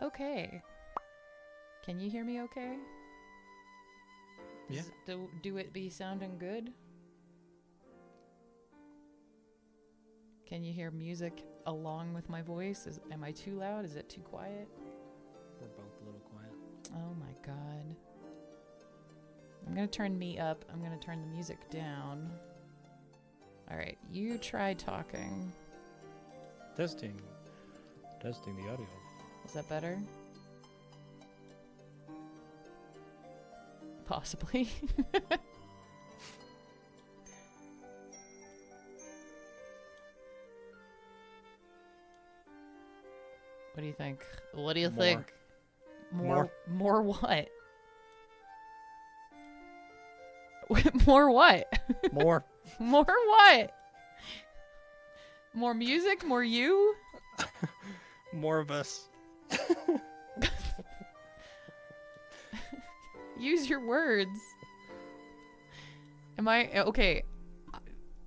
Okay. Can you hear me okay? Yeah. Do it be sounding good? Can you hear music along with my voice? Am I too loud? Is it too quiet? We're both a little quiet. Oh my god. I'm gonna turn me up. I'm gonna turn the music down. Alright, you try talking. Testing. Testing the audio. Is that better? Possibly. What do you think? What do you think? More what? More what? More. More what? More music? More you? More of us. Use your words. Am I okay?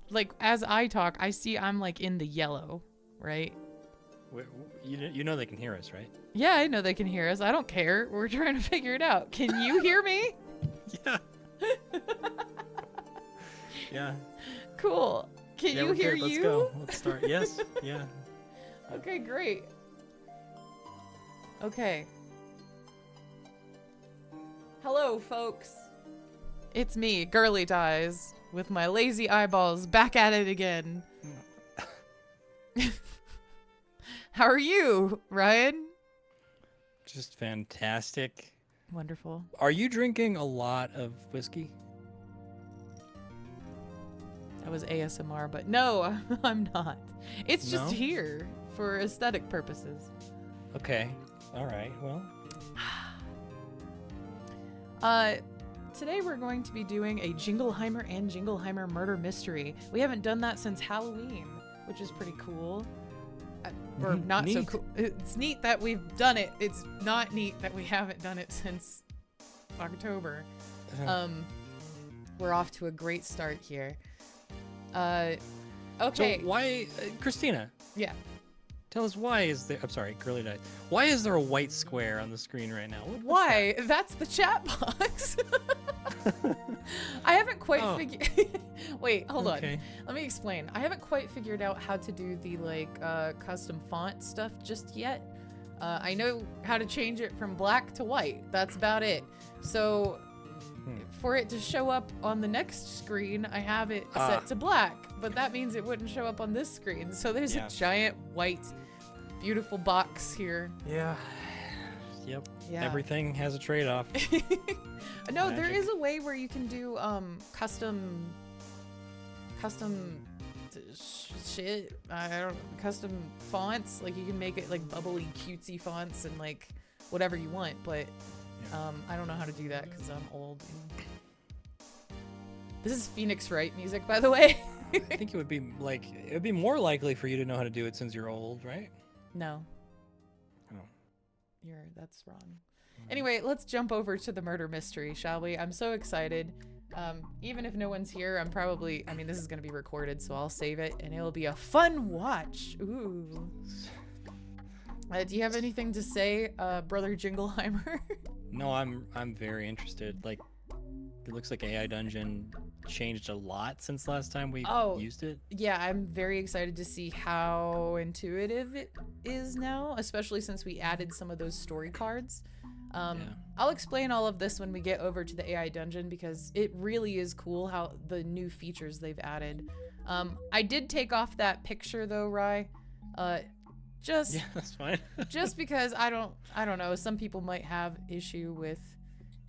Like as I talk, I see I'm like in the yellow, right? You know they can hear us, right? Yeah, I know they can hear us. I don't care. We're trying to figure it out. Can you hear me? Yeah. Yeah. Cool. Can you hear good. Let's you? go. Let's start. Yes. Yeah. Okay, great. Okay. Hello, folks. It's me, GirlyDies, with my lazy eyeballs back at it again. How are you, Ryan? Just fantastic. Wonderful. Are you drinking a lot of whiskey? That was ASMR, but no, I'm not. It's just No? here for aesthetic purposes. Okay. All right. Well. Today we're going to be doing a Jingleheimer and Jingleheimer murder mystery. We haven't done that since Halloween, which is pretty cool. Or not so Neat. cool. It's neat that we've done it. It's not neat that we haven't done it since October. We're off to a great start here. Okay. So why, Christina? Yeah. Tell us why is there? I'm sorry, GirlyDies. Why is there a white square on the screen right now? What's Why? That's the chat box. I haven't quite Oh. figured. Wait, hold Okay. on. Let me explain. I haven't quite figured out how to do the custom font stuff just yet. I know how to change it from black to white. That's about it. So for it to show up on the next screen, I have it set to black, but that means it wouldn't show up on this screen. So there's Yeah. a giant white, beautiful box here. Yeah. Yep. Yeah. Everything has a trade-off. No, there Magic. is a way where you can do custom shit. I don't custom fonts. Like you can make it like bubbly, cutesy fonts and like whatever you want. But I don't know how to do that because I'm old. This is Phoenix Wright music, by the way. I think it would be more likely for you to know how to do it since you're old, right? No. Oh. That's wrong. Anyway, let's jump over to the murder mystery, shall we? I'm so excited. Even if no one's here, I mean, this is going to be recorded, so I'll save it, and it'll be a fun watch. Ooh. Do you have anything to say, Brother Jingleheimer? No, I'm very interested. Like, it looks like AI Dungeon changed a lot since last time we used it. Yeah, I'm very excited to see how intuitive it is now, especially since we added some of those story cards. I'll explain all of this when we get over to the AI dungeon because it really is cool how the new features they've added. I did take off that picture though, Rye. Yeah, that's fine. Just because I don't know, some people might have issue with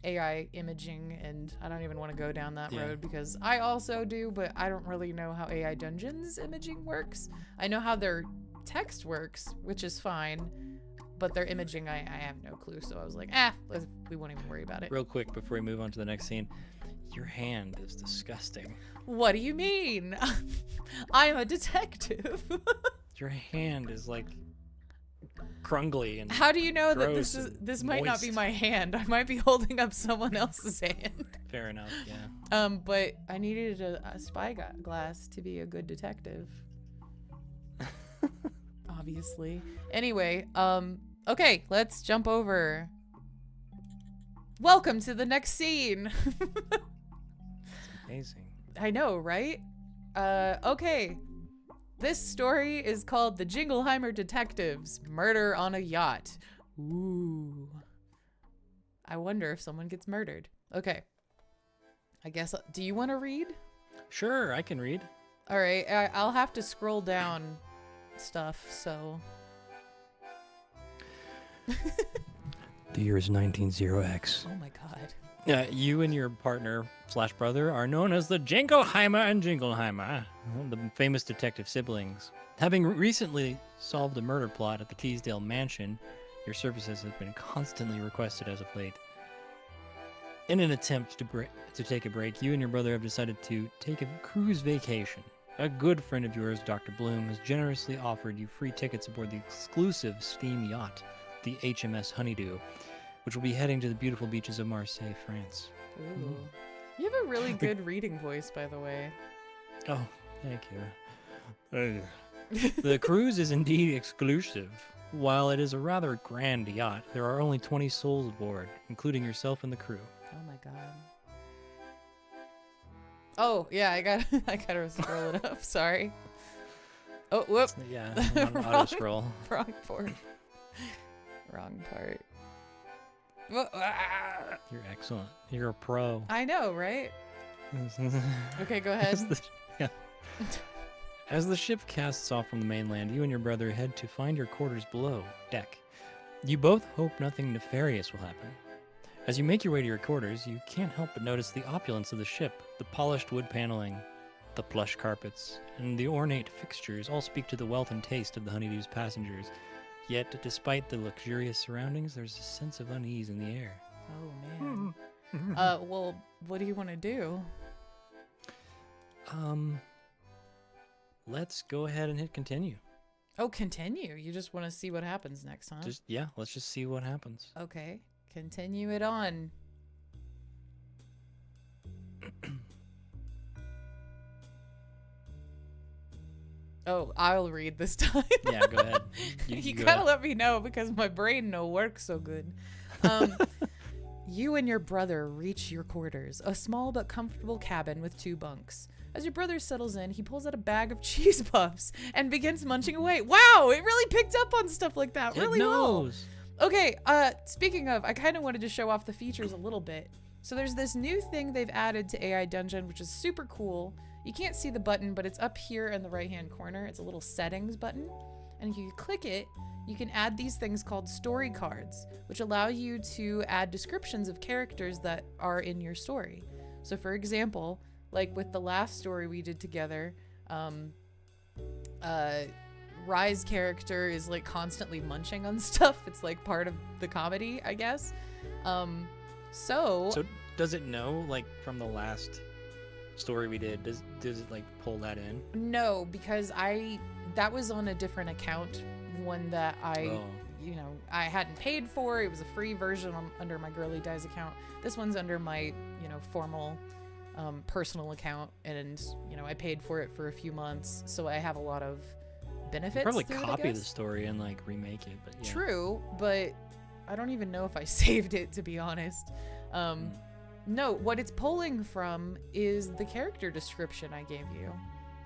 AI imaging, and I don't even want to go down that road because I also do, but I don't really know how AI Dungeons imaging works. I know how their text works, which is fine, but their imaging, I have no clue. So I was like, we won't even worry about it. Real quick before we move on to the next scene, your hand is disgusting. What do you mean? I'm a detective. Your hand is like crungly and How do you know that gross this and might not be moist. my hand? I might be holding up someone else's hand. Fair enough, yeah. But I needed a spyglass to be a good detective. Obviously. Anyway, Okay, let's jump over. Welcome to the next scene. Amazing. I know, right? Okay. This story is called The Jingleheimer Detectives, Murder on a Yacht. Ooh. I wonder if someone gets murdered. Okay. I guess, do you want to read? Sure, I can read. All right, I'll have to scroll down stuff, so. The year is 190X. Oh my god. You and your partner / brother are known as the Jingleheimer and Jingleheimer, the famous detective siblings. Having recently solved a murder plot at the Teasdale mansion, your services have been constantly requested as of late. In an attempt to take a break, you and your brother have decided to take a cruise vacation. A good friend of yours, Dr. Bloom, has generously offered you free tickets aboard the exclusive steam yacht, the HMS Honeydew, which will be heading to the beautiful beaches of Marseille, France. Ooh. You have a really good reading voice, by the way. Oh, thank you. The cruise is indeed exclusive. While it is a rather grand yacht, there are only 20 souls aboard, including yourself and the crew. Oh my god. Oh, yeah, I gotta scroll it up, sorry. Oh, whoop. Yeah, I'm on auto scroll. Wrong part. Wrong part. You're excellent. You're a pro. I know, right? Okay, go ahead. As the ship casts off from the mainland, you and your brother head to find your quarters below deck. You both hope nothing nefarious will happen. As you make your way to your quarters, you can't help but notice the opulence of the ship. The polished wood paneling, the plush carpets, and the ornate fixtures all speak to the wealth and taste of the Honeydew's passengers. Yet, despite the luxurious surroundings, there's a sense of unease in the air. Oh, man. Well, what do you want to do? Let's go ahead and hit continue. Oh, continue? You just want to see what happens next, huh? Let's just see what happens. Okay, continue it on. Oh, I'll read this time. Yeah, go ahead. You gotta let me know because my brain no works so good. You and your brother reach your quarters, a small but comfortable cabin with 2 bunks. As your brother settles in, he pulls out a bag of cheese puffs and begins munching away. Wow, it really picked up on stuff like that really well. Okay, speaking of, I kind of wanted to show off the features a little bit. So there's this new thing they've added to AI Dungeon, which is super cool. You can't see the button, but it's up here in the right-hand corner. It's a little settings button. And if you click it, you can add these things called story cards, which allow you to add descriptions of characters that are in your story. So for example, like with the last story we did together, Rye's character is like constantly munching on stuff. It's like part of the comedy, I guess. So does it know, like, from the last story we did, does it like pull that in? No, because that was on a different account, one that I hadn't paid for. It was a free version under my GirlyDies account. This one's under my, formal personal account, and I paid for it for a few months, so I have a lot of benefits. Probably copy the story and like remake it, but yeah. True, but I don't even know if I saved it, to be honest. No, what it's pulling from is the character description I gave you,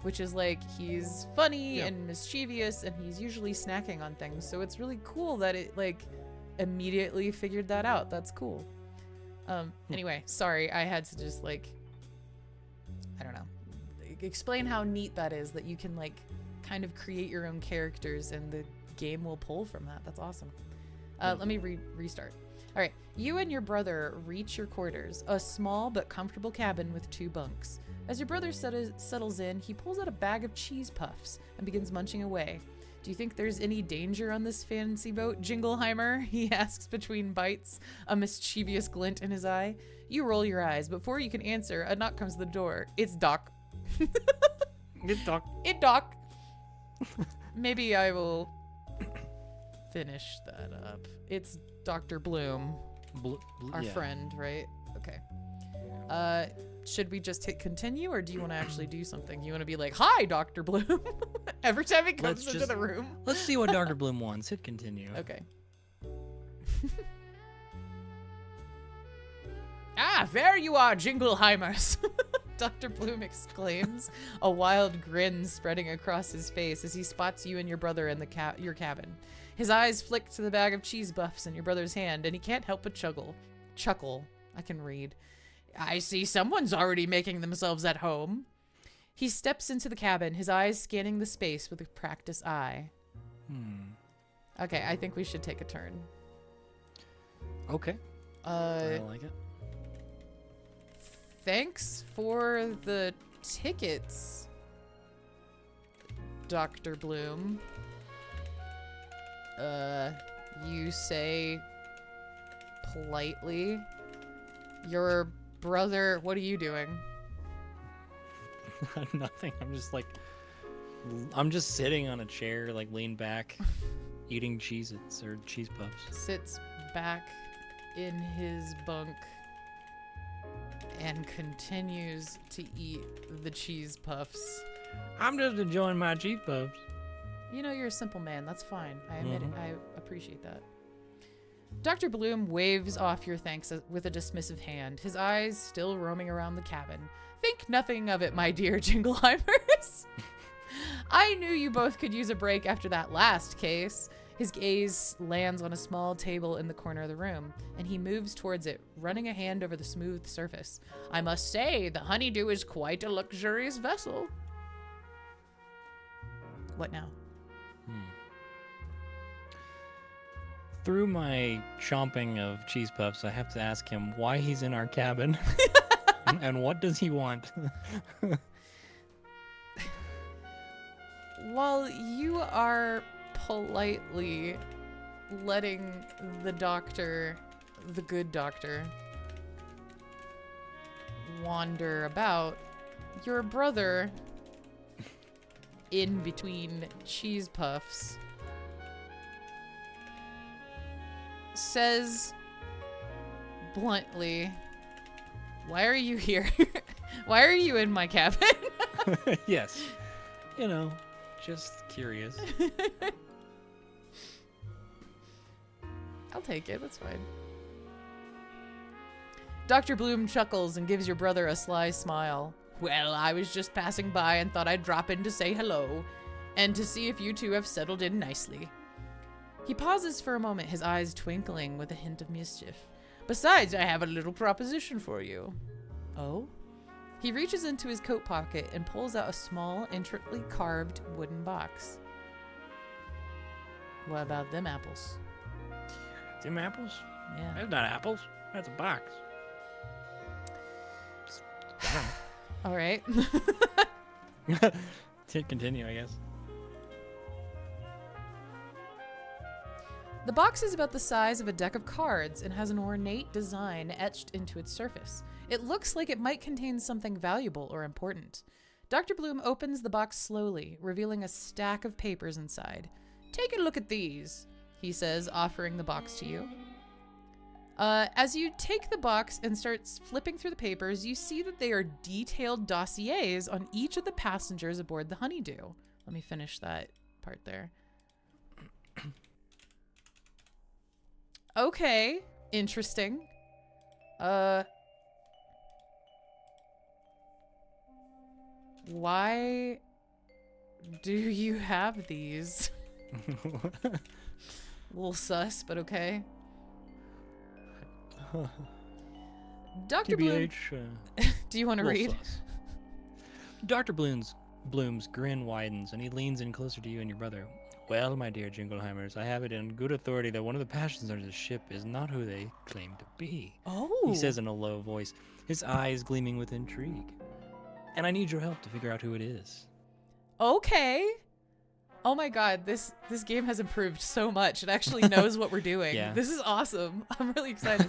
which is like he's funny and mischievous, and he's usually snacking on things. So it's really cool that it like immediately figured that out. That's cool. Anyway, sorry, I had to just like, I don't know, explain how neat that is, that you can like kind of create your own characters and the game will pull from that. That's awesome. Let me restart. All right, you and your brother reach your quarters, a small but comfortable cabin with 2 bunks. As your brother settles in, he pulls out a bag of cheese puffs and begins munching away. Do you think there's any danger on this fancy boat, Jingleheimer? He asks between bites, a mischievous glint in his eye. You roll your eyes. Before you can answer, a knock comes to the door. It's Doc. It Doc. Maybe I will finish that up. It's Dr. Bloom, our friend, right? Okay. Should we just hit continue, or do you want to actually do something? You want to be like, "Hi, Dr. Bloom," every time he comes into the room? Let's see what Dr. Bloom wants. Hit continue. Okay. Ah, there you are, Jingleheimers! Dr. Bloom exclaims, a wild grin spreading across his face as he spots you and your brother in your cabin. His eyes flick to the bag of cheese buffs in your brother's hand, and he can't help but chuckle. I can read. I see someone's already making themselves at home. He steps into the cabin, his eyes scanning the space with a practiced eye. Okay, I think we should take a turn. Okay. I like it. Thanks for the tickets, Dr. Bloom. You say politely. Your brother, what are you doing? Nothing. I'm just sitting on a chair, like leaned back, eating Cheez-Its or cheese puffs. Sits back in his bunk and continues to eat the cheese puffs. I'm just enjoying my cheese puffs. You know, you're a simple man. That's fine. I admit it. I appreciate that. Dr. Bloom waves off your thanks with a dismissive hand, his eyes still roaming around the cabin. Think nothing of it, my dear Jingleheimers. I knew you both could use a break after that last case. His gaze lands on a small table in the corner of the room, and he moves towards it, running a hand over the smooth surface. I must say, the honeydew is quite a luxurious vessel. What now? Through my chomping of cheese puffs, I have to ask him why he's in our cabin and what does he want? While you are politely letting the doctor, the good doctor, wander about, your brother, in between cheese puffs, says bluntly, why are you here? Why are you in my cabin? Yes. You know, just curious. I'll take it. That's fine. Dr. Bloom chuckles and gives your brother a sly smile. Well, I was just passing by and thought I'd drop in to say hello and to see if you two have settled in nicely. He pauses for a moment, his eyes twinkling with a hint of mischief. Besides, I have a little proposition for you. Oh? He reaches into his coat pocket and pulls out a small, intricately carved wooden box. What about them apples? Them apples? Yeah. That's not apples. That's a box. All right. To continue, I guess. The box is about the size of a deck of cards and has an ornate design etched into its surface. It looks like it might contain something valuable or important. Dr. Bloom opens the box slowly, revealing a stack of papers inside. Take a look at these, he says, offering the box to you. As you take the box and start flipping through the papers, you see that they are detailed dossiers on each of the passengers aboard the Honeydew. Let me finish that part there. Okay, interesting. Why do you have these? A little sus, but okay. Dr. Bloom, do you want to read? Sus. Dr. Bloom's grin widens, and he leans in closer to you and your brother. Well, my dear Jingleheimers, I have it in good authority that one of the passengers of the ship is not who they claim to be. Oh. He says in a low voice, his eyes gleaming with intrigue. And I need your help to figure out who it is. Okay. Oh my god, this game has improved so much. It actually knows what we're doing. Yeah. This is awesome. I'm really excited.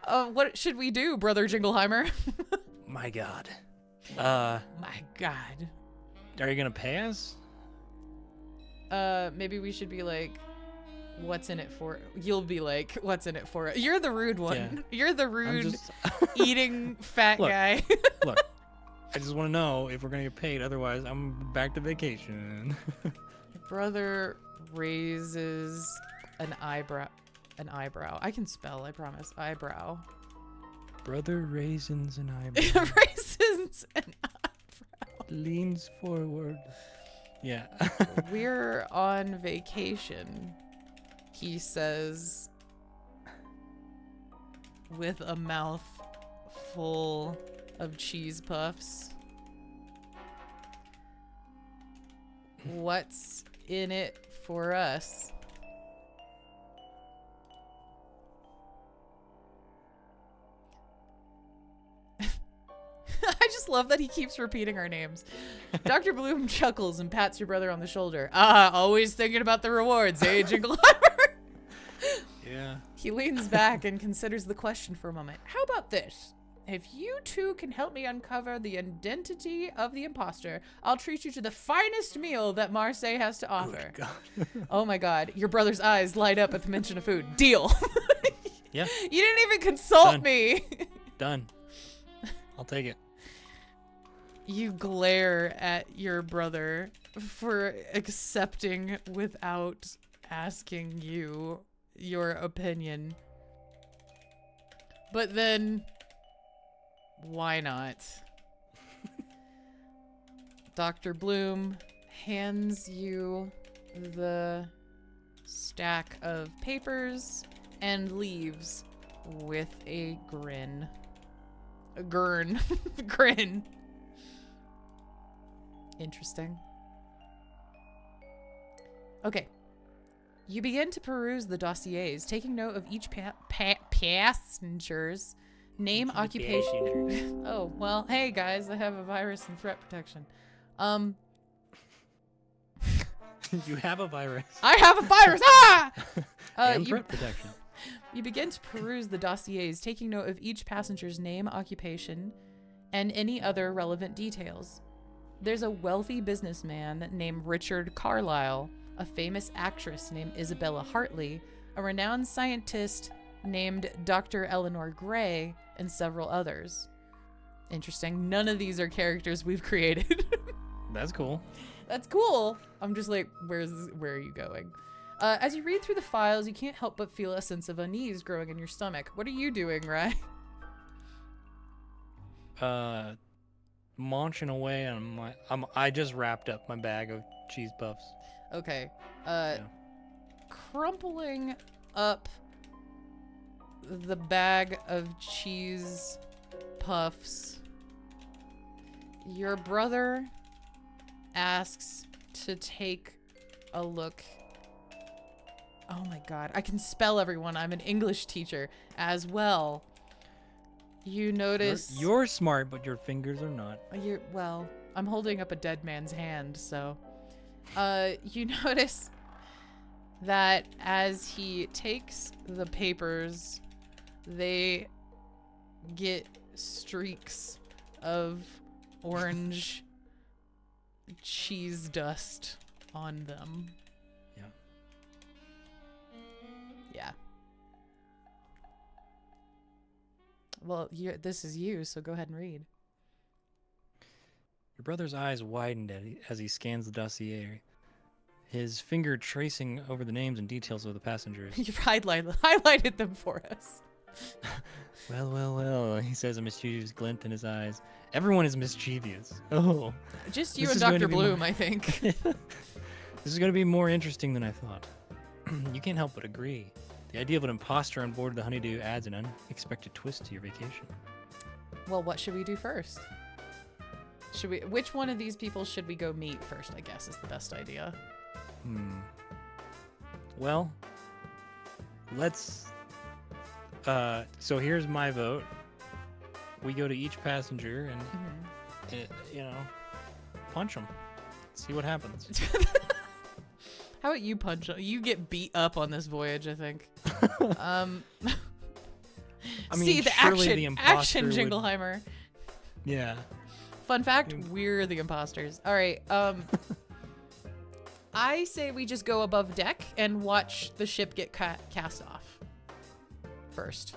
What should we do, Brother Jingleheimer? My god. My god. Are you going to pay us? Maybe we should be like, what's in it for? You'll be like, what's in it for? You're the rude one. Yeah. You're the rude eating fat guy. Look, I just want to know if we're going to get paid. Otherwise, I'm back to vacation. Brother raises an eyebrow. an eyebrow. I can spell, I promise. Eyebrow. Brother raisins and eyebrow. Raisins and eyebrow. Leans forward. Yeah. We're on vacation, he says, with a mouth full of cheese puffs. What's in it for us? I just love that he keeps repeating our names. Dr. Bloom chuckles and pats your brother on the shoulder. Ah, always thinking about the rewards, eh, Jingleheimer? Yeah. He leans back and considers the question for a moment. How about this? If you two can help me uncover the identity of the imposter, I'll treat you to the finest meal that Marseille has to offer. Good God. Oh my God. Your brother's eyes light up at the mention of food. Deal. Yeah. You didn't even consult Done. me. Done. I'll take it. You glare at your brother for accepting without asking you your opinion. But then, why not? Dr. Bloom hands you the stack of papers and leaves with a grin. A grin. Grin. Interesting. Okay. You begin to peruse the dossiers, taking note of each passenger's name, occupation. Oh, well, hey guys, I have a virus and threat protection. You have a virus. I have a virus! Ah! And threat protection. You begin to peruse the dossiers, taking note of each passenger's name, occupation, and any other relevant details. There's a wealthy businessman named Richard Carlyle, a famous actress named Isabella Hartley, a renowned scientist named Dr. Eleanor Gray, and several others. Interesting. None of these are characters we've created. That's cool. That's cool. I'm just like, where are you going? As you read through the files, you can't help but feel a sense of unease growing in your stomach. What are you doing, Rye? Munching away on my. I just wrapped up my bag of cheese puffs. Okay. Yeah. Crumpling up the bag of cheese puffs, your brother asks to take a look. Oh my God, I can spell everyone. I'm an English teacher as well. You notice You're smart, but your fingers are not. well, I'm holding up a dead man's hand, so you notice that as he takes the papers, they get streaks of orange cheese dust on them. Yeah. Yeah. Well, this is you, so go ahead and read. Your brother's eyes widened as he scans the dossier, his finger tracing over the names and details of the passengers. You've highlighted them for us. Well, he says, a mischievous glint in his eyes. Everyone is mischievous. Oh. Just you This and is going Dr. to be Bloom, more- I think. This is going to be more interesting than I thought. You can't help but agree. The idea of an imposter on board the Honeydew adds an unexpected twist to your vacation. Well, what should we do first? Which one of these people should we go meet first, I guess, is the best idea. Well, let's... so here's my vote. We go to each passenger and, punch them. See what happens. How about you punch? You get beat up on this voyage, I think. I mean, see the surely action, imposter would- Jingleheimer. Yeah. Fun fact: we're the imposters. All right. I say we just go above deck and watch the ship get cast off first.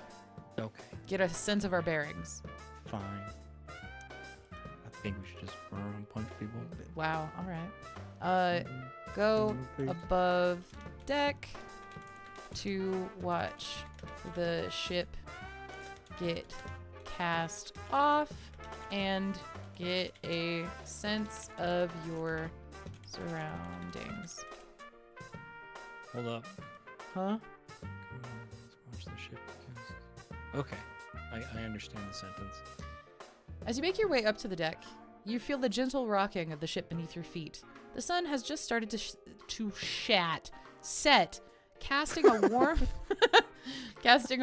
Okay. Get a sense of our bearings. Fine. I think we should just run and punch people. Wow. All right. Go above deck. to watch the ship get cast off and get a sense of your surroundings. Hold up. Huh? Let's watch the ship. Okay, I understand the sentence. As you make your way up to the deck, you feel the gentle rocking of the ship beneath your feet. The sun has just started to set, casting a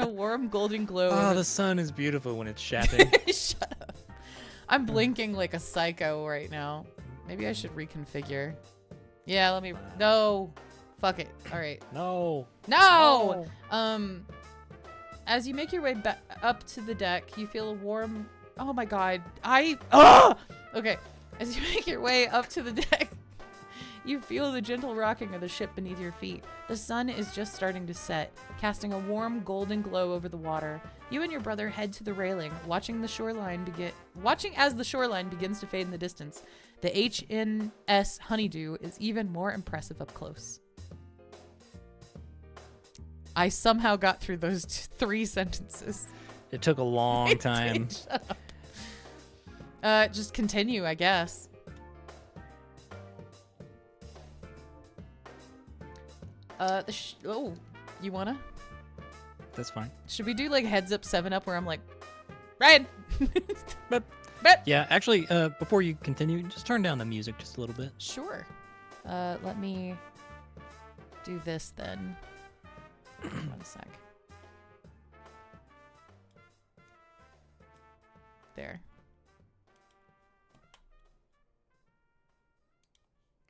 warm golden glow. Oh, the sun is beautiful when it's shatting. Shut up. I'm blinking like a psycho right now. Maybe I should reconfigure. Yeah, let me. No. Fuck it. All right. No. No. As you make your way up to the deck, you feel a warm. Oh my god. Okay. As you make your way up to the deck, you feel the gentle rocking of the ship beneath your feet. The sun is just starting to set, casting a warm golden glow over the water. You and your brother head to the railing, watching as the shoreline begins to fade in the distance. The HNS Honeydew is even more impressive up close. I somehow got through those 3 sentences. It took a long time. Shut up. Just continue, I guess. You wanna? That's fine. Should we do like heads up, 7-Up, where I'm like, Ryan. But yeah, actually, before you continue, just turn down the music just a little bit. Sure. Let me do this then. 1 sec. There.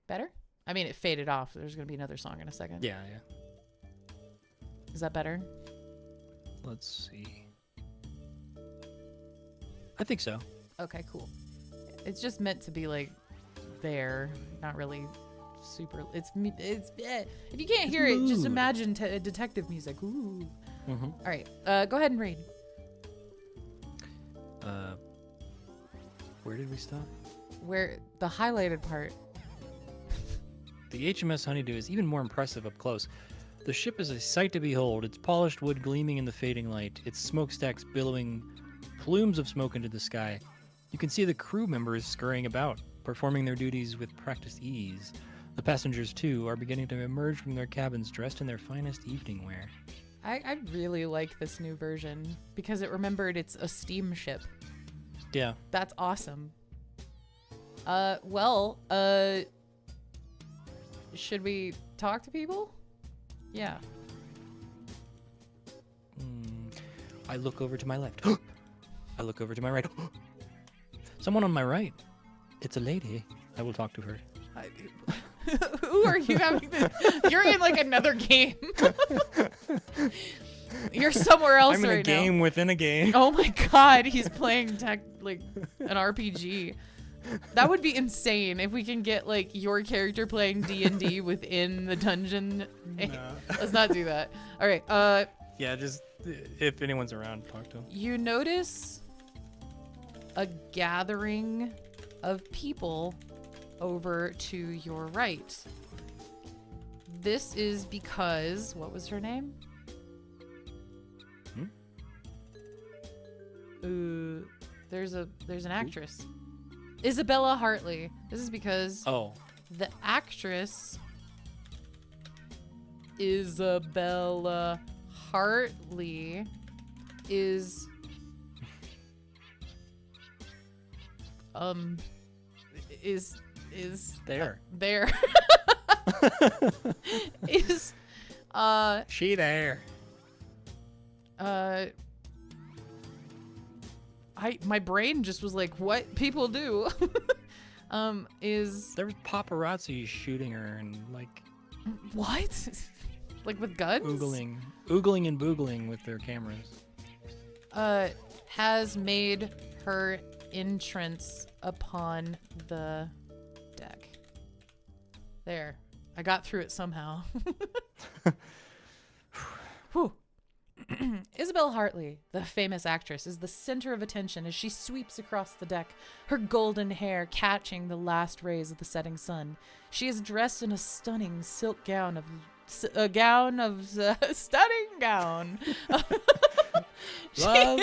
Better? I mean, it faded off. There's going to be another song in a second. Yeah. Is that better? Let's see. I think so. Okay, cool. It's just meant to be like there, not really super. It's if you can't hear it, just imagine detective music. Ooh. Mm-hmm. All right, go ahead and read. Where did we stop? Where the highlighted part. The HMS Honeydew is even more impressive up close. The ship is a sight to behold, its polished wood gleaming in the fading light, its smokestacks billowing plumes of smoke into the sky. You can see the crew members scurrying about, performing their duties with practiced ease. The passengers, too, are beginning to emerge from their cabins dressed in their finest evening wear. I really like this new version because it remembered it's a steamship. Yeah. That's awesome. Should we talk to people? Yeah. I look over to my left. I look over to my right. Someone on my right. It's a lady. I will talk to her. Who are you having this? You're in like another game. You're somewhere else right now. I'm in a game within a game. Oh my god, he's playing like an RPG. That would be insane if we can get like your character playing D&D within the dungeon. No. Let's not do that. All right. Yeah, just if anyone's around, talk to them. You notice a gathering of people over to your right. This is because what was her name? There's an actress. Isabella Hartley. This is because the actress Isabella Hartley is there. There. Is she there? My brain just was like, what people do? There was paparazzi shooting her and like what? Like with guns? Oogling and boogling with their cameras. Has made her entrance upon the deck. There. I got through it somehow. Whew. Isabel Hartley, the famous actress, is the center of attention as she sweeps across the deck, her golden hair catching the last rays of the setting sun. She is dressed in a stunning silk gown of a gown of stunning gown. Love.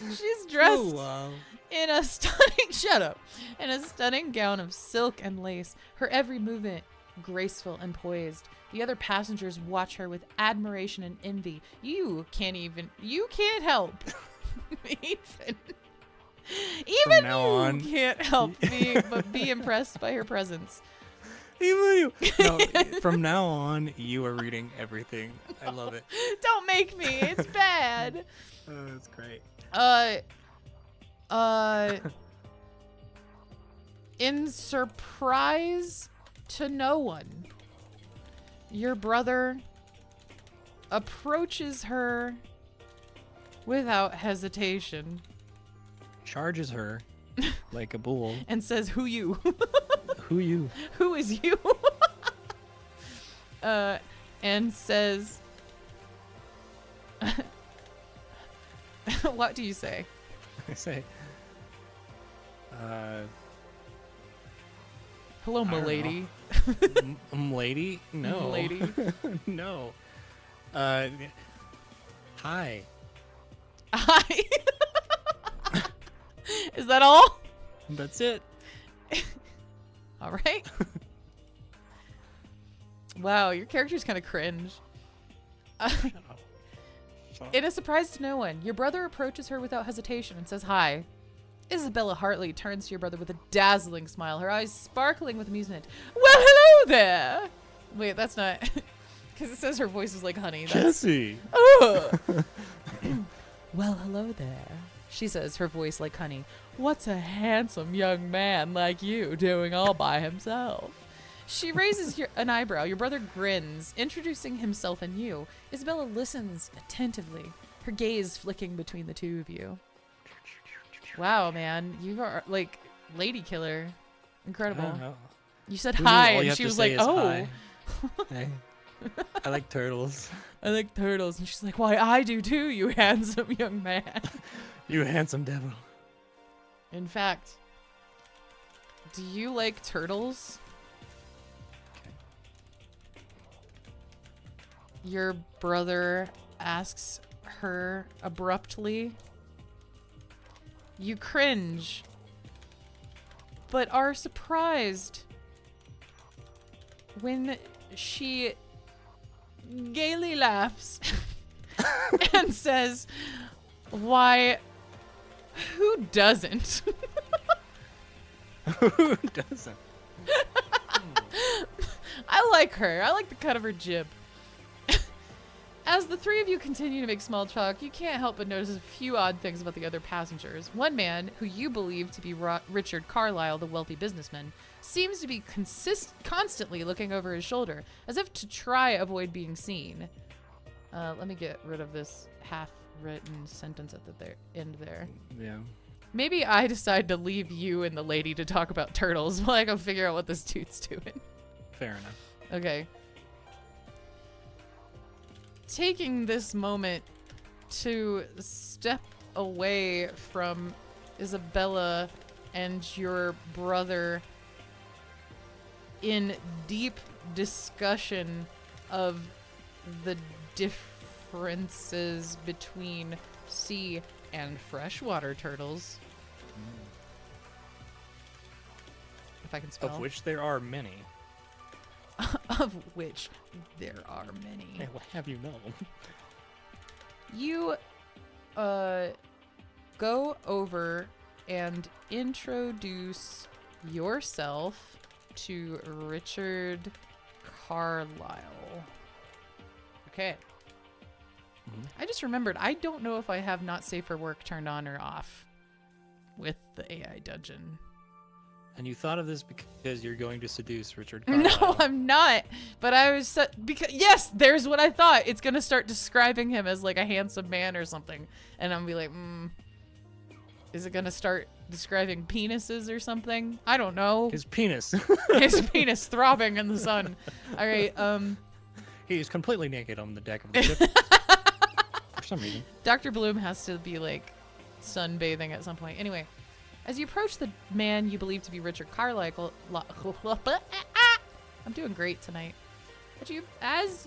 She's dressed Love. in a stunning shut up in a stunning gown of silk and lace, her every movement graceful and poised. The other passengers watch her with admiration and envy. You can't help even From now you on, can't help but be impressed by her presence. Even you. No, from now on, you are reading everything. I love it. Don't make me. It's bad. Oh, that's great. In surprise to no one, your brother approaches her without hesitation. Charges her like a bull. And says, "Who you?" Who you? Who is you? And says, what do you say? I say, hello, I don't m'lady. M'lady? No. M'lady. No. Hi. Hi. Is that all? That's it. All right. Wow, your character's kind of cringe. Shut up. In a surprise to no one, your brother approaches her without hesitation and says hi. Isabella Hartley turns to your brother with a dazzling smile, her eyes sparkling with amusement. Well, hello there. Wait, that's not... Because it says her voice is like honey. That's... Jesse. Oh. Well, hello there. She says, her voice like honey. What's a handsome young man like you doing all by himself? She raises an eyebrow. Your brother grins, introducing himself and you. Isabella listens attentively, her gaze flicking between the two of you. Wow, man. You are like lady killer. Incredible. You said hi, and she was like, oh. Hey. I like turtles. I like turtles. And she's like, why, I do too, you handsome young man. You handsome devil. In fact, do you like turtles? Okay. Your brother asks her abruptly. You cringe, but are surprised when she gaily laughs and says, why, who doesn't? Who doesn't? I like her. I like the cut of her jib. As the three of you continue to make small talk, you can't help but notice a few odd things about the other passengers. One man, who you believe to be Richard Carlyle, the wealthy businessman, seems to be constantly looking over his shoulder, as if to try avoid being seen. Let me get rid of this half-written sentence at the end there. Yeah. Maybe I decide to leave you and the lady to talk about turtles while I go figure out what this dude's doing. Fair enough. Okay. Taking this moment to step away from Isabella and your brother in deep discussion of the differences between sea and freshwater turtles. If I can spell. Of which there are many. Of which there are many. Hey, what have you know? You go over and introduce yourself to Richard Carlyle. Okay. Mm-hmm. I just remembered, I don't know if I have not safe for work turned on or off with the AI dungeon. And you thought of this because you're going to seduce Richard Carlyle. No, I'm not. But I was because yes, there's what I thought. It's gonna start describing him as like a handsome man or something, and I'm gonna be like, is it gonna start describing penises or something? I don't know. His penis. His penis throbbing in the sun. All right. He's completely naked on the deck of the ship. For some reason. Dr. Bloom has to be like sunbathing at some point. Anyway. As you approach the man you believe to be Richard Carlyle, I'm doing great tonight. As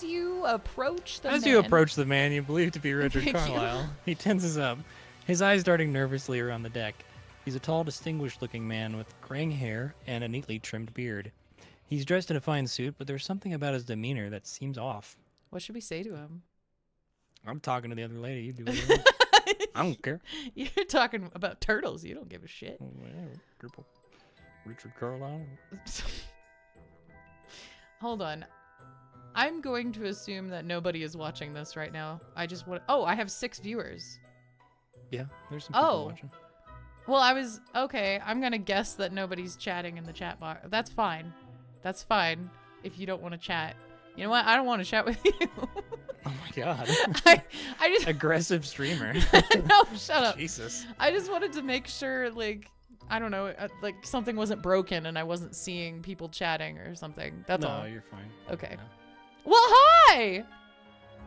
you approach the As man. you approach the man you believe to be Richard Thank you. Carlyle, he tenses up, his eyes darting nervously around the deck. He's a tall, distinguished-looking man with graying hair and a neatly trimmed beard. He's dressed in a fine suit, but there's something about his demeanor that seems off. What should we say to him? I'm talking to the other lady. You do what you want. I don't care. You're talking about turtles. You don't give a shit. Oh, whatever. Richard Carlyle. Hold on. I'm going to assume that nobody is watching this right now. I just want. Oh, I have 6 viewers. Yeah, there's some people watching. Well, okay. I'm gonna guess that nobody's chatting in the chat bar. That's fine. That's fine. If you don't want to chat, you know what? I don't want to chat with you. Oh my god. I just aggressive streamer. No, shut up. Jesus. I just wanted to make sure, like, I don't know, like something wasn't broken and I wasn't seeing people chatting or something. That's all. No, you're fine. Okay. Yeah. Well, hi.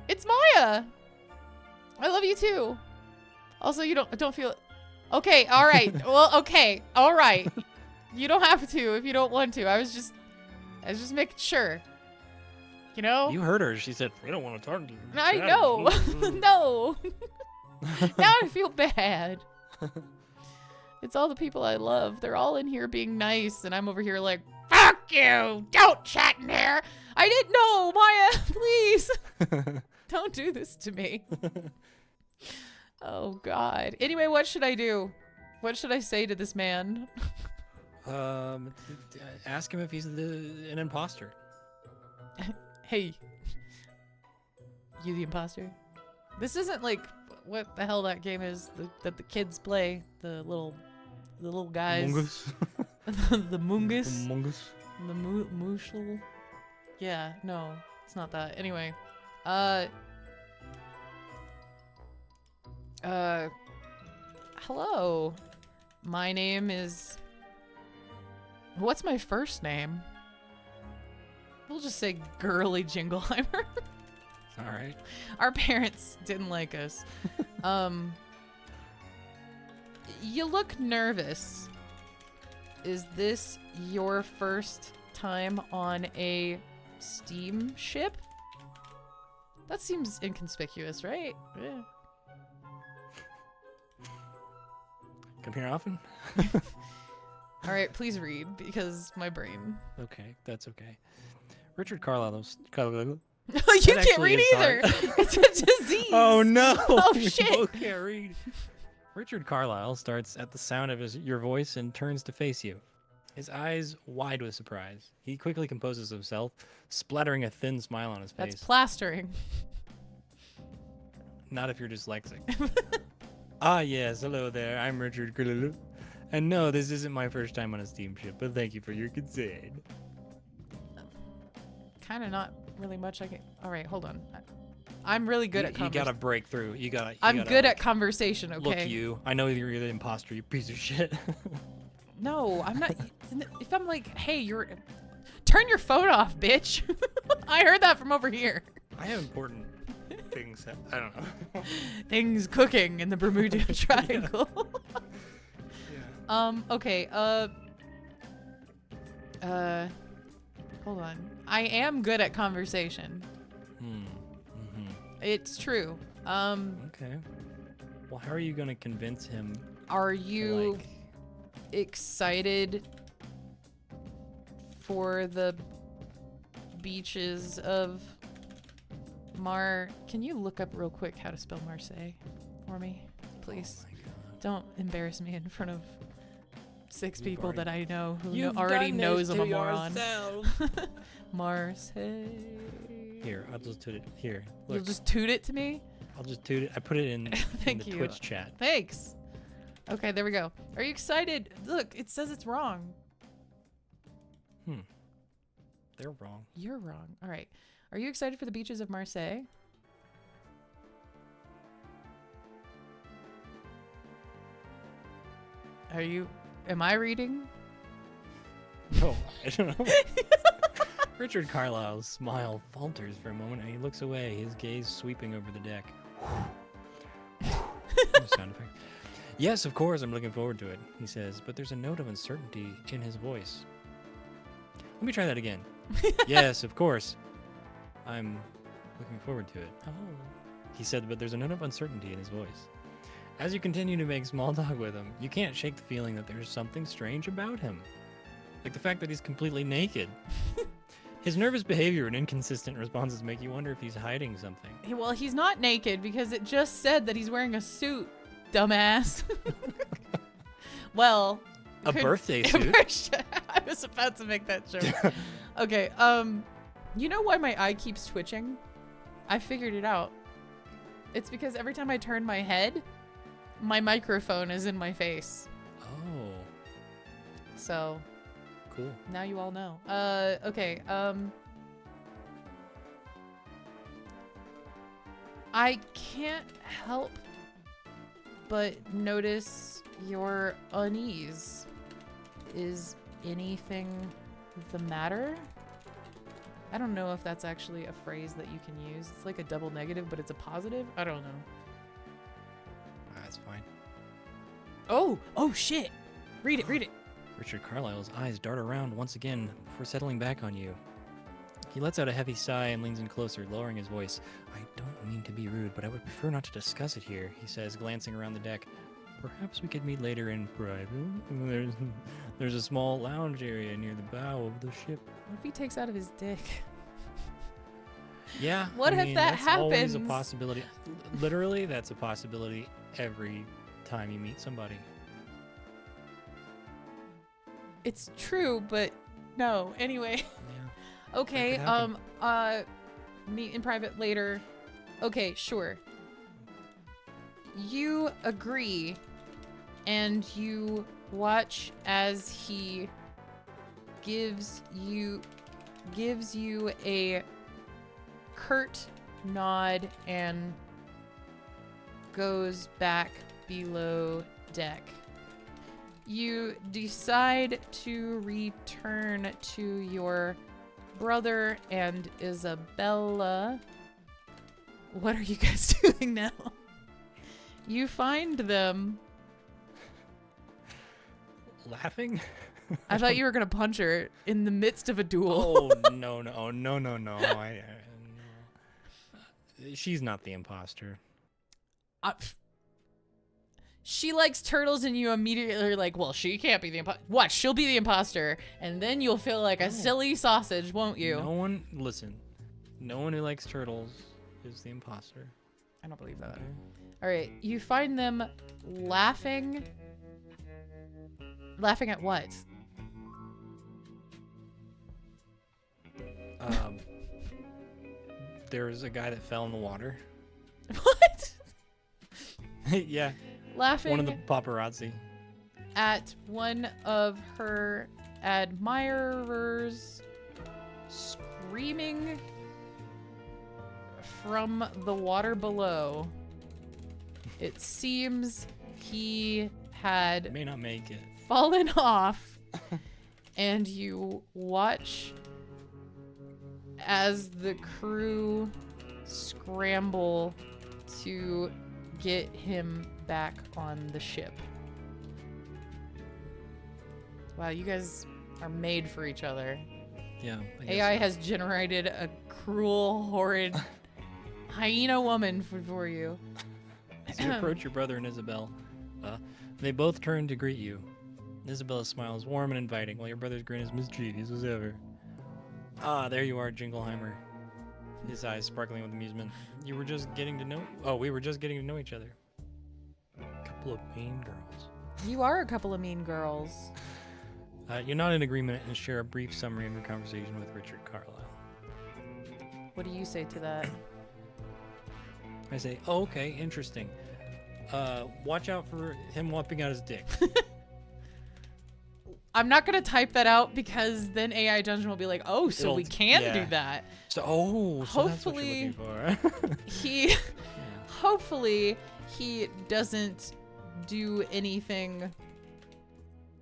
It's Maya. I love you too. Also, you don't feel. Okay. All right. Well, okay. All right. You don't have to if you don't want to. I was just making sure. You know? You heard her. She said, we don't want to talk to you. I know. No. Now I feel bad. It's all the people I love. They're all in here being nice, and I'm over here like, fuck you. Don't chat in there. I didn't know, Maya. Please. Don't do this to me. Oh, God. Anyway, what should I do? What should I say to this man? Ask him if he's an imposter. Hey, you the imposter? This isn't like what the hell that game is that the kids play. The little guys. Mungus. The Mungus. The Mungus. The Mooshel. Yeah, no, it's not that. Anyway, hello. My name is. What's my first name? We'll just say Girly Jingleheimer. All right. Our parents didn't like us. You look nervous. Is this your first time on a steamship? That seems inconspicuous, right? Yeah. Come here often? All right, please read because my brain. Okay, that's okay. Richard Carlyle. You can't read either. It's a disease. Oh no! Oh We shit! both can't read. Richard Carlyle starts at the sound of your voice and turns to face you, his eyes wide with surprise. He quickly composes himself, splattering a thin smile on his face. That's plastering. Not if you're dyslexic. Ah yes, hello there. I'm Richard Carlyle. And no, this isn't my first time on a steamship, but thank you for your concern. Kind of not really much I can. All right, hold on. I'm really good at conversation. You gotta break through. I'm good at conversation, okay? Look, you. I know you're the imposter, you piece of shit. No, I'm not. If I'm like, hey, turn your phone off, bitch. I heard that from over here. I have important things that, I don't know. Things cooking in the Bermuda Triangle. Yeah. Okay, hold on. I am good at conversation. It's true. Okay. Well, how are you gonna convince him? Are you excited for the beaches of Can you look up real quick how to spell Marseille for me, please? Oh my God. Don't embarrass me in front of 6 people that I know who You've already done knows this I'm a to moron. yourself. Marseille. Here, I'll just toot it. Here, look. You'll just toot it to me? I'll just toot it. I put it in the Thank you. Twitch chat. Thanks. Okay, there we go. Are you excited? Look, it says it's wrong. They're wrong. You're wrong. All right. Are you excited for the beaches of Marseille? Am I reading? No, I don't know. Richard Carlyle's smile falters for a moment and he looks away, his gaze sweeping over the deck. Sound effect. Yes, of course, I'm looking forward to it, he says, but there's a note of uncertainty in his voice. Let me try that again. Yes, of course. I'm looking forward to it. Oh. He said, but there's a note of uncertainty in his voice. As you continue to make small talk with him, you can't shake the feeling that there's something strange about him. Like the fact that he's completely naked. His nervous behavior and inconsistent responses make you wonder if he's hiding something. Well, he's not naked because it just said that he's wearing a suit, dumbass. Well, A birthday suit? I was about to make that joke. Okay, you know why my eye keeps twitching? I figured it out. It's because every time I turn my head, my microphone is in my face. Oh. So, Cool. now you all know. Okay, I can't help but notice your unease. Is anything the matter? I don't know if that's actually a phrase that you can use. It's like a double negative, but it's a positive. I don't know. That's fine. Oh shit. Read it. Richard Carlisle's eyes dart around once again before settling back on you. He lets out a heavy sigh and leans in closer, lowering his voice. I don't mean to be rude, but I would prefer not to discuss it here, he says, glancing around the deck. Perhaps we could meet later in private. There's a small lounge area near the bow of the ship. What if he takes out of his dick? Yeah. What if that that's always a happens? possibility. Literally, that's a possibility every time you meet somebody. It's true, but no. Anyway. Yeah. Okay, That could happen. meet in private later. Okay, sure. You agree, and you watch as he gives you a curt nod and goes back below deck. You decide to return to your brother and Isabella. What are you guys doing now? You find them. Laughing? I thought you were gonna punch her in the midst of a duel. Oh, no. She's not the imposter. She likes turtles, and you immediately are like, well, she can't be the imposter. What? She'll be the imposter, and then you'll feel like a silly sausage, won't you? No one who likes turtles is the imposter. I don't believe that. Okay. All right, you find them laughing. Laughing at what? There's a guy that fell in the water. What? Yeah. Laughing. One of the paparazzi. At one of her admirers screaming from the water below. It seems he had May not make it. fallen off, and you watch as the crew scramble to get him back on the ship. Wow, you guys are made for each other. Yeah. AI has generated a cruel, horrid hyena woman for you. As you approach your brother and Isabel, they both turn to greet you. Isabella's smile is warm and inviting, while your brother's grin is mischievous as ever. Ah, there you are, Jingleheimer. His eyes sparkling with amusement. We were just getting to know each other. A couple of mean girls. You are a couple of mean girls. You're not in agreement and share a brief summary of your conversation with Richard Carlisle. What do you say to that? I say, oh, okay, interesting. Watch out for him whopping out his dick. I'm not gonna type that out because then AI Dungeon will be like, oh, so we can do that. So hopefully that's what you're looking for. Hopefully he doesn't do anything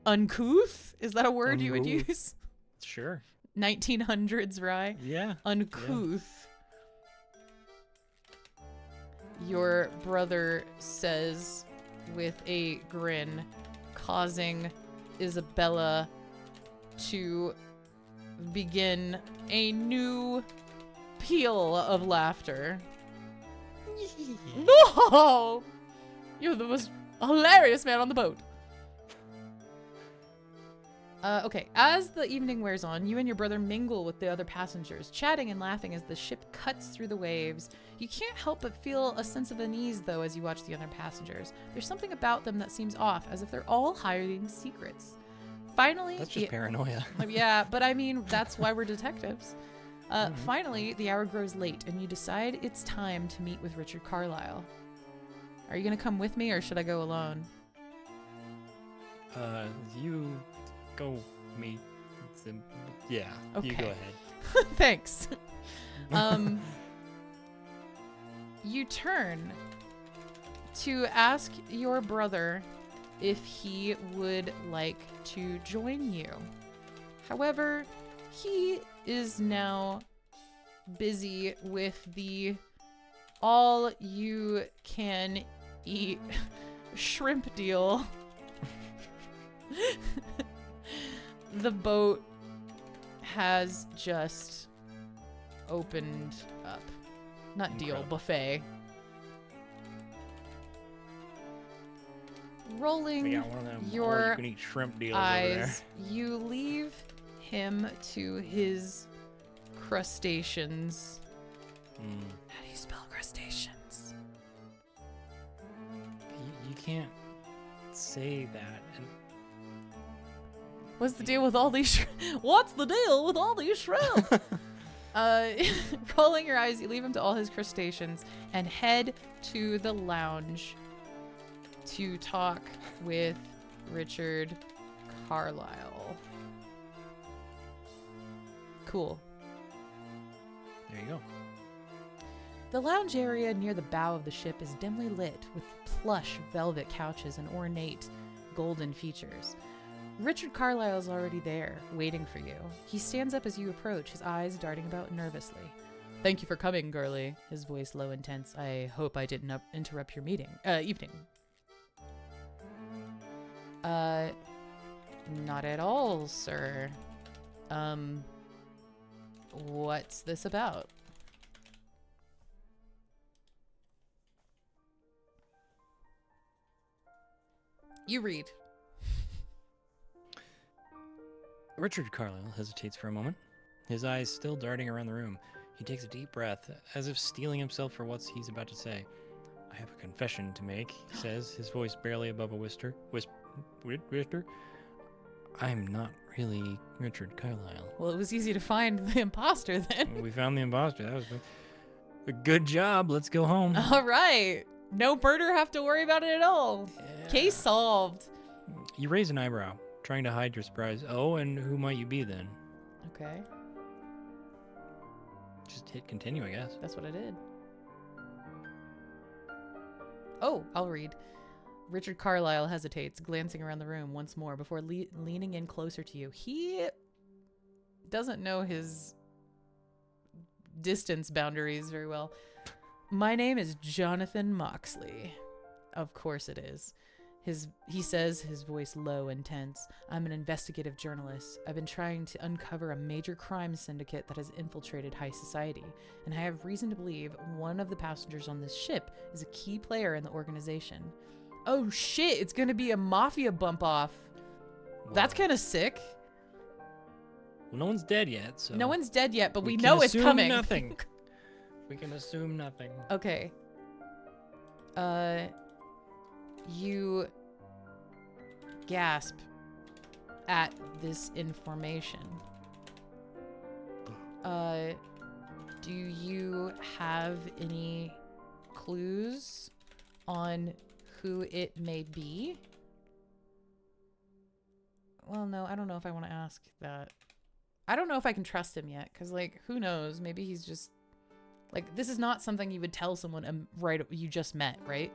uncouth. Is that a word you would use? Sure. 1900s, right? Yeah. Uncouth. Yeah. Your brother says with a grin, causing Isabella to begin a new peal of laughter. No! You're the most hilarious man on the boat. Okay, as the evening wears on, you and your brother mingle with the other passengers, chatting and laughing as the ship cuts through the waves. You can't help but feel a sense of unease, though, as you watch the other passengers. There's something about them that seems off, as if they're all hiding secrets. Finally... That's just paranoia. Yeah, but I mean, that's why we're detectives. Finally, the hour grows late, and you decide it's time to meet with Richard Carlyle. Are you gonna come with me, or should I go alone? You go meet them. Yeah, okay. You go ahead. Thanks. You turn to ask your brother if he would like to join you. However, he is now busy with the all-you-can-eat shrimp deal. The boat has just opened up. Not Incredible. deal, buffet. Rolling We got one of them your all-you-can-eat shrimp deals over there. eyes, you leave him to his crustaceans. How do you spell crustaceans? You can't say that. And What's the deal with all these What's the deal with all these shrimp? Rolling your eyes, you leave him to all his crustaceans and head to the lounge to talk with Richard Carlyle. Cool. There you go. The lounge area near the bow of the ship is dimly lit with plush velvet couches and ornate golden features. Richard Carlyle is already there, waiting for you. He stands up as you approach, his eyes darting about nervously. Thank you for coming, Girly. His voice low and tense. I hope I didn't interrupt your evening. Not at all, sir. What's this about? You read. Richard Carlyle hesitates for a moment, his eyes still darting around the room. He takes a deep breath, as if steeling himself for what he's about to say. I have a confession to make, he says, his voice barely above a whisper. I'm not really Richard Carlyle. Well, it was easy to find the imposter then. We found the imposter. That was a good job. Let's go home. All right. No murder, have to worry about it at all. Yeah. Case solved. You raise an eyebrow, trying to hide your surprise. Oh, and who might you be then? Okay. Just hit continue, I guess. That's what I did. Oh, I'll read. Richard Carlyle hesitates, glancing around the room once more before leaning in closer to you. He doesn't know his distance boundaries very well. My name is Jonathan Moxley. Of course it is. He says, his voice low and tense. I'm an investigative journalist. I've been trying to uncover a major crime syndicate that has infiltrated high society, and I have reason to believe one of the passengers on this ship is a key player in the organization. Oh shit, it's gonna be a mafia bump off. Whoa. That's kind of sick. Well, no one's dead yet, so... No one's dead yet, but we can know it's coming. Nothing. We can assume nothing. Okay. You gasp at this information. Do you have any clues on who it may be? Well, no, I don't know if I want to ask that. I don't know if I can trust him yet, because, like, who knows? Maybe he's just... Like, this is not something you would tell someone you just met, right?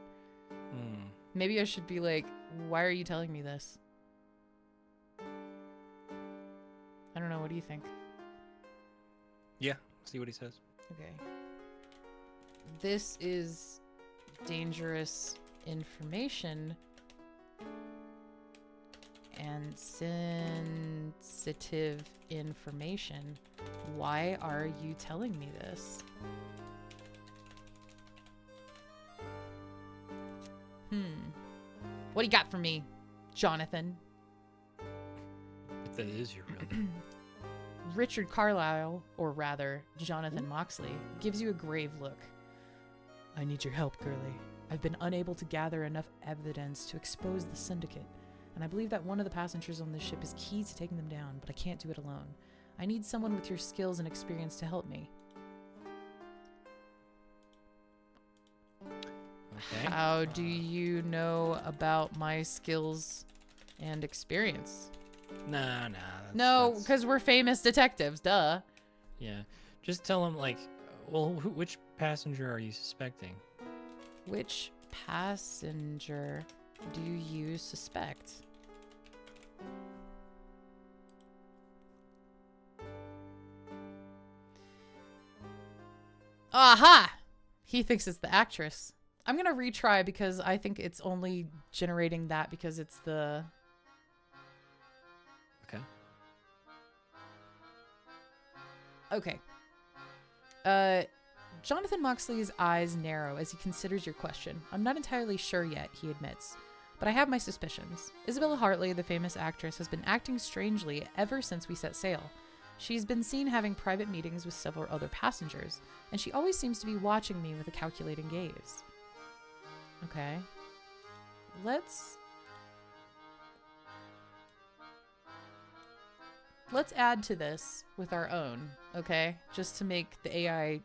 Maybe I should be like, why are you telling me this? I don't know. What do you think? Yeah, see what he says. Okay. This is dangerous information. and sensitive information. Why are you telling me this? What do you got for me, Jonathan? If that is your real name. Richard Carlyle, or rather, Jonathan Moxley, gives you a grave look. I need your help, Girly. I've been unable to gather enough evidence to expose the syndicate, and I believe that one of the passengers on this ship is key to taking them down, but I can't do it alone. I need someone with your skills and experience to help me. Okay. How do you know about my skills and experience? Nah. No, because we're famous detectives, duh. Yeah. Just tell him, like, well, which passenger are you suspecting? Which passenger do you suspect? Aha! He thinks it's the actress. I'm gonna retry because I think it's only generating that because it's the... Okay. Jonathan Moxley's eyes narrow as he considers your question. I'm not entirely sure yet, he admits, but I have my suspicions. Isabella Hartley, the famous actress, has been acting strangely ever since we set sail. She's been seen having private meetings with several other passengers, and she always seems to be watching me with a calculating gaze. Okay. Let's add to this with our own, okay? Just to make the AI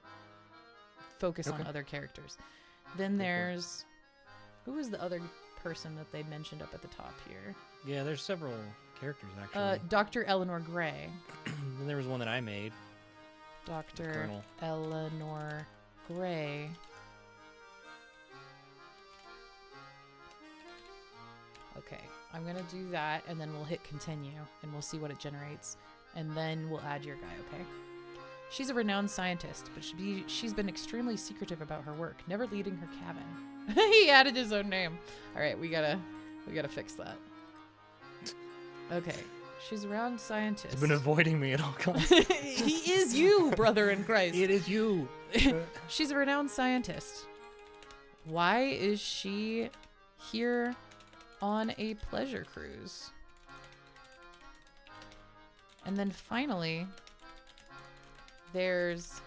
focus on other characters. Then there's... Who was the other person that they mentioned up at the top here? Yeah, there's several characters, actually. Dr. Eleanor Gray. Then there was one that I made. Dr. Colonel. Eleanor Gray. Okay, I'm going to do that, and then we'll hit continue, and we'll see what it generates. And then we'll add your guy, okay? She's a renowned scientist, but she's been extremely secretive about her work, never leaving her cabin. He added his own name. All right, we gotta fix that. Okay, she's a renowned scientist. He's been avoiding me at all costs. He is you, brother in Christ. It is you. She's a renowned scientist. Why is she here on a pleasure cruise? And then finally, there's...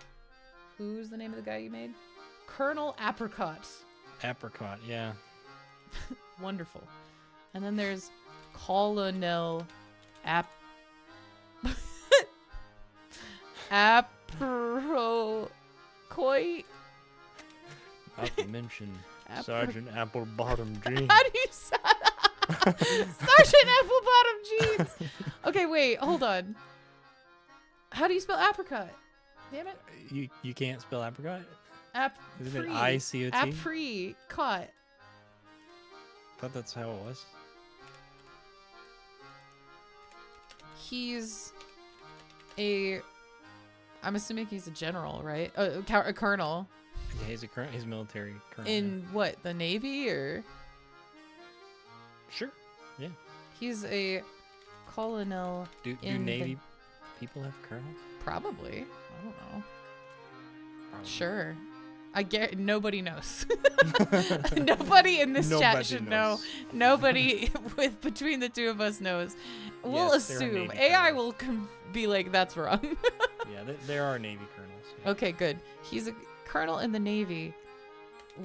Who's the name of the guy you made? Colonel Apricot. Apricot, yeah. Wonderful. And then there's Colonel Apricot. Not to mention Sergeant Applebottom Jeans. How do you say Sergeant Applebottom Jeans? Okay, wait, hold on. How do you spell apricot? Damn it. You can't spell apricot? Isn't it I-C-O-T? Apricot. I thought that's how it was. He's a... I'm assuming he's a general, right? A colonel. Yeah, he's a colonel. He's a military colonel. In what, the Navy or? Sure. Yeah. He's a colonel. Do Navy people have colonels? Probably. I don't know. Probably. Sure. I get nobody knows. Nobody in this chat should know. Nobody between the two of us knows. We'll assume AI will be like, that's wrong. Yeah, there are Navy colonels. Yeah. Okay, good. He's a colonel in the Navy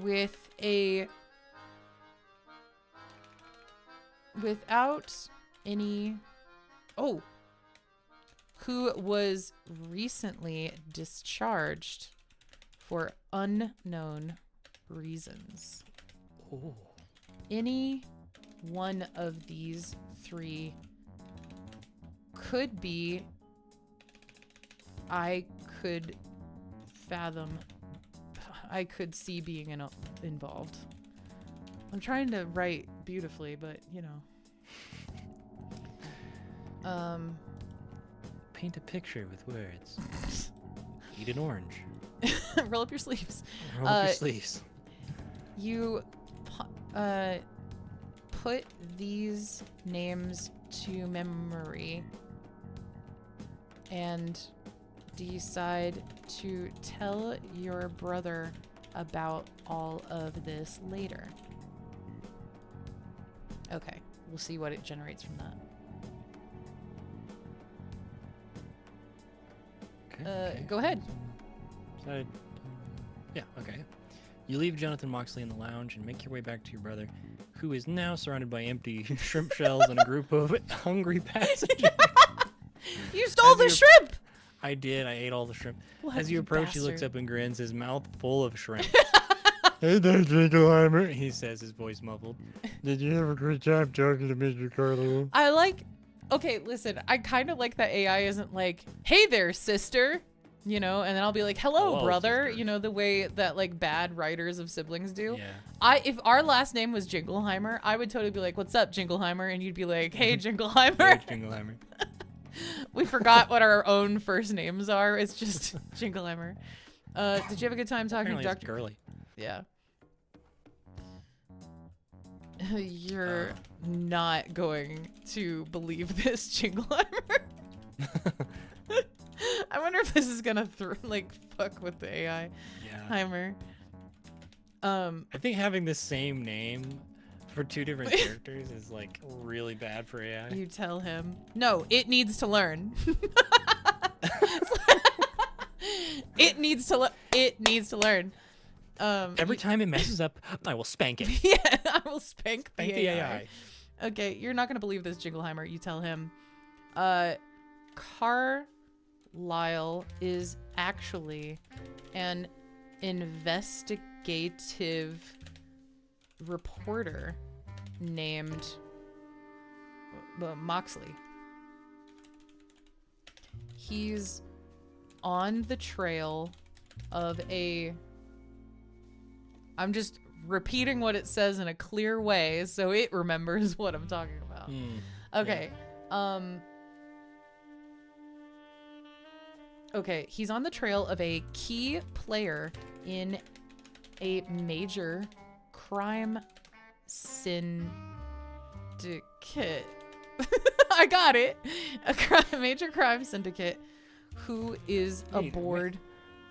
with a without any who was recently discharged for unknown reasons. Oh. Any one of these three could be, I could see being involved. I'm trying to write beautifully, but you know. Paint a picture with words. Eat an orange. Roll up your sleeves. Roll up your sleeves. You put these names to memory and decide to tell your brother about all of this later. Okay, we'll see what it generates from that. Okay. Go ahead. Yeah, okay. You leave Jonathan Moxley in the lounge and make your way back to your brother, who is now surrounded by empty shrimp shells and a group of hungry passengers. You stole the shrimp! I did. I ate all the shrimp. What, As you approach, he looks bastard. up and grins, his mouth full of shrimp. Hey there, Jingleheimer, he says, his voice muffled. Did you have a great time talking to Mr. Carlo? I like... Okay, listen, I kind of like that AI isn't like, hey there, sister, you know, and then I'll be like, hello, brother, sister. you know, the way that, like, bad writers of siblings do. Yeah. If our last name was Jingleheimer, I would totally be like, what's up, Jingleheimer? And you'd be like, hey, Jingleheimer. Hey, Jingleheimer. We forgot what our own first names are. It's just Jingleheimer. Did you have a good time talking to Dr. Girly? Yeah. You're not going to believe this, Jingleheimer. I wonder if this is gonna fuck with the AI. Yeah. Heimer. I think having the same name for two different characters is like really bad for AI. You tell him. No, it needs to learn. It needs to learn. Every time it messes up, I will spank it. Yeah, I will spank the Spank the AI. Okay, you're not gonna believe this, Jingleheimer. You tell him. Carlisle is actually an investigative reporter named Moxley. He's on the trail of a... I'm just repeating what it says in a clear way so it remembers what I'm talking about. Okay. Yeah. Okay, he's on the trail of a key player in a major crime syndicate. I got it. A major crime syndicate who is aboard.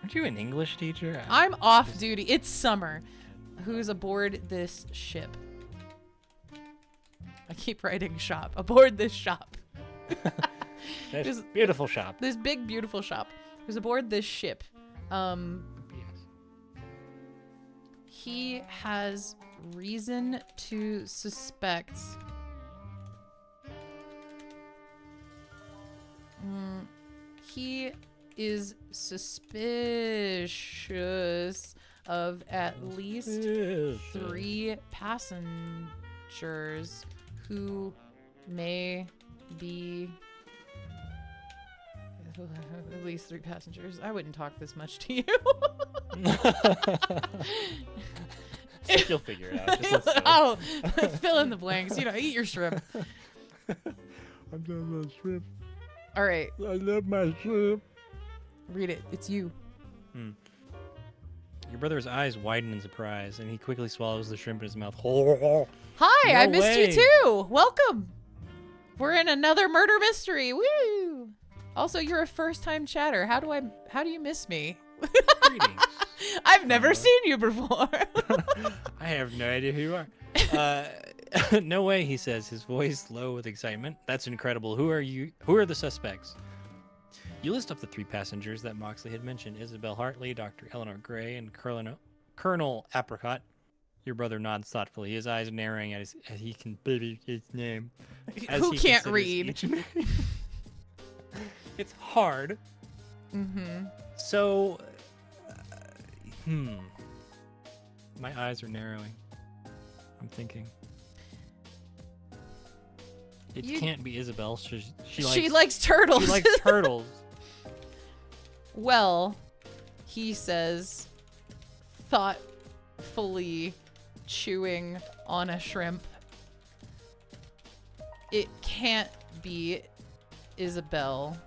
Aren't you an English teacher? I'm off duty. It's summer. Who's aboard this ship? I keep writing shop. Aboard this shop. This beautiful shop. This big, beautiful shop. Who's aboard this ship. Yes. He has reason to suspect... he is suspicious of at least 3 passengers who may be... At least 3 passengers. I wouldn't talk this much to you. You'll figure it out. Just let's go. Oh, fill in the blanks. You know, eat your shrimp. I'm done with shrimp. All right. I love my shrimp. Read it. It's you. Your brother's eyes widen in surprise, and he quickly swallows the shrimp in his mouth. Hi, No I missed way. you too. Welcome. We're in another murder mystery. Woo! Also, you're a first-time chatter. How do you miss me? Greetings. I've never seen you before. I have no idea who you are. No way, he says, his voice low with excitement. That's incredible. Who are you? Who are the suspects? You list off the 3 passengers that Moxley had mentioned: Isabel Hartley, Dr. Eleanor Gray, and Colonel Apricot. Your brother nods thoughtfully, his eyes narrowing as he can believe his name. Who can't read? It's hard. Mm-hmm. So, my eyes are narrowing. I'm thinking. It can't be Isabel. She likes turtles. She likes turtles. Well, he says, thoughtfully chewing on a shrimp. It can't be Isabella.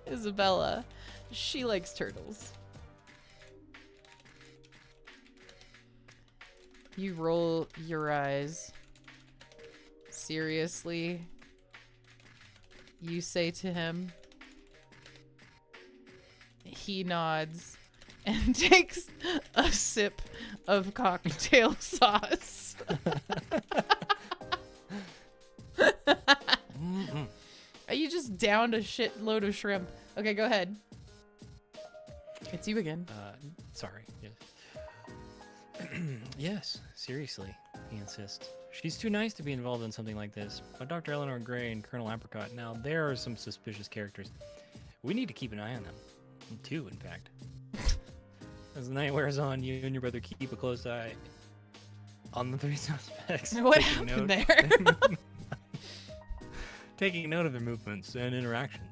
Isabella. She likes turtles. You roll your eyes. Seriously? You say to him. He nods and takes a sip of cocktail sauce. You just downed a shitload of shrimp. Okay, go ahead. It's you again. Sorry. Yes. Yes, seriously, he insists. She's too nice to be involved in something like this. But Dr. Eleanor Gray and Colonel Apricot, now there are some suspicious characters. We need to keep an eye on them. Two, in fact. As the night wears on, you and your brother keep a close eye on the three suspects. What happened there? Taking note of their movements and interactions.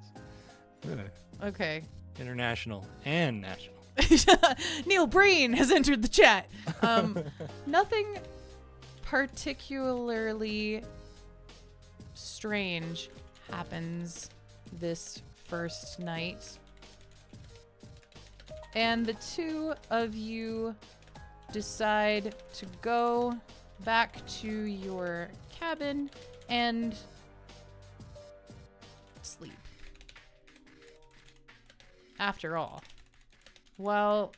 Okay. International and national. Neil Breen has entered the chat. Nothing particularly strange happens this first night. And the two of you decide to go back to your cabin and sleep. After all, while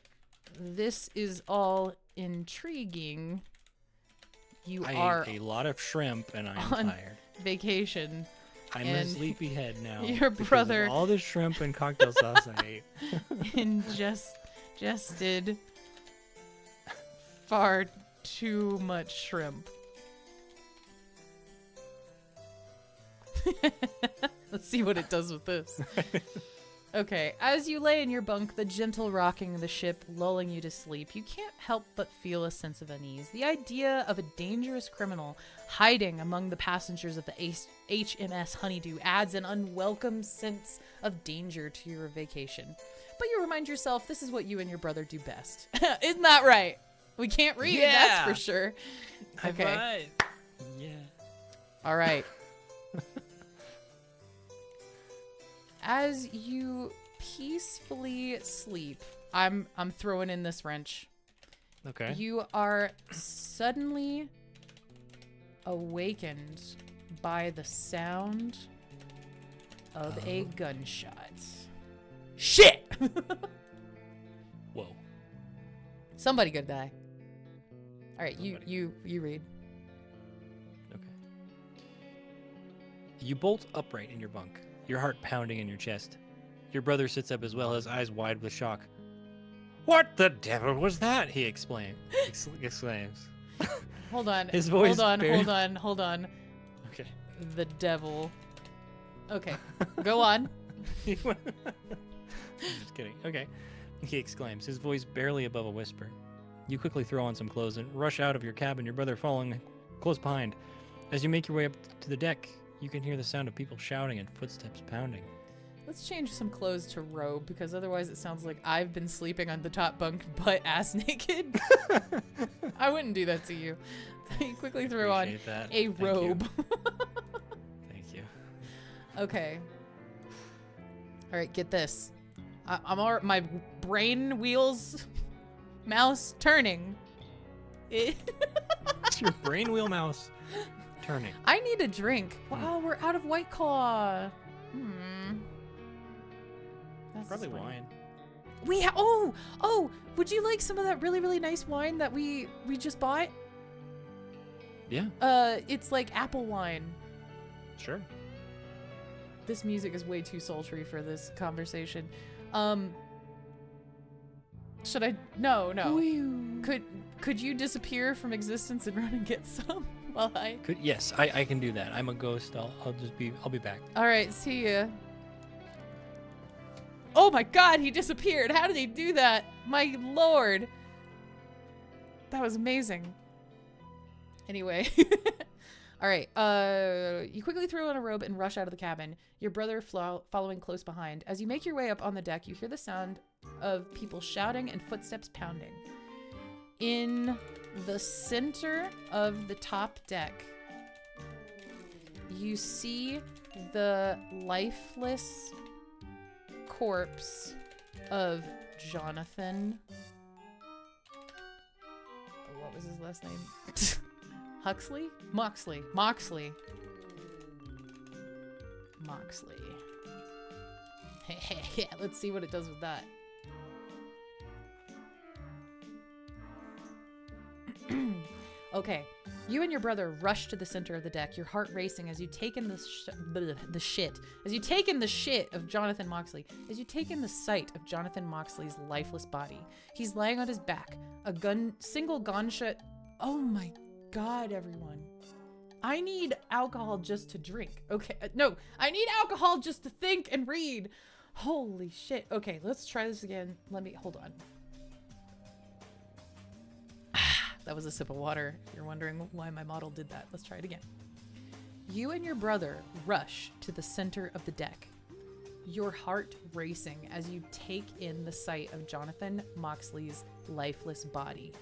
this is all intriguing, you are ate a lot of shrimp and I'm on tired. Vacation. I'm a sleepyhead now. Your brother, all the shrimp and cocktail sauce I ate, ingested far too much shrimp. Let's see what it does with this. Okay, as you lay in your bunk, the gentle rocking of the ship lulling you to sleep, you can't help but feel a sense of unease. The idea of a dangerous criminal hiding among the passengers of the HMS Honeydew adds an unwelcome sense of danger to your vacation. But you remind yourself this is what you and your brother do best. Isn't that right? We can't read, that's for sure. Okay. High five. Yeah. All right. As you peacefully sleep, I'm throwing in this wrench. Okay. You are suddenly awakened by the sound of a gunshot. Shit! Whoa. Somebody could die. All right, you read. Okay. You bolt upright in your bunk, your heart pounding in your chest. Your brother sits up as well, his eyes wide with shock. What the devil was that? He exclaims. Hold on. His voice Hold on. Okay. The devil. Okay. Go on. I'm just kidding. Okay. He exclaims, his voice barely above a whisper. You quickly throw on some clothes and rush out of your cabin, your brother following close behind. As you make your way up to the deck, you can hear the sound of people shouting and footsteps pounding. Let's change some clothes to robe, because otherwise it sounds like I've been sleeping on the top bunk butt ass naked. I wouldn't do that to you. You quickly throw on a robe. Thank you. Okay. All right, get this. My brain wheels mouse turning. It's your brain wheel mouse turning. I need a drink. Wow, we're out of White Claw. That's Probably wine. We would you like some of that really, really nice wine that we just bought? Yeah. It's like apple wine. Sure. This music is way too sultry for this conversation. Should I? No. Could you disappear from existence and run and get some while I? Yes, I can do that. I'm a ghost. I'll be back. All right, see ya. Oh my God, he disappeared. How did he do that? My Lord. That was amazing. Anyway. All right. You quickly throw on a robe and rush out of the cabin, your brother following close behind. As you make your way up on the deck, you hear the sound of people shouting and footsteps pounding. In the center of the top deck, you see the lifeless corpse of Jonathan. What was his last name? Huxley? Moxley. Moxley. Moxley. Let's see what it does with that. Okay, you and your brother rush to the center of the deck, your heart racing as you take in the shit of Jonathan Moxley, as you take in the sight of Jonathan Moxley's lifeless body. He's laying on his back, single gunshot. Oh my God, everyone. I need alcohol just to drink. Okay, no, I need alcohol just to think and read. Holy shit. Okay, let's try this again. Hold on. That was a sip of water. If you're wondering why my model did that, let's try it again. You and your brother rush to the center of the deck, your heart racing as you take in the sight of Jonathan Moxley's lifeless body.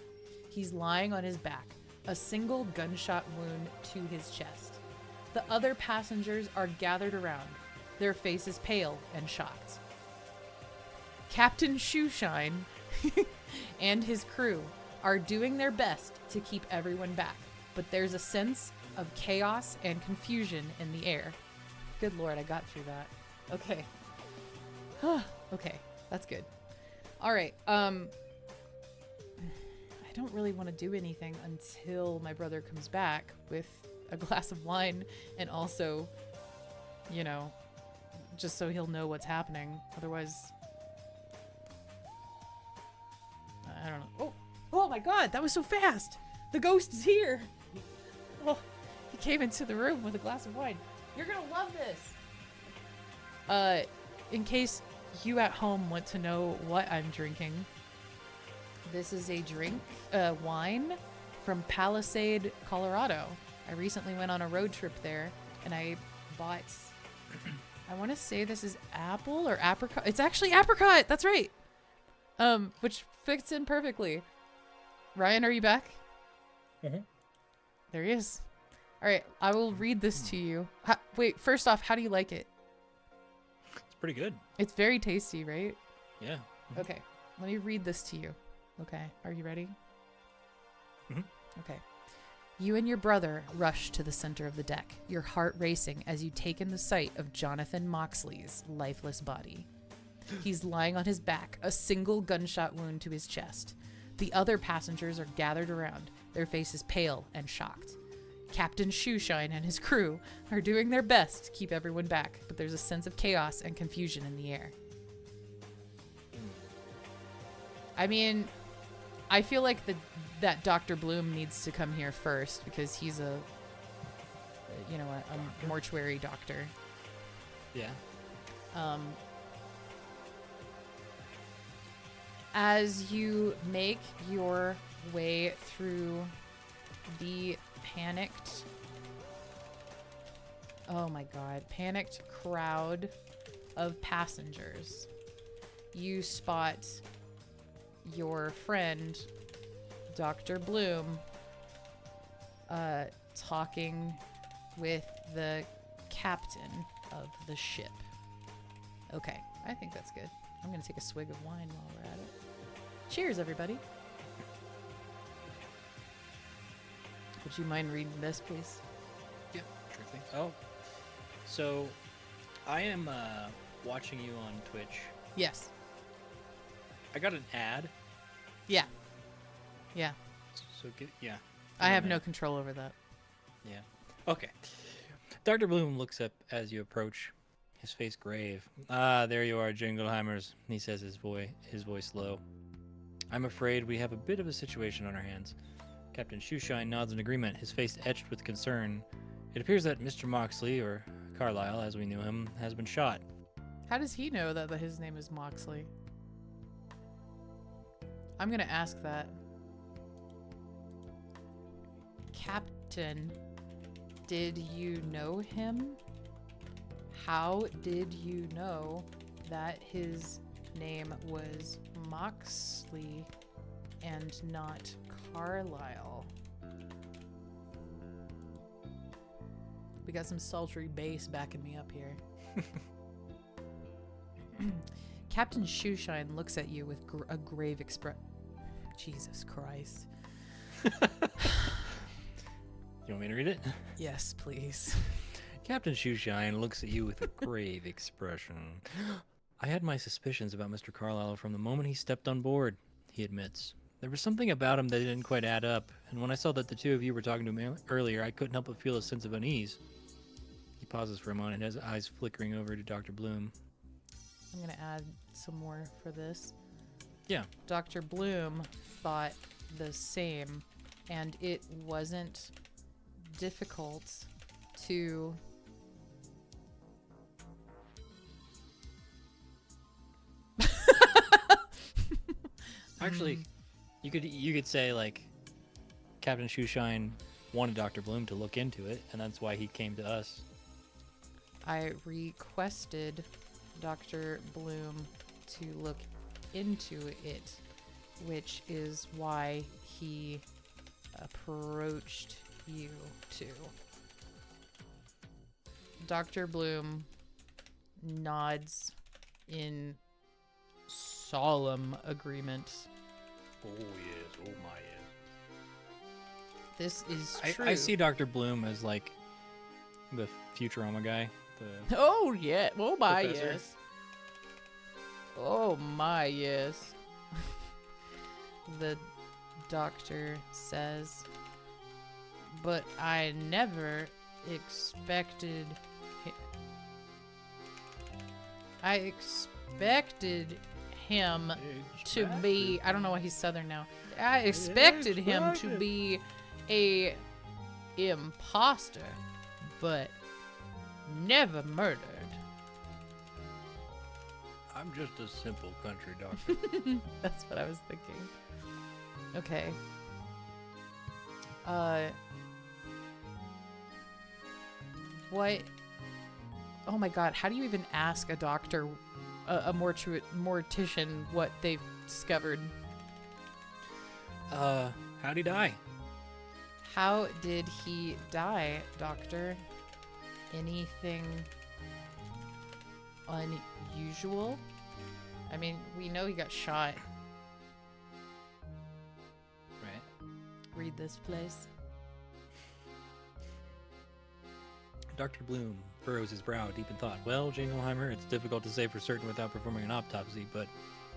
He's lying on his back, a single gunshot wound to his chest. The other passengers are gathered around, their faces pale and shocked. Captain Shoeshine and his crew are doing their best to keep everyone back, but there's a sense of chaos and confusion in the air. Good Lord, I got through that. Okay. Okay, that's good. All right, I don't really want to do anything until my brother comes back with a glass of wine and also, you know, just so he'll know what's happening. Otherwise, I don't know. Oh my God, that was so fast. The ghost is here. Oh, he came into the room with a glass of wine. You're gonna love this. In case you at home want to know what I'm drinking, this is a wine from Palisade, Colorado. I recently went on a road trip there and I bought, I want to say this is apple or apricot. It's actually apricot. That's right. Which fits in perfectly. Ryan, are you back? Mm-hmm. There he is. All right, I will read this to you. Wait, first off, how do you like it? It's pretty good. It's very tasty, right? Yeah. Mm-hmm. Okay, let me read this to you. Okay, are you ready? Mm-hmm. Okay. You and your brother rush to the center of the deck, your heart racing as you take in the sight of Jonathan Moxley's lifeless body. He's lying on his back, a single gunshot wound to his chest. The other passengers are gathered around, their faces pale and shocked. Captain Shoeshine and his crew are doing their best to keep everyone back, but there's a sense of chaos and confusion in the air. I mean, I feel like that Dr. Bloom needs to come here first because he's a mortuary doctor. Yeah. As you make your way through the panicked crowd of passengers, you spot your friend, Dr. Bloom, talking with the captain of the ship. Okay, I think that's good. I'm gonna take a swig of wine while we're at it. Cheers, everybody. Would you mind reading this, please? Yeah, sure thing. Oh, so I am watching you on Twitch. Yes. I got an ad. Yeah. Yeah. So yeah. I have no control over that. Yeah. Okay. Dr. Bloom looks up as you approach, his face grave. Ah, there you are, Jingleheimers, he says, his voice low. I'm afraid we have a bit of a situation on our hands. Captain Shoeshine nods in agreement, his face etched with concern. It appears that Mr. Moxley, or Carlisle as we knew him, has been shot. How does he know that his name is Moxley? I'm gonna ask that. Captain, did you know him? How did you know that his name was Moxley and not Carlisle? We got some sultry bass backing me up here. Captain Shoeshine looks at you with a grave expression. Jesus Christ. You want me to read it? Yes, please. Captain Shoeshine looks at you with a grave expression. I had my suspicions about Mr. Carlyle from the moment he stepped on board, he admits. There was something about him that didn't quite add up, and when I saw that the two of you were talking to him earlier, I couldn't help but feel a sense of unease. He pauses for a moment, his eyes flickering over to Dr. Bloom. I'm going to add some more for this. Yeah. Dr. Bloom thought the same, and it wasn't difficult to Actually, you could say like Captain Shoeshine wanted Dr. Bloom to look into it, and that's why he came to us. I requested Dr. Bloom to look into it, which is why he approached you two. Dr. Bloom nods in solemn agreement. Oh yes, oh my yes. This is true. I see Dr. Bloom as like the Futurama guy. Oh yeah, oh my Professor. yes. Oh my yes. The doctor says, but I never expected I expected him to be, I don't know why he's southern now. I expected him to be a imposter, but never murdered. I'm just a simple country doctor. That's what I was thinking. Okay. What? Oh my god, how do you even ask a doctor, a mortician, what they've discovered? How'd he die? How did he die, doctor? Anything unusual? I mean, we know he got shot. Right. Read this, please. Dr. Bloom furrows his brow deep in thought. Well, Jingleheimer, it's difficult to say for certain without performing an autopsy, but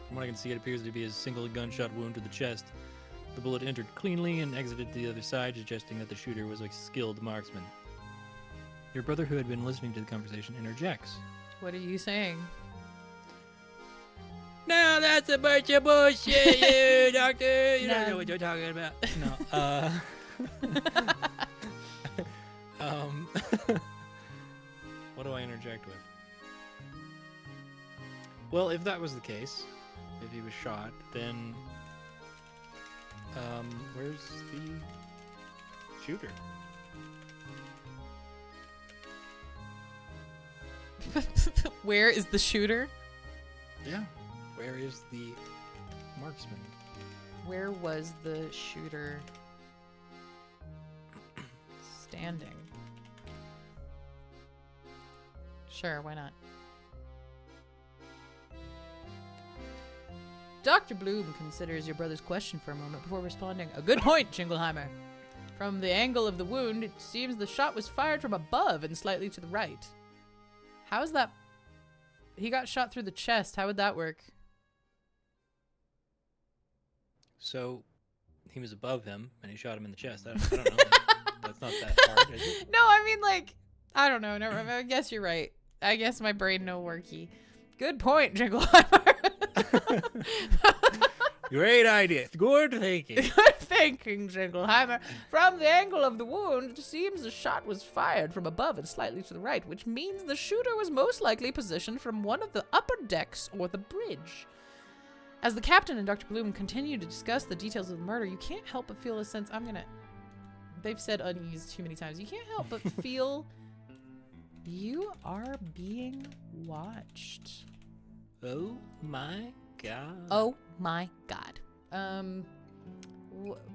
from what I can see, it appears to be a single gunshot wound to the chest. The bullet entered cleanly and exited the other side, suggesting that the shooter was a skilled marksman. Your brother, who had been listening to the conversation, interjects. What are you saying? No, that's a bunch of bullshit, you doctor. You don't know what you're talking about. No, what do I interject with? Well, if that was the case, if he was shot, then where's the shooter? Where is the shooter? Yeah. Where is the marksman? Where was the shooter standing? Sure, why not? Dr. Bloom considers your brother's question for a moment before responding. A good point, Jingleheimer. From the angle of the wound, it seems the shot was fired from above and slightly to the right. How is that? He got shot through the chest. How would that work? So, he was above him, and he shot him in the chest. I don't know. That's not that hard, is it? No, I mean, like, I don't know. Never, I guess you're right. I guess my brain no worky. Good point, Jingleheimer. Great idea. Good thinking. Good thinking, Jingleheimer. From the angle of the wound, it seems the shot was fired from above and slightly to the right, which means the shooter was most likely positioned from one of the upper decks or the bridge. As the captain and Dr. Bloom continue to discuss the details of the murder, you can't help but feel a sense, they've said unease too many times. You can't help but feel you are being watched. Oh my god. Oh my god.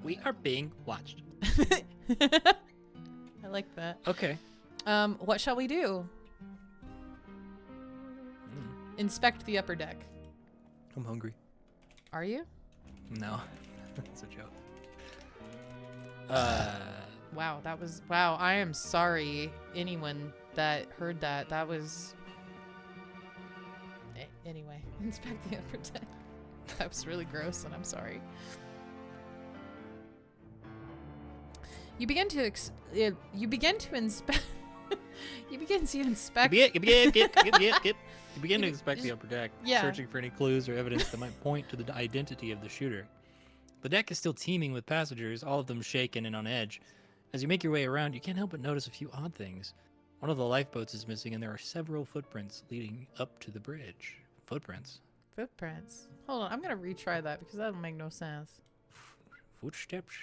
We are being watched. I like that. Okay. What shall we do? Inspect the upper deck. I'm hungry. Are you? No. That's a joke. Wow, that was... Wow, I am sorry, anyone that heard that. That was... Anyway, inspect the upper deck. That was really gross, and I'm sorry. You begin to inspect... You begin to inspect the upper deck, Yeah. searching for any clues or evidence that might point to the identity of the shooter. The deck is still teeming with passengers, all of them shaken and on edge. As you make your way around, you can't help but notice a few odd things. One of the lifeboats is missing, and there are several footprints leading up to the bridge. Footprints? Hold on, I'm gonna retry that because that'll make no sense. Footsteps?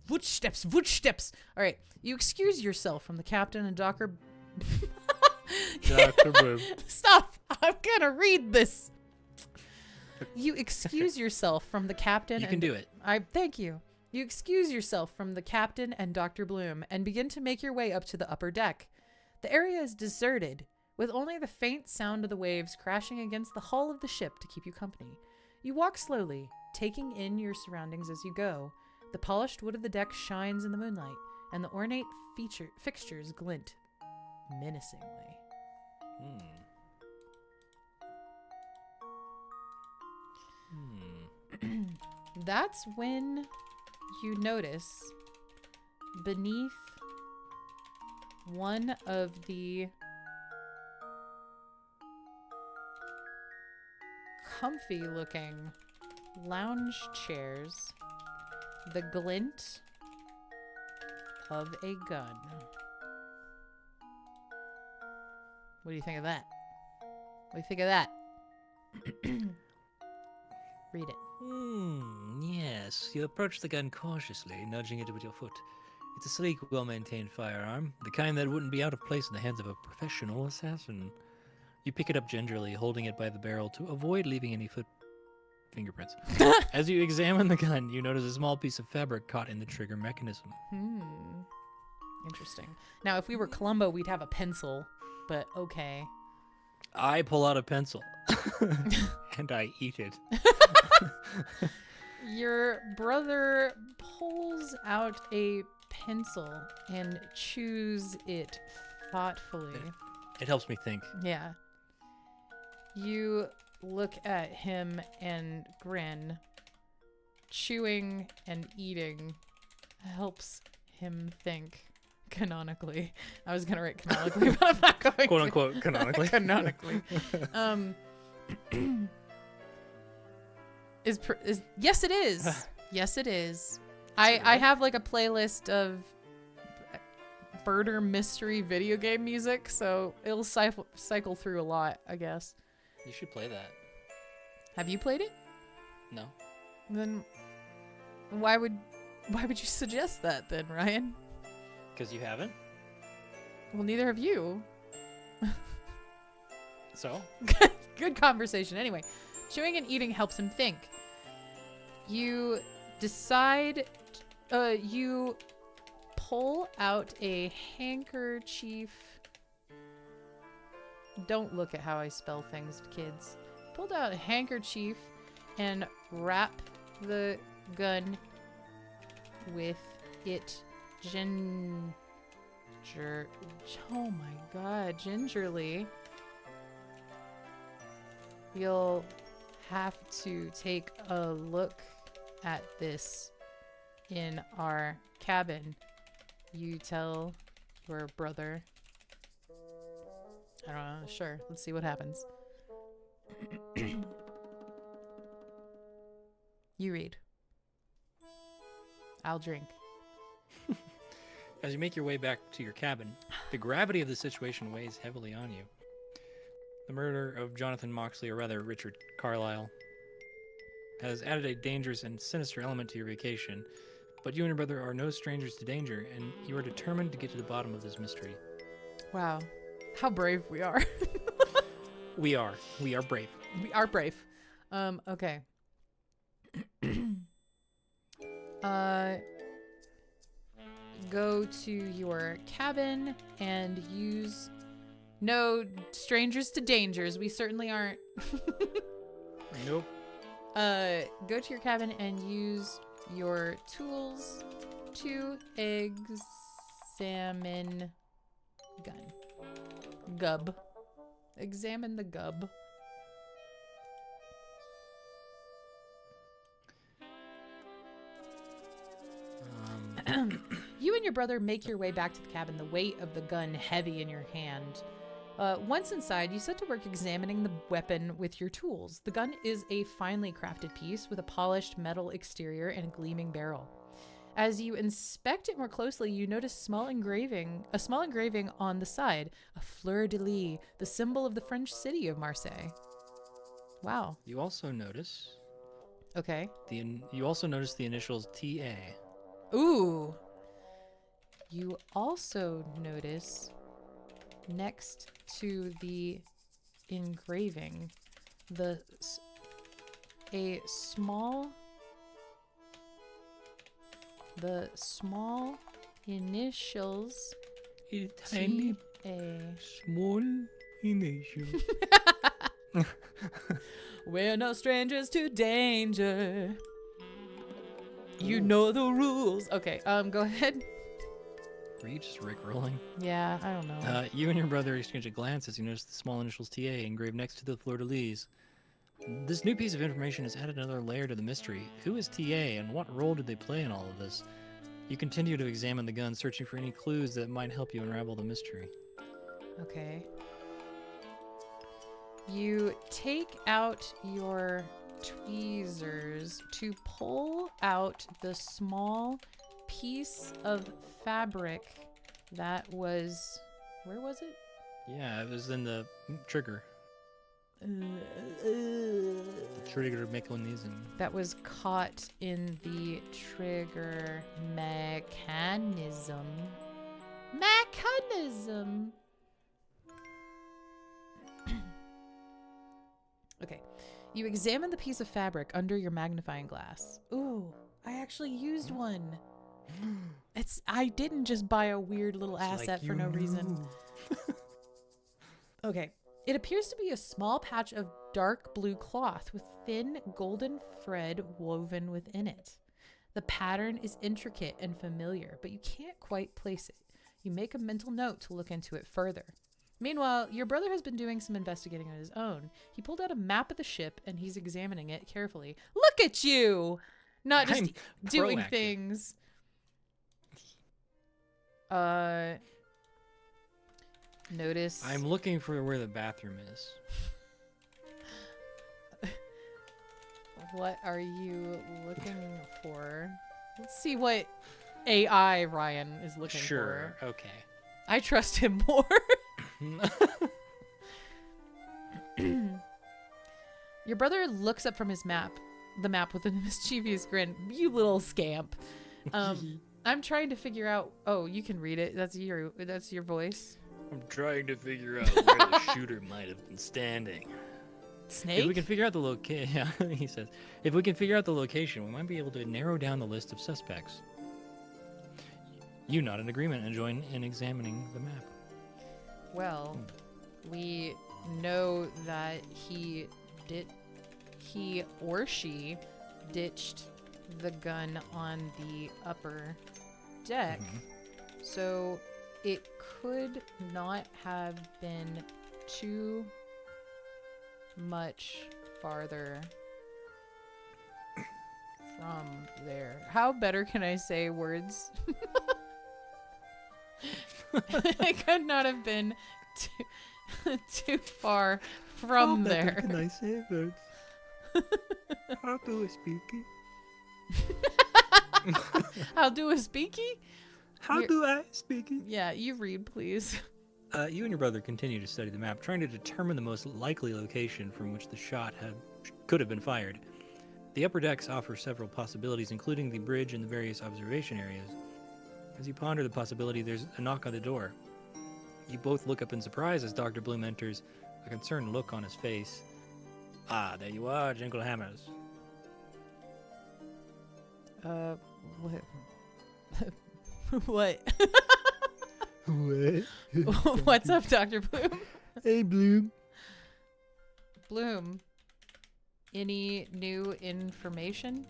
Footsteps. All right, you excuse yourself from the captain and Dr. Dr. Boom. Stop! I'm gonna read this. You excuse yourself from the captain. You can do it. Thank you. You excuse yourself from the captain and Dr. Bloom and begin to make your way up to the upper deck. The area is deserted, with only the faint sound of the waves crashing against the hull of the ship to keep you company. You walk slowly, taking in your surroundings as you go. The polished wood of the deck shines in the moonlight, and the ornate fixtures glint menacingly. That's when you notice beneath one of the comfy looking lounge chairs the glint of a gun. What do you think of that? What do you think of that? Read it. Yes. You approach the gun cautiously, nudging it with your foot. It's a sleek, well-maintained firearm, the kind that wouldn't be out of place in the hands of a professional assassin. You pick it up gingerly, holding it by the barrel to avoid leaving any fingerprints. As you examine the gun, you notice a small piece of fabric caught in the trigger mechanism. Interesting. Now, if we were Columbo, we'd have a pencil, but okay. I pull out a pencil, and I eat it. Your brother pulls out a pencil and chews it thoughtfully. It helps me think. Yeah. You look at him and grin. Chewing and eating helps him think. Canonically. I was going to write canonically, but I'm not going Quote unquote, canonically. Canonically. Yes, it is. Yes, it is. I have like a playlist of murder mystery video game music, so it'll cycle through a lot, I guess. You should play that. Have you played it? No. Then why would you suggest that then, Ryan? Because you haven't? Well, neither have you. So? Good conversation. Anyway, chewing and eating helps him think. You decide, you pull out a handkerchief. Don't look at how I spell things, kids. Pulled out a handkerchief and wrap the gun with it oh my god, gingerly. You'll have to take a look at this in our cabin. You tell your brother. I don't know. Sure. Let's see what happens. You read. I'll drink. As you make your way back to your cabin, the gravity of the situation weighs heavily on you. The murder of Jonathan Moxley, or rather Richard Carlyle, has added a dangerous and sinister element to your vacation, but you and your brother are no strangers to danger, and you are determined to get to the bottom of this mystery. Wow. How brave we are. We are. We are brave. We are brave. Okay. Go to your cabin and use no strangers to dangers. We certainly aren't. Nope. Go to your cabin and use your tools to examine gun. Gub. Examine the gub. You and your brother make your way back to the cabin, the weight of the gun heavy in your hand. Once inside, you set to work examining the weapon with your tools. The gun is a finely crafted piece with a polished metal exterior and a gleaming barrel. As you inspect it more closely, you notice a small engraving on the side, a fleur-de-lis, the symbol of the French city of Marseille. Wow. You also notice. Okay. You also notice the initials TA. Ooh. You also notice next to the engraving the small initials A tiny TA. small initial. We're no strangers to danger. You know the rules. Okay, go ahead. Were you just Rickrolling? Yeah, I don't know. You and your brother exchange a glance as you notice the small initials TA engraved next to the fleur-de-lis. This new piece of information has added another layer to the mystery. Who is TA and what role did they play in all of this? You continue to examine the gun, searching for any clues that might help you unravel the mystery. Okay. You take out your tweezers to pull out the small piece of fabric that was... Where was it? Yeah, it was in the trigger. The trigger mechanism. That was caught in the trigger mechanism. Okay. You examine the piece of fabric under your magnifying glass. Ooh, I actually used one. I didn't just buy a weird little asset for no reason. Okay. It appears to be a small patch of dark blue cloth with thin golden thread woven within it. The pattern is intricate and familiar, but you can't quite place it. You make a mental note to look into it further. Meanwhile, your brother has been doing some investigating on his own. He pulled out a map of the ship and he's examining it carefully. Look at you! Not just doing proactive. things. Notice. I'm looking for where the bathroom is. What are you looking for? Let's see what AI Ryan is looking for. Sure, okay. I trust him more. Your brother looks up from his map, the map with a mischievous grin. You little scamp. I'm trying to figure out. Oh, you can read it. That's your voice. I'm trying to figure out where the shooter might have been standing. Snake? If we can figure out the location, he says, if we can figure out the location, we might be able to narrow down the list of suspects. You nod in agreement and join in examining the map. Well, we know that he or she ditched the gun on the upper deck, so it could not have been too much farther from there. How better can I say words? It could not have been too far from there. Can I say words? How do I speak it? I'll do a speaky. How do I speak it? Yeah, you read, please. You and your brother continue to study the map, trying to determine the most likely location from which the shot could have been fired. The upper decks offer several possibilities, including the bridge and the various observation areas. As you ponder the possibility, there's a knock on the door. You both look up in surprise as Dr. Bloom enters, a concerned look on his face. Ah, there you are, Jingleheimers. What? What? What? What's up, Dr. Bloom? Hey, Bloom. Bloom, any new information?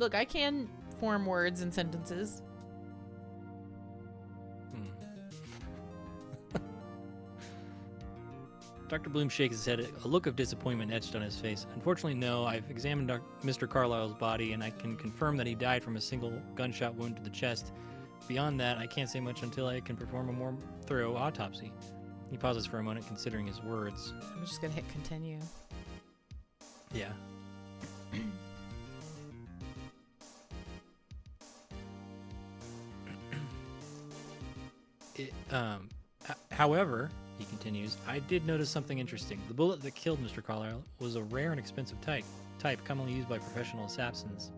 Look, I can form words and sentences. Dr. Bloom shakes his head, a look of disappointment etched on his face. Unfortunately, no. I've examined Mr. Carlyle's body, and I can confirm that he died from a single gunshot wound to the chest. Beyond that, I can't say much until I can perform a more thorough autopsy. He pauses for a moment, considering his words. I'm just gonna hit continue. Yeah. However, he continues, I did notice something interesting. The bullet that killed Mr. Carlyle was a rare and expensive type commonly used by professional assassins.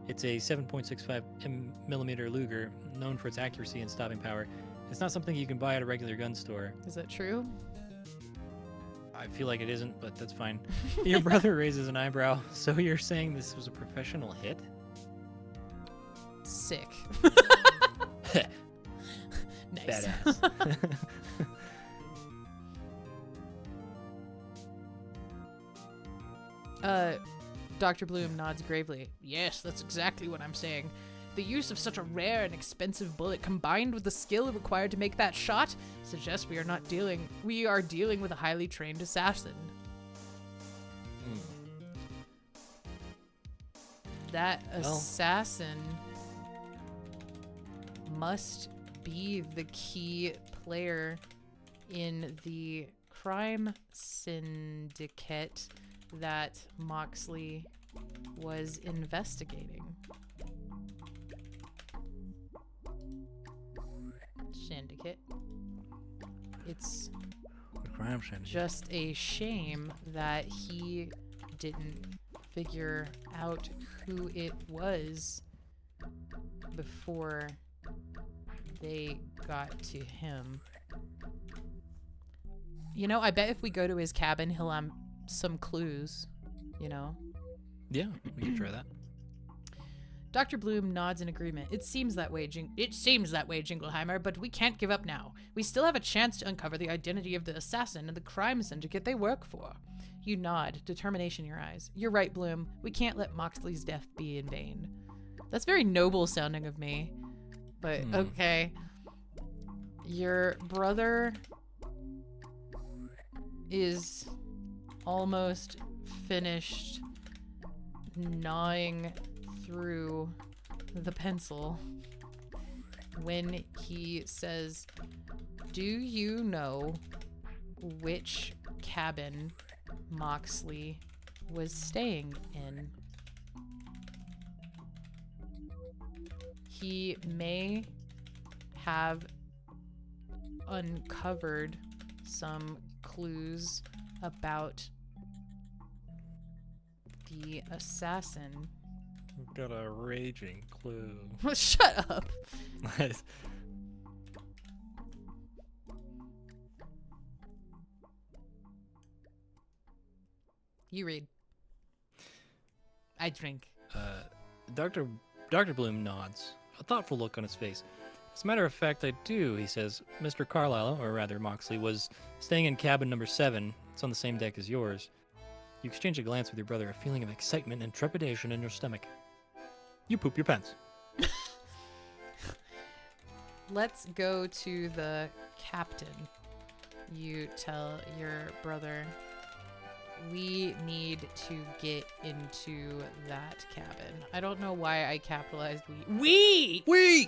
It's a 7.65 millimeter Luger, known for its accuracy and stopping power. It's not something you can buy at a regular gun store. Is that true? I feel like it isn't, but that's fine. Your brother raises an eyebrow. So you're saying this was a professional hit? Sick. Nice. Badass. Dr. Bloom nods gravely. Yes, that's exactly what I'm saying. The use of such a rare and expensive bullet combined with the skill required to make that shot suggests we are dealing with a highly trained assassin. That assassin must be the key player in the crime syndicate that Moxley was investigating. Syndicate. It's The crime syndicate. just a shame that he didn't figure out who it was before they got to him. You know, I bet if we go to his cabin, he'll have some clues, you know? Yeah, we can try that. Dr. Bloom nods in agreement. It seems that way, Jingleheimer, but we can't give up now. We still have a chance to uncover the identity of the assassin and the crime syndicate they work for. You nod, determination in your eyes. You're right, Bloom. We can't let Moxley's death be in vain. That's very noble sounding of me, but okay. Your brother is almost finished gnawing through the pencil when he says, do you know which cabin Moxley was staying in? He may have uncovered some clues about the assassin. We've got a raging clue. Shut up. You read. I drink. Dr. Bloom nods, a thoughtful look on his face. As a matter of fact, I do, he says. Mr. Carlyle, or rather Moxley, was staying in cabin number 7. It's on the same deck as yours. You exchange a glance with your brother, a feeling of excitement and trepidation in your stomach. You poop your pants. Let's go to the captain. You tell your brother, we need to get into that cabin. I don't know why I capitalized we. We!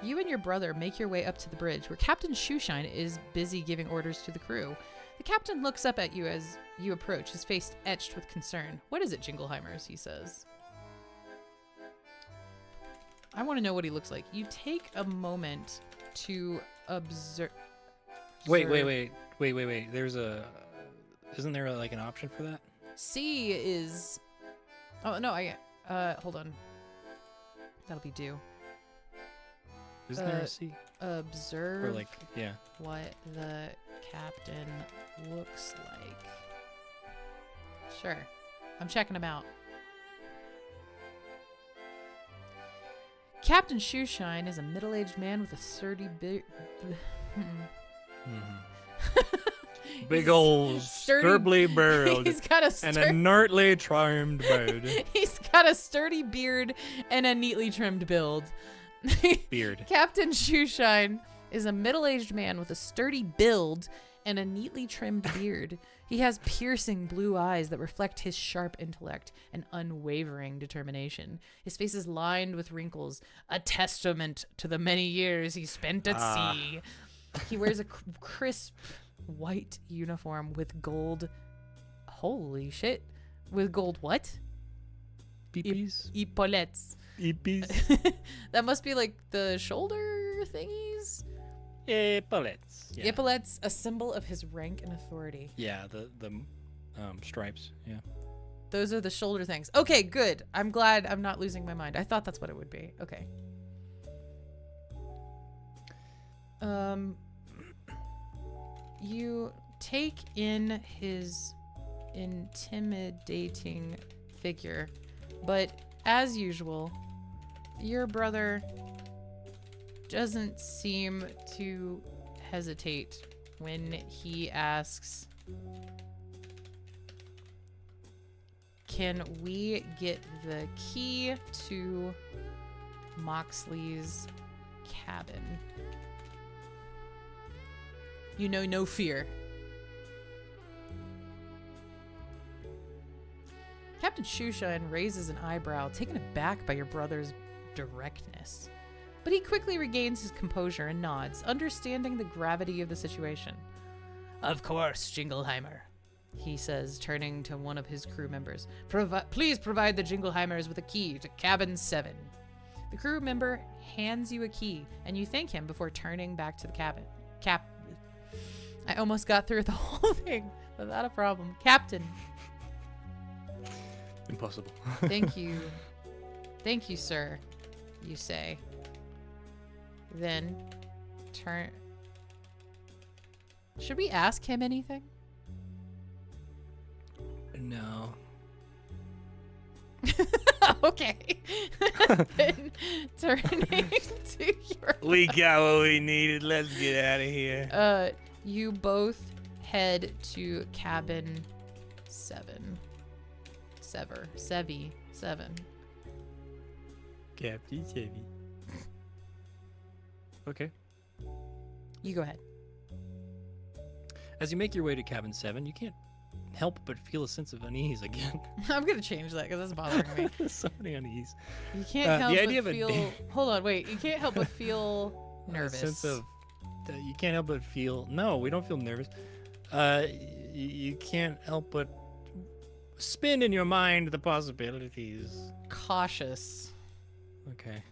You and your brother make your way up to the bridge, where Captain Shoeshine is busy giving orders to the crew. The captain looks up at you as you approach, his face etched with concern. What is it, Jingleheimers? He says. I want to know what he looks like. You take a moment to observe. Wait. There's isn't there like an option for that? C is. Oh no, hold on. That'll be due. Isn't there a C? Observe. Or like, yeah. What the captain looks like. Sure. I'm checking him out. Captain Shoeshine is a middle-aged man with a sturdy Big old sturdily burled He's got a and inertly charmed bird. He's got a sturdy beard and a neatly trimmed build. Beard. Captain Shoeshine is a middle-aged man with a sturdy build and a neatly trimmed beard. He has piercing blue eyes that reflect his sharp intellect and unwavering determination. His face is lined with wrinkles, a testament to the many years he spent at sea. He wears a crisp white uniform with gold. Holy shit. With gold what? Peepees? Epaulettes. Peepees? That must be like the shoulder thingies? Epaulettes. Yeah. Epaulettes, a symbol of his rank and authority. Yeah, the stripes. Yeah. Those are the shoulder things. Okay, good. I'm glad I'm not losing my mind. I thought that's what it would be. Okay. You take in his intimidating figure, but as usual, your brother doesn't seem to hesitate when he asks, can we get the key to Moxley's cabin? You know no fear. Captain Shoeshine raises an eyebrow, taken aback by your brother's directness. But he quickly regains his composure and nods, understanding the gravity of the situation. Of course, Jingleheimer, he says, turning to one of his crew members. Please provide the Jingleheimers with a key to cabin 7. The crew member hands you a key, and you thank him before turning back to the cabin. I almost got through the whole thing without a problem. Captain. Impossible. Thank you. Thank you, sir, you say. Then turn. Should we ask him anything? No. Okay. Then turning to your. We got what we needed. Let's get out of here. You both head to cabin 7. Sevi 7. Captain Chevy. Okay. You go ahead. As you make your way to cabin 7, you can't help but feel a sense of unease again. I'm gonna change that because that's bothering me. So many unease. You can't help the idea but of feel. Hold on, wait. You can't help but feel nervous. A sense of you can't help but feel. No, we don't feel nervous. You can't help but spin in your mind the possibilities. Cautious. Okay.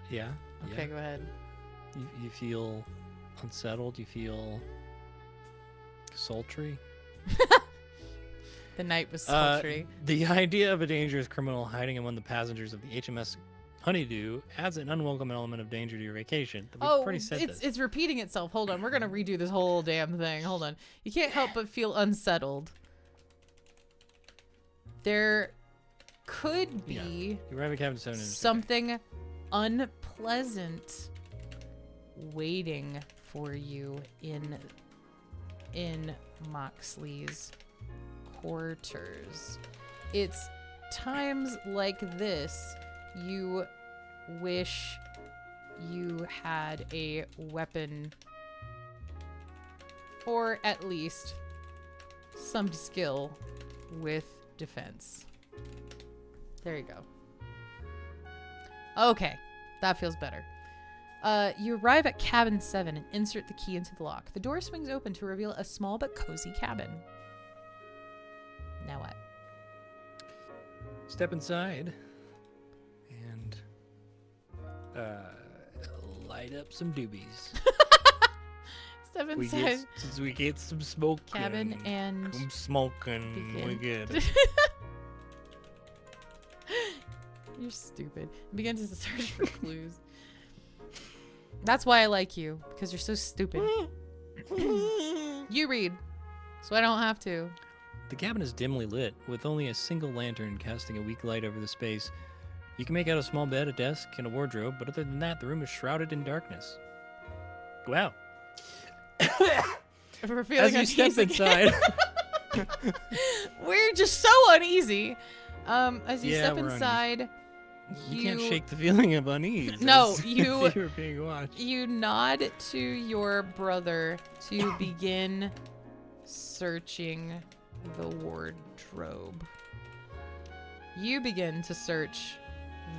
Yeah. Okay, yeah. go ahead. You feel unsettled. You feel sultry. The night was sultry. The idea of a dangerous criminal hiding among the passengers of the HMS Honeydew adds an unwelcome element of danger to your vacation. We've already said this. It's repeating itself. Hold on, we're gonna redo this whole damn thing. Hold on. You can't help but feel unsettled. There could be You arrive at cabin 7 and something unpleasant waiting for you in Moxley's quarters. It's times like this you wish you had a weapon, or at least some skill with defense. There you go. Okay, that feels better. You arrive at cabin 7 and insert the key into the lock. The door swings open to reveal a small but cozy cabin. Now what? Step inside and light up some doobies. Step inside. Since we get some smoke. Cabin and some smoking. begin. We good. You're stupid. Begin to search for clues. That's why I like you, because you're so stupid. You read, so I don't have to. The cabin is dimly lit, with only a single lantern casting a weak light over the space. You can make out a small bed, a desk, and a wardrobe, but other than that, the room is shrouded in darkness. Go out. We're feeling As you step inside. We're just so uneasy. As you step we're inside, you can't shake the feeling of unease. No, as you- if you're being watched. you nod to your brother to begin searching the wardrobe. You begin to search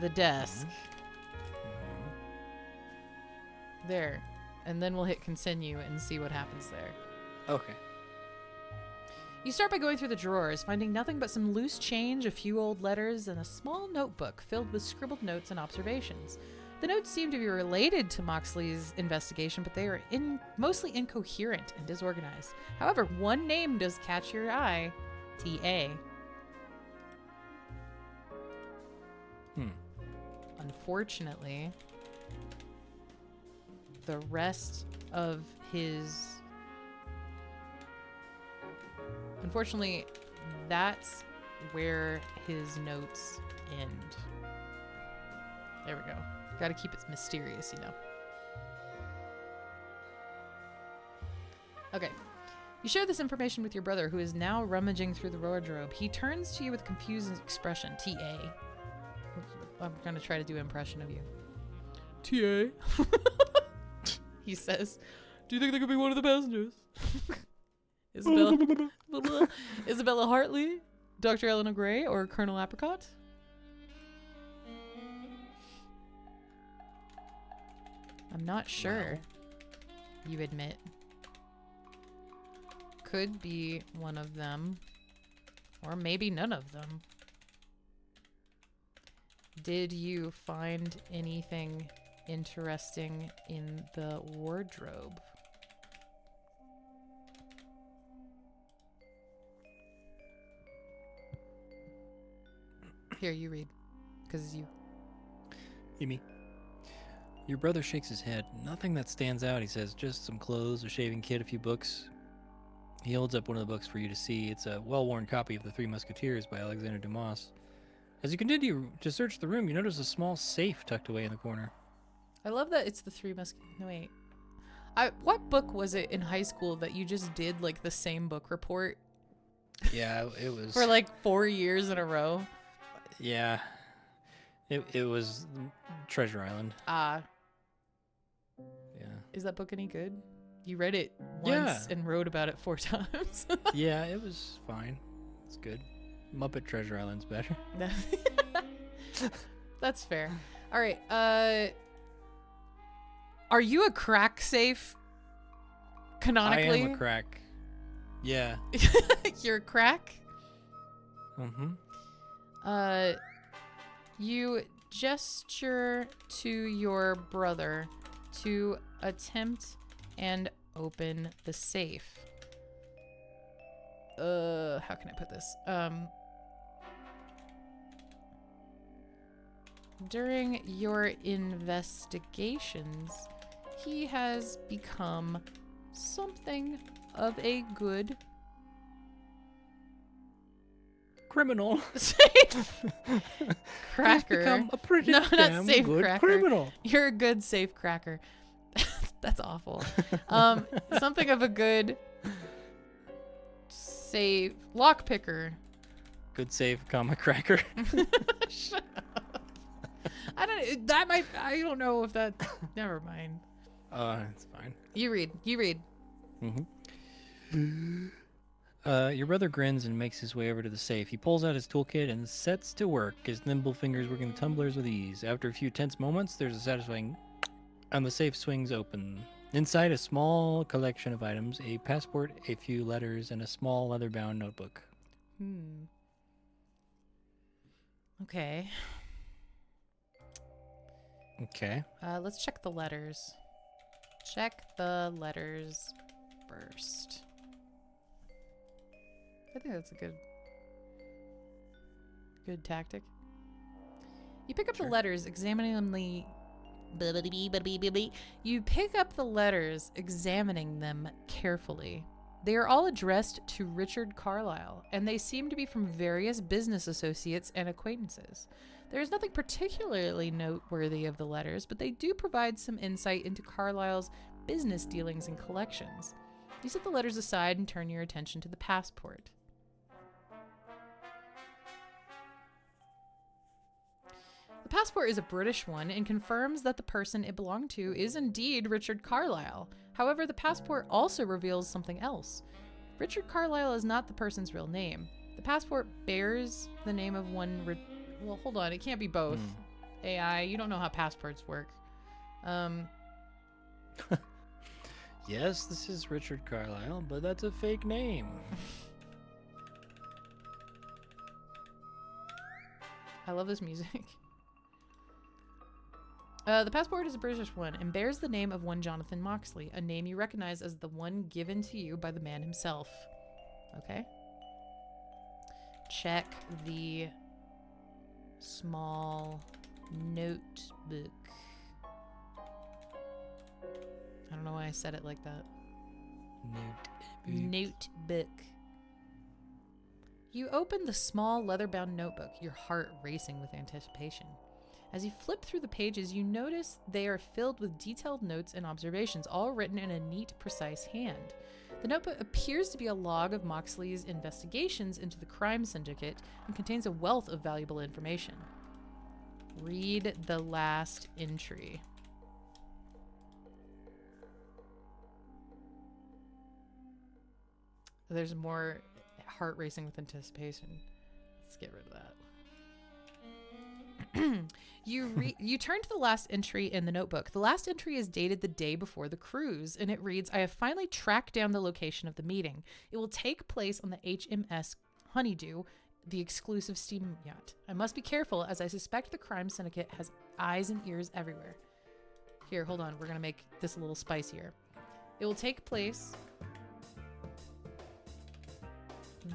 the desk. There. And then we'll hit continue and see what happens there. Okay. You start by going through the drawers, finding nothing but some loose change, a few old letters, and a small notebook filled with scribbled notes and observations. The notes seem to be related to Moxley's investigation, but they are mostly incoherent and disorganized. However, one name does catch your eye. T.A. Unfortunately, the rest of his... Unfortunately, that's where his notes end. There we go. Gotta keep it mysterious, you know. Okay. You share this information with your brother, who is now rummaging through the wardrobe. He turns to you with a confused expression. T.A. I'm gonna try to do an impression of you. T.A. He says, "Do you think they could be one of the passengers?" Isabella Hartley, Dr. Eleanor Gray, or Colonel Apricot? I'm not sure. You admit. Could be one of them, or maybe none of them. Did you find anything interesting in the wardrobe? Here, you read. Because it's you. Me. Your brother shakes his head. Nothing that stands out, he says. Just some clothes, a shaving kit, a few books. He holds up one of the books for you to see. It's a well-worn copy of The Three Musketeers by Alexander Dumas. As you continue to search the room, you notice a small safe tucked away in the corner. I love that it's The Three Musketeers. No, wait. What book was it in high school that you just did, like, the same book report? Yeah, it was... For, like, 4 years in a row? Yeah. It was Treasure Island. Yeah. Is that book any good? You read it once and wrote about it 4 times. Yeah, it was fine. It's good. Muppet Treasure Island's better. That's fair. All right. Are you a crack safe? Canonically? I am a crack. Yeah. You're a crack? Mm-hmm. You gesture to your brother to attempt and open the safe. How can I put this? During your investigations, he has become something of a good criminal. safe cracker. He's become a pretty No, not damn safe good cracker. criminal. You're a good safe cracker. That's awful. Something of a good safe lock picker. Good save, comma cracker. Shut up. I don't know if that. Never mind. It's fine. You read. Mm-hmm. Your brother grins and makes his way over to the safe. He pulls out his toolkit and sets to work, his nimble fingers working the tumblers with ease. After a few tense moments, there's a satisfying... and the safe swings open. Inside, a small collection of items, a passport, a few letters, and a small leather-bound notebook. Okay. Okay. Let's check the letters. Check the letters first. I think that's a good tactic. You pick up the letters, examining them. You pick up the letters, examining them carefully. They are all addressed to Richard Carlyle, and they seem to be from various business associates and acquaintances. There is nothing particularly noteworthy of the letters, but they do provide some insight into Carlyle's business dealings and collections. You set the letters aside and turn your attention to the passport. The passport is a British one and confirms that the person it belonged to is indeed Richard Carlyle. However, the passport also reveals something else. Richard Carlyle is not the person's real name. The passport bears the name of one... well, hold on. It can't be both. AI, you don't know how passports work. Yes, this is Richard Carlyle, but that's a fake name. I love this music. The passport is a British one and bears the name of one Jonathan Moxley, a name you recognize as the one given to you by the man himself. Okay. Check the small notebook. I don't know why I said it like that. Notebook. You open the small leather-bound notebook, your heart racing with anticipation. As you flip through the pages, you notice they are filled with detailed notes and observations, all written in a neat, precise hand. The notebook appears to be a log of Moxley's investigations into the crime syndicate and contains a wealth of valuable information. Read the last entry. There's more heart racing with anticipation. Let's get rid of that. You turn to the last entry in the notebook. The last entry is dated the day before the cruise, and it reads, I have finally tracked down the location of the meeting. It will take place on the HMS Honeydew, the exclusive steam yacht. I must be careful, as I suspect the crime syndicate has eyes and ears everywhere. Here, hold on. We're going to make this a little spicier. It will take place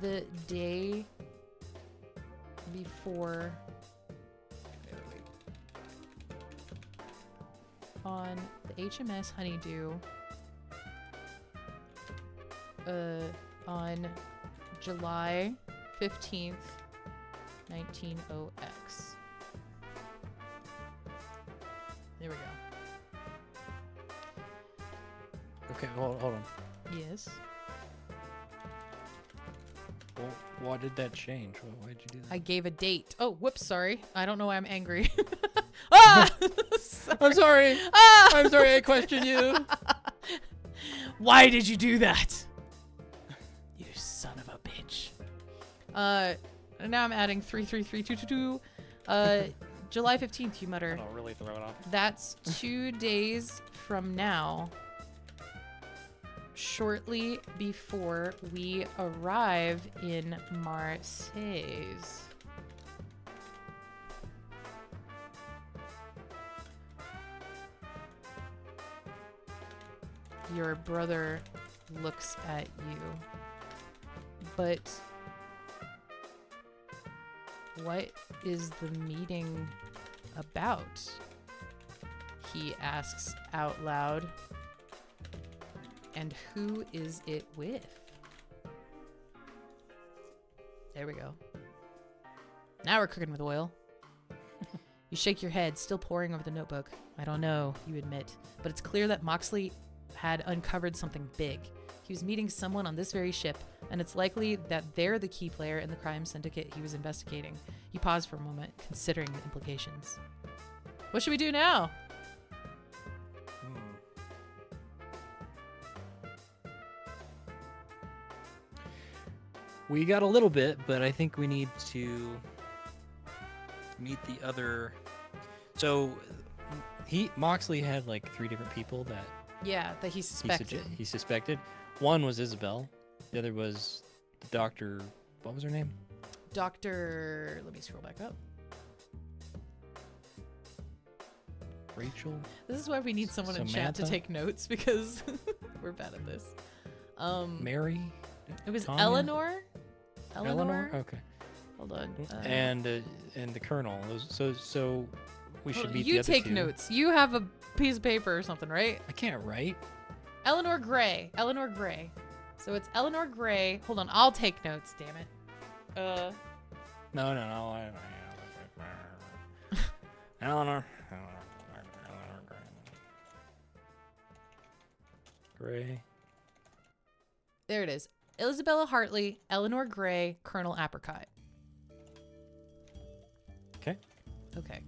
the day before... on the HMS Honeydew on July 15th, 1900X. There we go. Okay, hold on. Yes. Well, why did that change? Why'd you do that? I gave a date. Oh, whoops, sorry. I don't know why I'm angry. Ah! Sorry. I'm sorry. Ah! I'm sorry I questioned you. Why did you do that? You son of a bitch. Now I'm adding 333222. July 15th, you mutter. That'll really throw it off. That's 2 days from now. Shortly before we arrive in Marseille. Your brother looks at you. But what is the meeting about? He asks out loud. And who is it with? There we go. Now we're cooking with oil. You shake your head, still poring over the notebook. I don't know, you admit, but it's clear that Moxley had uncovered something big. He was meeting someone on this very ship, and it's likely that they're the key player in the crime syndicate he was investigating. You pause for a moment, considering the implications. What should we do now? We got a little bit, but I think we need to meet the other. So Moxley had like 3 different people that he suspected. He suspected. One was Isabel. The other was the doctor. What was her name? Doctor. Let me scroll back up. Rachel. This is why we need someone in chat to take notes because we're bad at this. Mary. It was Tanya? Eleanor. Okay. Hold on. And the Colonel. So we should meet the You other take two. notes. You have a piece of paper or something, right? I can't write. Eleanor Gray. So it's Eleanor Gray. Hold on. I'll take notes. Damn it. No. Eleanor. Gray. There it is. Isabella Hartley, Eleanor Gray, Colonel Apricot. Okay. Okay.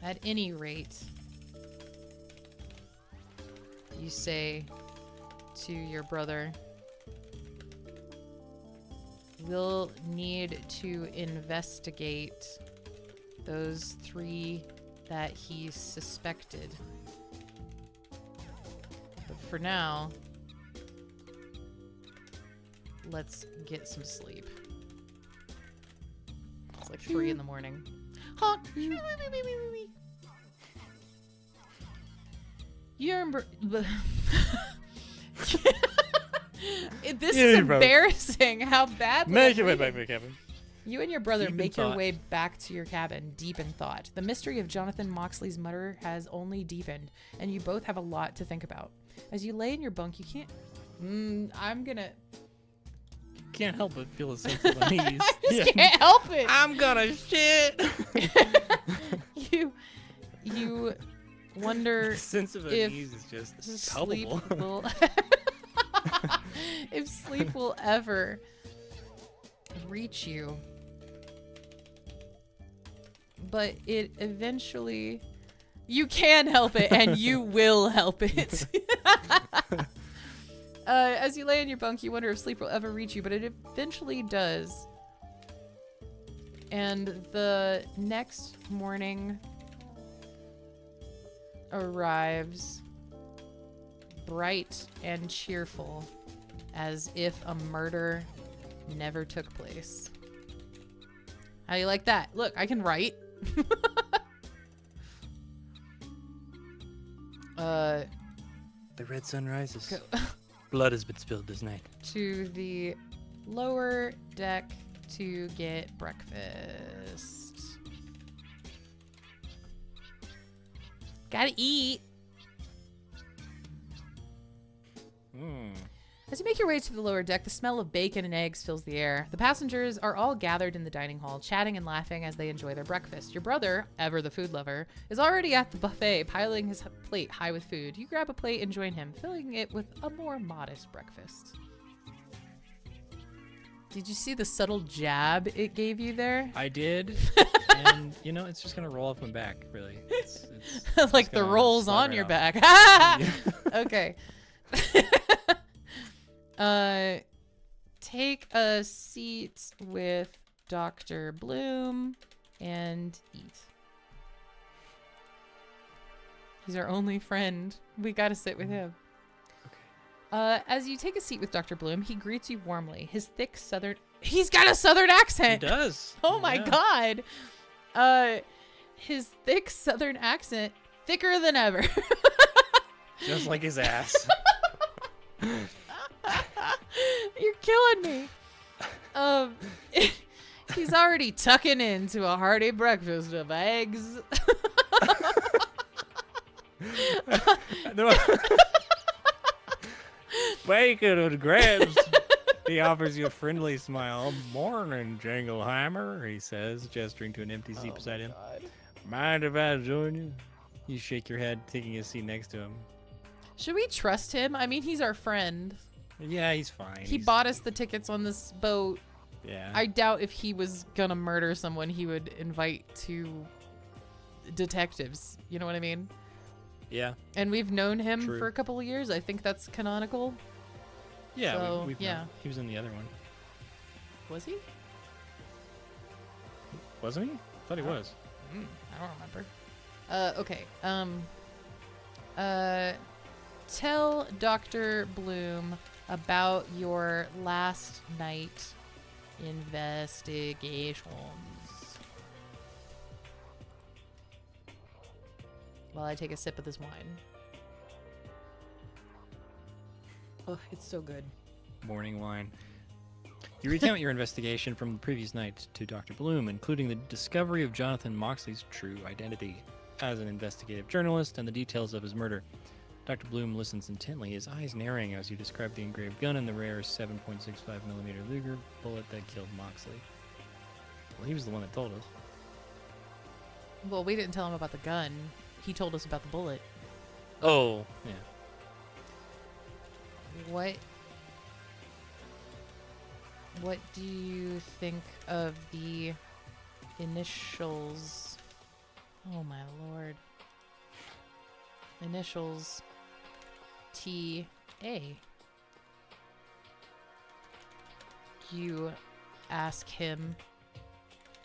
At any rate, you say to your brother, we'll need to investigate those 3 that he suspected. But for now, let's get some sleep. It's like 3 in the morning. Honk! This is embarrassing how badly. Make your way back to the cabin. You and your brother Deep in make your thought. way back to your cabin, deep in thought. The mystery of Jonathan Moxley's murder has only deepened, and you both have a lot to think about. As you lay in your bunk, you can't... Can't help but feel a sense of unease. I just can't help it. I'm gonna shit. You wonder The sense of if unease is just sleep palpable. will... if sleep will ever reach you. But it eventually... You can help it, and you will help it. As you lay in your bunk, you wonder if sleep will ever reach you, but it eventually does. And the next morning arrives bright and cheerful, as if a murder never took place. How do you like that? Look, I can write. The red sun rises. Go Blood has been spilled this night. to the lower deck to get breakfast. Gotta eat. As you make your way to the lower deck, the smell of bacon and eggs fills the air. The passengers are all gathered in the dining hall, chatting and laughing as they enjoy their breakfast. Your brother, ever the food lover, is already at the buffet, piling his plate high with food. You grab a plate and join him, filling it with a more modest breakfast. Did you see the subtle jab it gave you there? I did. And, you know, it's just going to roll off my back, really. It's Like just the gonna rolls slide on right your off. back. Okay. Take a seat with Dr. Bloom and eat. He's our only friend. We gotta sit with him. Okay. As you take a seat with Dr. Bloom, he greets you warmly. His thick southern... He's got a southern accent! He does. Oh my Yeah. god! His thick southern accent, thicker than ever. Just like his ass. You're killing me. He's already tucking into a hearty breakfast of eggs. Bacon and grabs. He offers you a friendly smile. Morning, Jingleheimer, he says, gesturing to an empty seat beside him. Mind if I join you? You shake your head, taking a seat next to him. Should we trust him? I mean, he's our friend. Yeah, he's fine. He bought us the tickets on this boat. Yeah. I doubt if he was gonna murder someone, he would invite 2 detectives. You know what I mean? Yeah. And we've known him True. for a couple of years. I think that's canonical. Yeah. So, we've yeah. known. He was in the other one. Was he? Wasn't he? Thought he was. I don't remember. Okay. Tell Dr. Bloom about your last night investigations. While I take a sip of this wine. Oh, it's so good. Morning wine. You recount your investigation from the previous night to Dr. Bloom, including the discovery of Jonathan Moxley's true identity as an investigative journalist and the details of his murder. Dr. Bloom listens intently, his eyes narrowing as you describe the engraved gun and the rare 7.65mm Luger bullet that killed Moxley. Well, he was the one that told us. Well, we didn't tell him about the gun. he told us about the bullet. Oh, yeah. What do you think of the initials? Oh my lord. Initials T.A. You ask him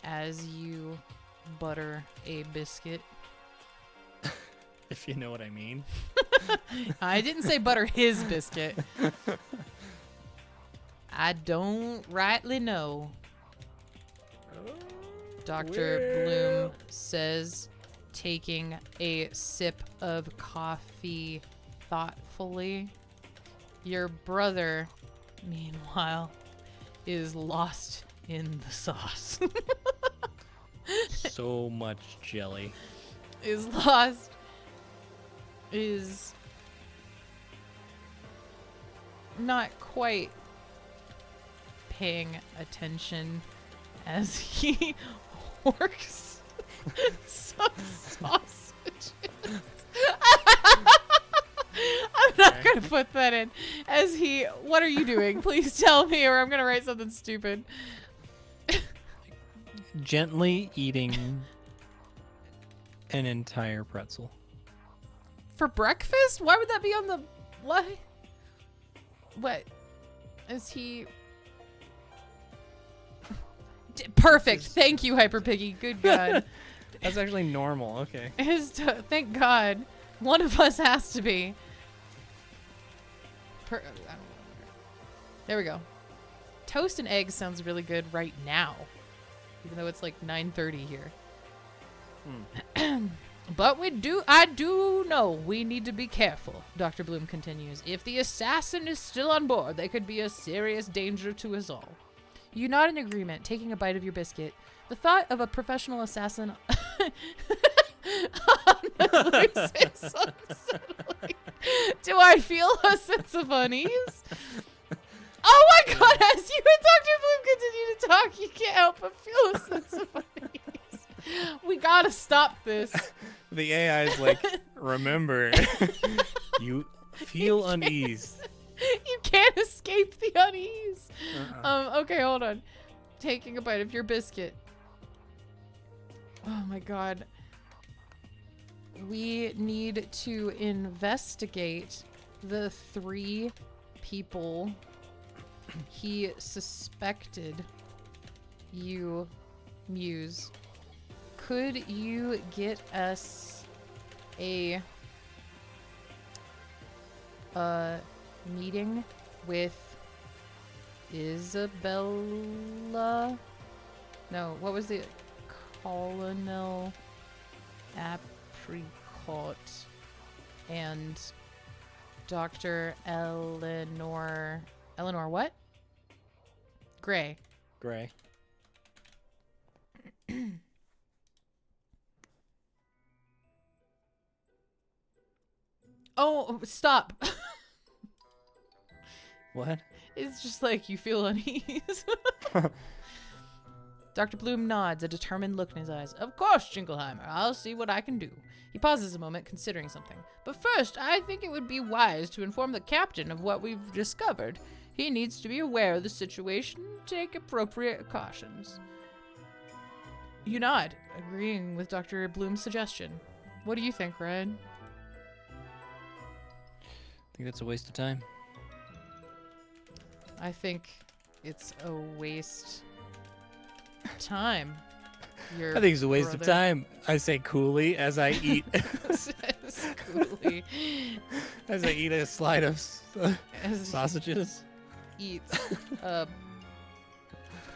as you butter a biscuit. If you know what I mean. I didn't say butter his biscuit. I don't rightly know. Dr. Bloom says, taking a sip of coffee thoughtfully. Your brother, meanwhile, is lost in the sauce. So much jelly. Is not quite paying attention as he works some sausages. I'm not gonna put that in. What are you doing? Please tell me, or I'm gonna write something stupid. Gently eating an entire pretzel. For breakfast? Why would that be on the what? What is he? Perfect. Thank you, Hyper Piggy. Good God. That's actually normal. Okay. Thank God. One of us has to be. There we go. Toast and eggs sounds really good right now, even though it's like 9:30 here. But I do know we need to be careful, Dr. Bloom continues. If the assassin is still on board, they could be a serious danger to us all. You nod in agreement, taking a bite of your biscuit. The thought of a professional assassin Do I feel a sense of unease? Oh my God, as you and Dr. Bloom continue to talk, you can't help but feel a sense of unease. We gotta stop this. The AI is like, remember, you feel unease. You can't escape the unease. Okay, hold on. Taking a bite of your biscuit. Oh my God. We need to investigate the 3 people he suspected. You muse. Could you get us a meeting with Isabella? No, what was it? Colonel Apricot and Dr. Eleanor what? Gray. Oh, stop. What? It's just like you feel unease. Dr. Bloom nods, a determined look in his eyes. Of course, Jingleheimer. I'll see what I can do. He pauses a moment, considering something. But first, I think it would be wise to inform the captain of what we've discovered. He needs to be aware of the situation and take appropriate cautions. You nod, agreeing with Dr. Bloom's suggestion. What do you think, Red? I think that's a waste of time. I think it's a waste time. I think it's a waste of time. I say coolly as I eat. Coolly. As I eat a slide of sausages. Eats a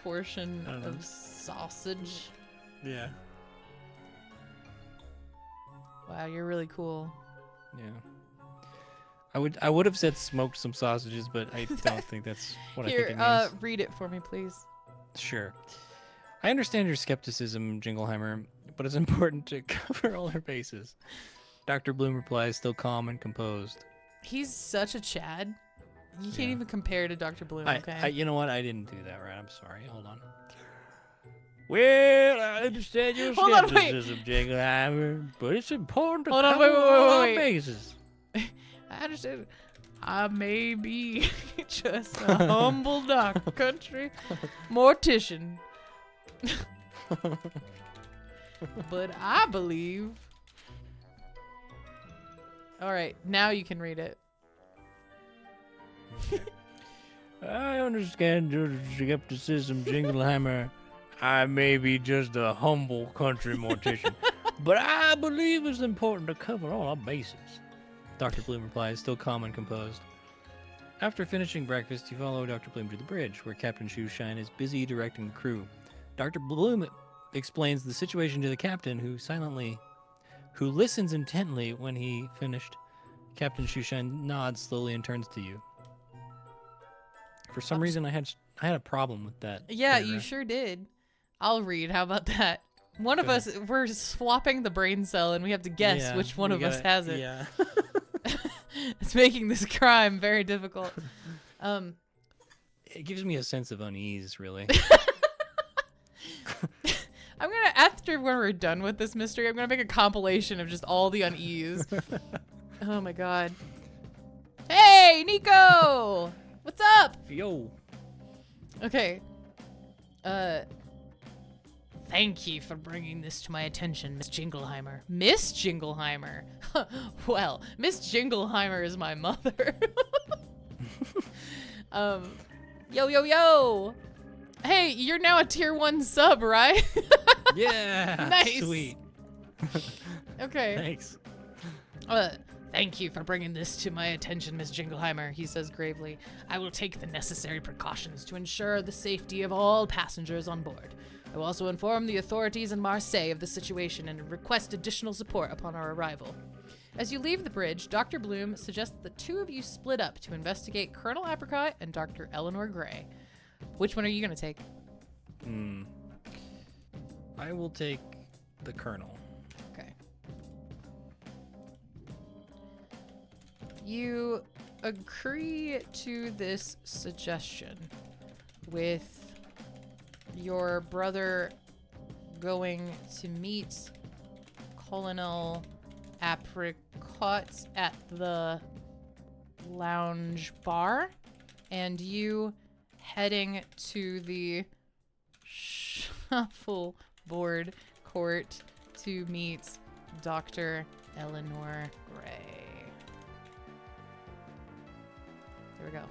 portion of sausage. Yeah. Wow, you're really cool. Yeah. I would have said smoked some sausages, but I don't think that's what I think it means. Read it for me, please. Sure. I understand your skepticism, Jingleheimer, but it's important to cover all our bases. Dr. Bloom replies, still calm and composed. He's such a Chad. You can't even compare to Dr. Bloom, okay? You know what? I didn't do that right. I'm sorry. Hold on. Well, I understand your Hold on, wait. skepticism, Jingleheimer, but it's important to Hold on, cover all our wait. bases. I understand. I may be just a humble dark country mortician. But I believe. All right, now you can read it. I understand your skepticism, Jingleheimer. I may be just a humble country mortician, but I believe it's important to cover all our bases. Dr. Bloom replies, still calm and composed. After finishing breakfast, you follow Dr. Bloom to the bridge, where Captain Shoeshine is busy directing the crew. Dr. Bloom explains the situation to the captain, who listens intently when he finished. Captain Shoeshine nods slowly and turns to you. For some reason, I had a problem with that. Yeah, paragraph. you sure did. I'll read. How about that? One of us, we're swapping the brain cell, and we have to guess which one of us has it. Yeah. It's making this crime very difficult. It gives me a sense of unease, really. I'm gonna, after when we're done with this mystery, I'm gonna make a compilation of just all the unease. Oh my god. Hey, Nico! What's up? Yo. Okay. Thank you for bringing this to my attention, Miss Jingleheimer. Miss Jingleheimer? Well, Miss Jingleheimer is my mother. Yo. Hey, you're now a tier 1 sub, right? Yeah. Nice. Sweet. Okay. Thanks. Thank you for bringing this to my attention, Miss Jingleheimer, he says gravely. I will take the necessary precautions to ensure the safety of all passengers on board. I will also inform the authorities in Marseille of the situation and request additional support upon our arrival. As you leave the bridge, Dr. Bloom suggests that the two of you split up to investigate Colonel Apricot and Dr. Eleanor Gray. Which one are you going to take? I will take the Colonel. Okay. You agree to this suggestion with your brother going to meet Colonel Apricot at the lounge bar, and you heading to the shuffleboard court to meet Dr. Eleanor Gray. There we go.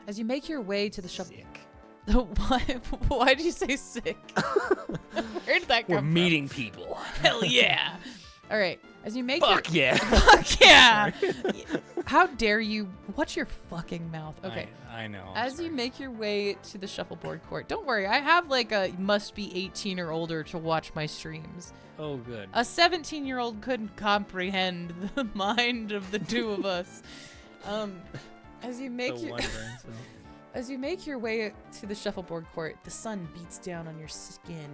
As you make your way to the shuffle... Why did you say sick? Where did that come from? We're meeting people. Hell yeah. All right. As you make Fuck yeah. Fuck yeah. How dare you? Watch your fucking mouth. Okay. I know. As you make your way to the shuffleboard court, don't worry. I have like a must be 18 or older to watch my streams. Oh, good. A 17-year-old couldn't comprehend the mind of the two of us. As you make As you make your way to the shuffleboard court, the sun beats down on your skin,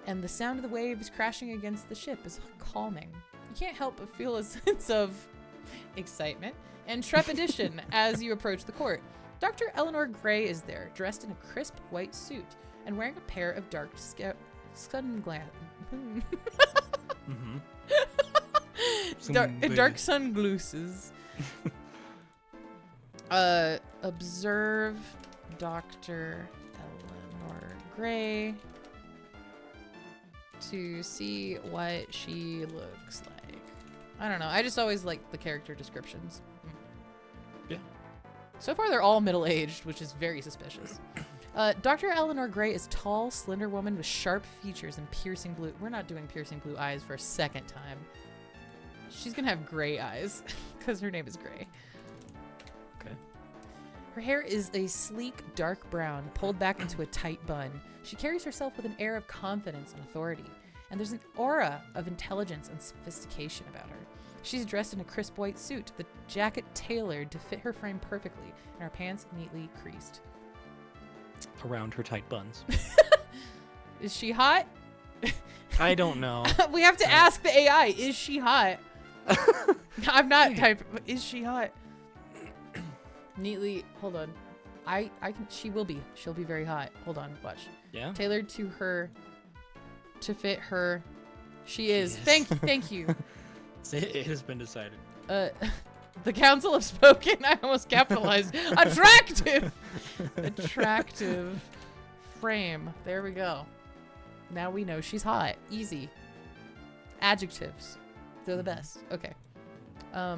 and the sound of the waves crashing against the ship is calming. You can't help but feel a sense of excitement and trepidation as you approach the court. Dr. Eleanor Gray is there, dressed in a crisp white suit and wearing a pair of dark sunglasses. Dark sunglasses. Observe Dr. Eleanor Gray to see what she looks like. I don't know. I just always like the character descriptions. Yeah. So far, they're all middle-aged, which is very suspicious. Dr. Eleanor Gray is tall, slender woman with sharp features and piercing blue. We're not doing piercing blue eyes for a second time. She's gonna have gray eyes because her name is Gray. Okay. Her hair is a sleek, dark brown, pulled back into a tight bun. She carries herself with an air of confidence and authority, and there's an aura of intelligence and sophistication about her. She's dressed in a crisp white suit, the jacket tailored to fit her frame perfectly, and her pants neatly creased. Around her tight buns. Is she hot? I don't know. We have to ask the AI, is she hot? I'm not typing, is she hot? Neatly, hold on. She'll be very hot. Hold on, watch. Yeah. Tailored to her, to fit her. She is. Thank you. It has been decided. The council have spoken. I almost capitalized. Attractive. Attractive frame. There we go. Now we know she's hot. Easy. Adjectives. They're the best. Okay. I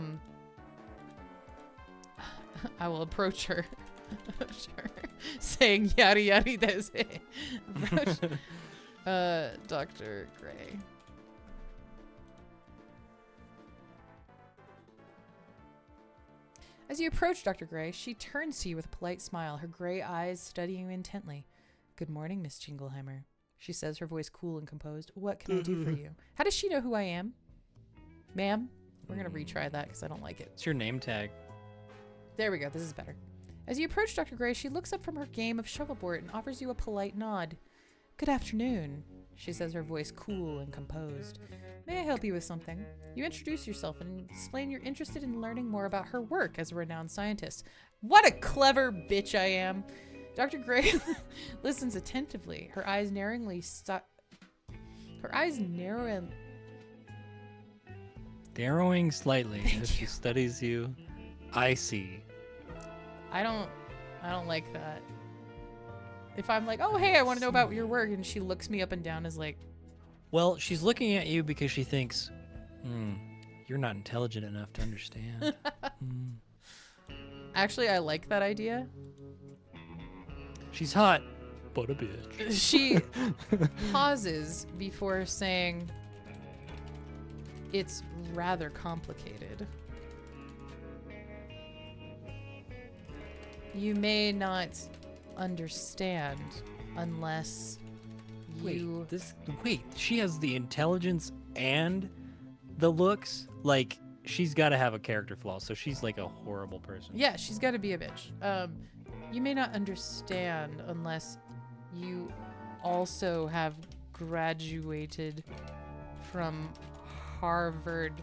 will approach her. Sure. Saying yada yada does it. Dr. Gray. As you approach Dr. Gray, she turns to you with a polite smile, her gray eyes studying you intently. Good morning, Miss Jingleheimer, she says, her voice cool and composed. What can I do for you? How does she know who I am? Ma'am? We're going to retry that because I don't like it. It's your name tag. There we go. This is better. As you approach Dr. Gray, she looks up from her game of shuffleboard and offers you a polite nod. Good afternoon, she says, her voice cool and composed. May I help you with something? You introduce yourself and explain you're interested in learning more about her work as a renowned scientist. What a clever bitch I am. Dr. Gray listens attentively, her eyes narrowing slightly as she studies you. I see. I don't like that. If I'm like, oh, hey, I want to know about your work, and she looks me up and down as like... Well, she's looking at you because she thinks, you're not intelligent enough to understand. Actually, I like that idea. She's hot, but a bitch. She pauses before saying, it's rather complicated. You may not understand unless you... Wait, she has the intelligence and the looks? Like, she's got to have a character flaw, so she's like a horrible person. Yeah, she's got to be a bitch. You may not understand unless you also have graduated from Harvard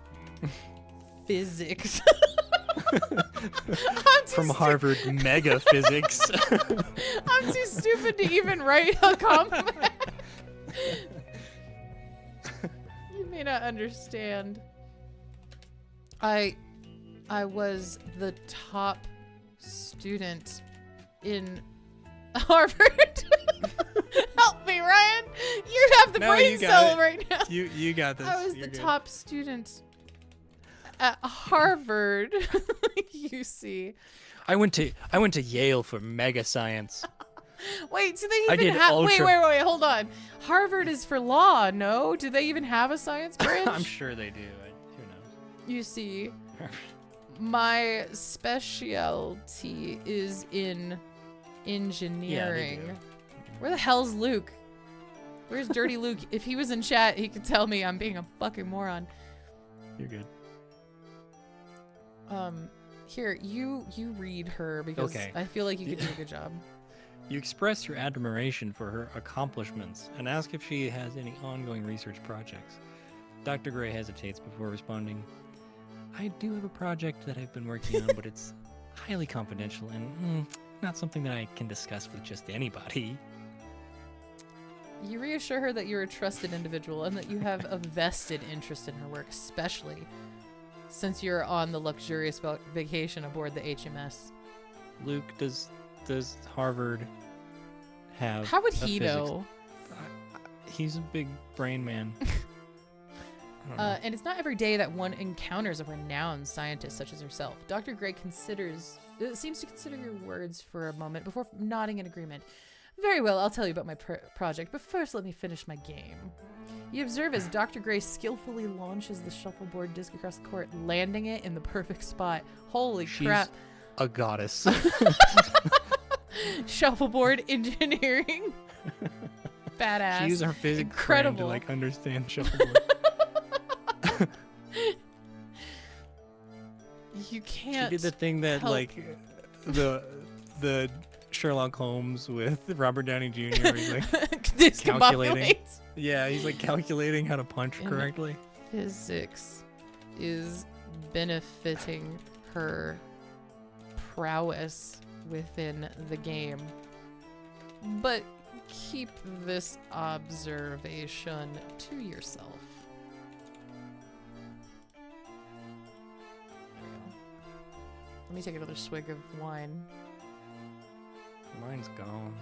physics. From Harvard mega physics. I'm too stupid to even write a compliment. You may not understand. I was the top student in Harvard. Help me, Ryan. You have the brain cell right now. You got this. I was the top student at Harvard. You see. I went to Yale for mega science. Wait, do they even have... Wait, hold on. Harvard is for law, no? Do they even have a science branch? I'm sure they do. Who knows? You see, my specialty is in engineering. Yeah, Where the hell's Luke? Where's Dirty Luke? If he was in chat, he could tell me I'm being a fucking moron. You're good. Here, you read her because Okay. I feel like you could do a good job. You express your admiration for her accomplishments and ask if she has any ongoing research projects. Dr. Gray hesitates before responding. I do have a project that I've been working on, but it's highly confidential and not something that I can discuss with just anybody. You reassure her that you're a trusted individual and that you have a vested interest in her work, especially since you're on the luxurious vacation aboard the HMS. Luke, does Harvard have... How would he know? He's a big brain man. I don't know. And it's not every day that one encounters a renowned scientist such as herself. Dr. Gray seems to consider your words for a moment before nodding in agreement. Very well, I'll tell you about my project, but first let me finish my game. You observe as Dr. Gray skillfully launches the shuffleboard disc across the court, landing it in the perfect spot. Holy crap. A goddess. Shuffleboard engineering. Badass. She used her physics Incredible. brain to like understand shuffleboard. You can't. She did the thing that help. like the Sherlock Holmes with Robert Downey Jr. Where he's like calculating. Yeah, he's like calculating how to punch correctly. Physics is benefiting her prowess within the game. But keep this observation to yourself. There we go. Let me take another swig of wine. Mine's gone.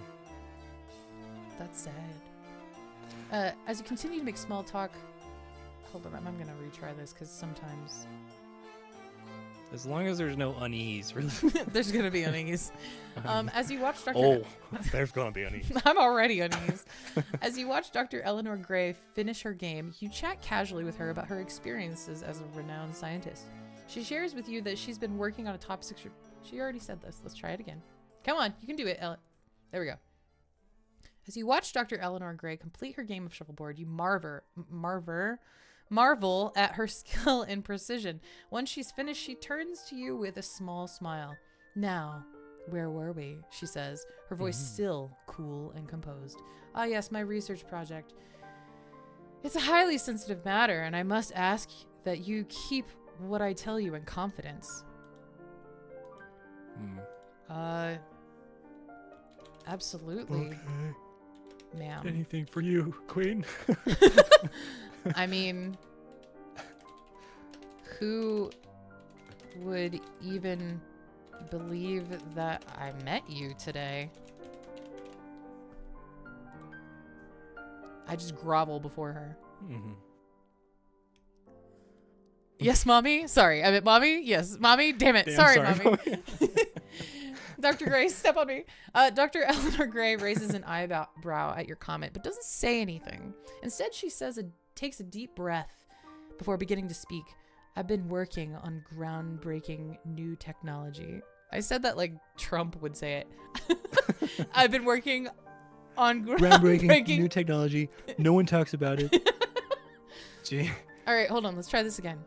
That's sad. As you continue to make small talk... Hold on, I'm gonna retry this because sometimes... As long as there's no unease, really. There's gonna be unease. As you watch Dr. Oh, there's gonna be unease. I'm already unease. As you watch Dr. Eleanor Gray finish her game, you chat casually with her about her experiences as a renowned scientist. She shares with you that she's been working on a top secret... She already said this. Let's try it again. Come on, you can do it, There we go. As you watch Dr. Eleanor Gray complete her game of shuffleboard, you marvel at her skill and precision. Once she's finished, she turns to you with a small smile. Now, where were we? She says, her voice still cool and composed. Ah, yes, my research project. It's a highly sensitive matter, and I must ask that you keep what I tell you in confidence. Absolutely. Okay. Ma'am. Anything for you, Queen. I mean, who would even believe that I met you today? I just grovel before her. Yes, Mommy? Sorry, I meant Mommy? Yes, Mommy? Damn it. Sorry, Mommy. Dr. Gray, step on me. Dr. Eleanor Gray raises an eyebrow at your comment, but doesn't say anything. Instead, she takes a deep breath before beginning to speak. I've been working on groundbreaking new technology. I said that like Trump would say it. I've been working on groundbreaking new technology. No one talks about it. Gee. All right, hold on. Let's try this again.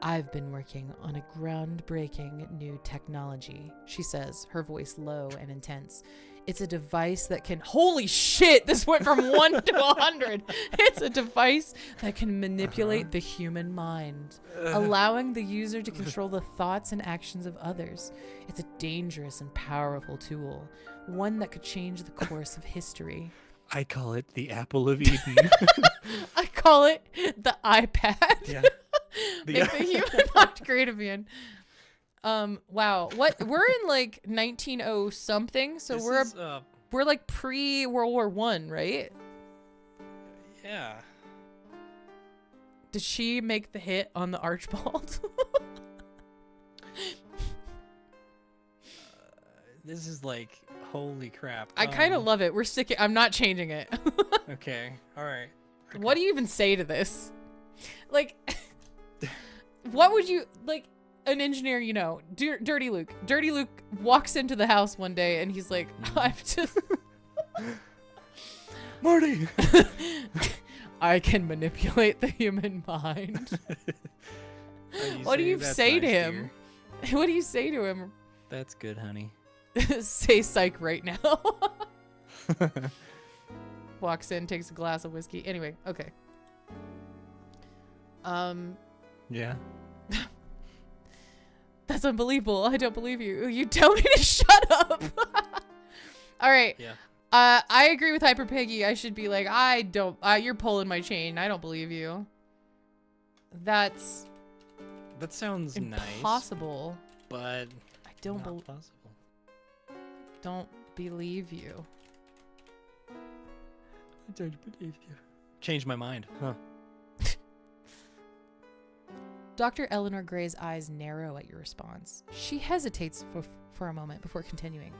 I've been working on a groundbreaking new technology, she says, her voice low and intense. It's a device that can... Holy shit! This went from 1 to 100. It's a device that can manipulate the human mind, allowing the user to control the thoughts and actions of others. It's a dangerous and powerful tool, one that could change the course of history. I call it the apple of Eden. I call it the iPad. Yeah. Make the human mind great again. Wow. What? We're in like 1900 something, so we're like pre World War I, right? Yeah. Did she make the hit on the Archibald? This is like, holy crap. I kind of love it. We're sticking. I'm not changing it. Okay. All right. Okay. What do you even say to this? Like, what would you like? An engineer, you know, Dirty Luke. Dirty Luke walks into the house one day and he's like, I've just... Marty! I can manipulate the human mind. What do you say to him? What do you say to him? That's good, honey. Say psych right now. Walks in, takes a glass of whiskey. Anyway, okay. Yeah. That's unbelievable. I don't believe you. You tell me to shut up. All right. Yeah. I agree with Hyper Piggy. I should be like, I don't. You're pulling my chain. I don't believe you. That sounds impossible. Nice, but I don't possible. Don't believe you. I don't believe you. Changed my mind. Huh. Dr. Eleanor Gray's eyes narrow at your response. She hesitates for a moment before continuing.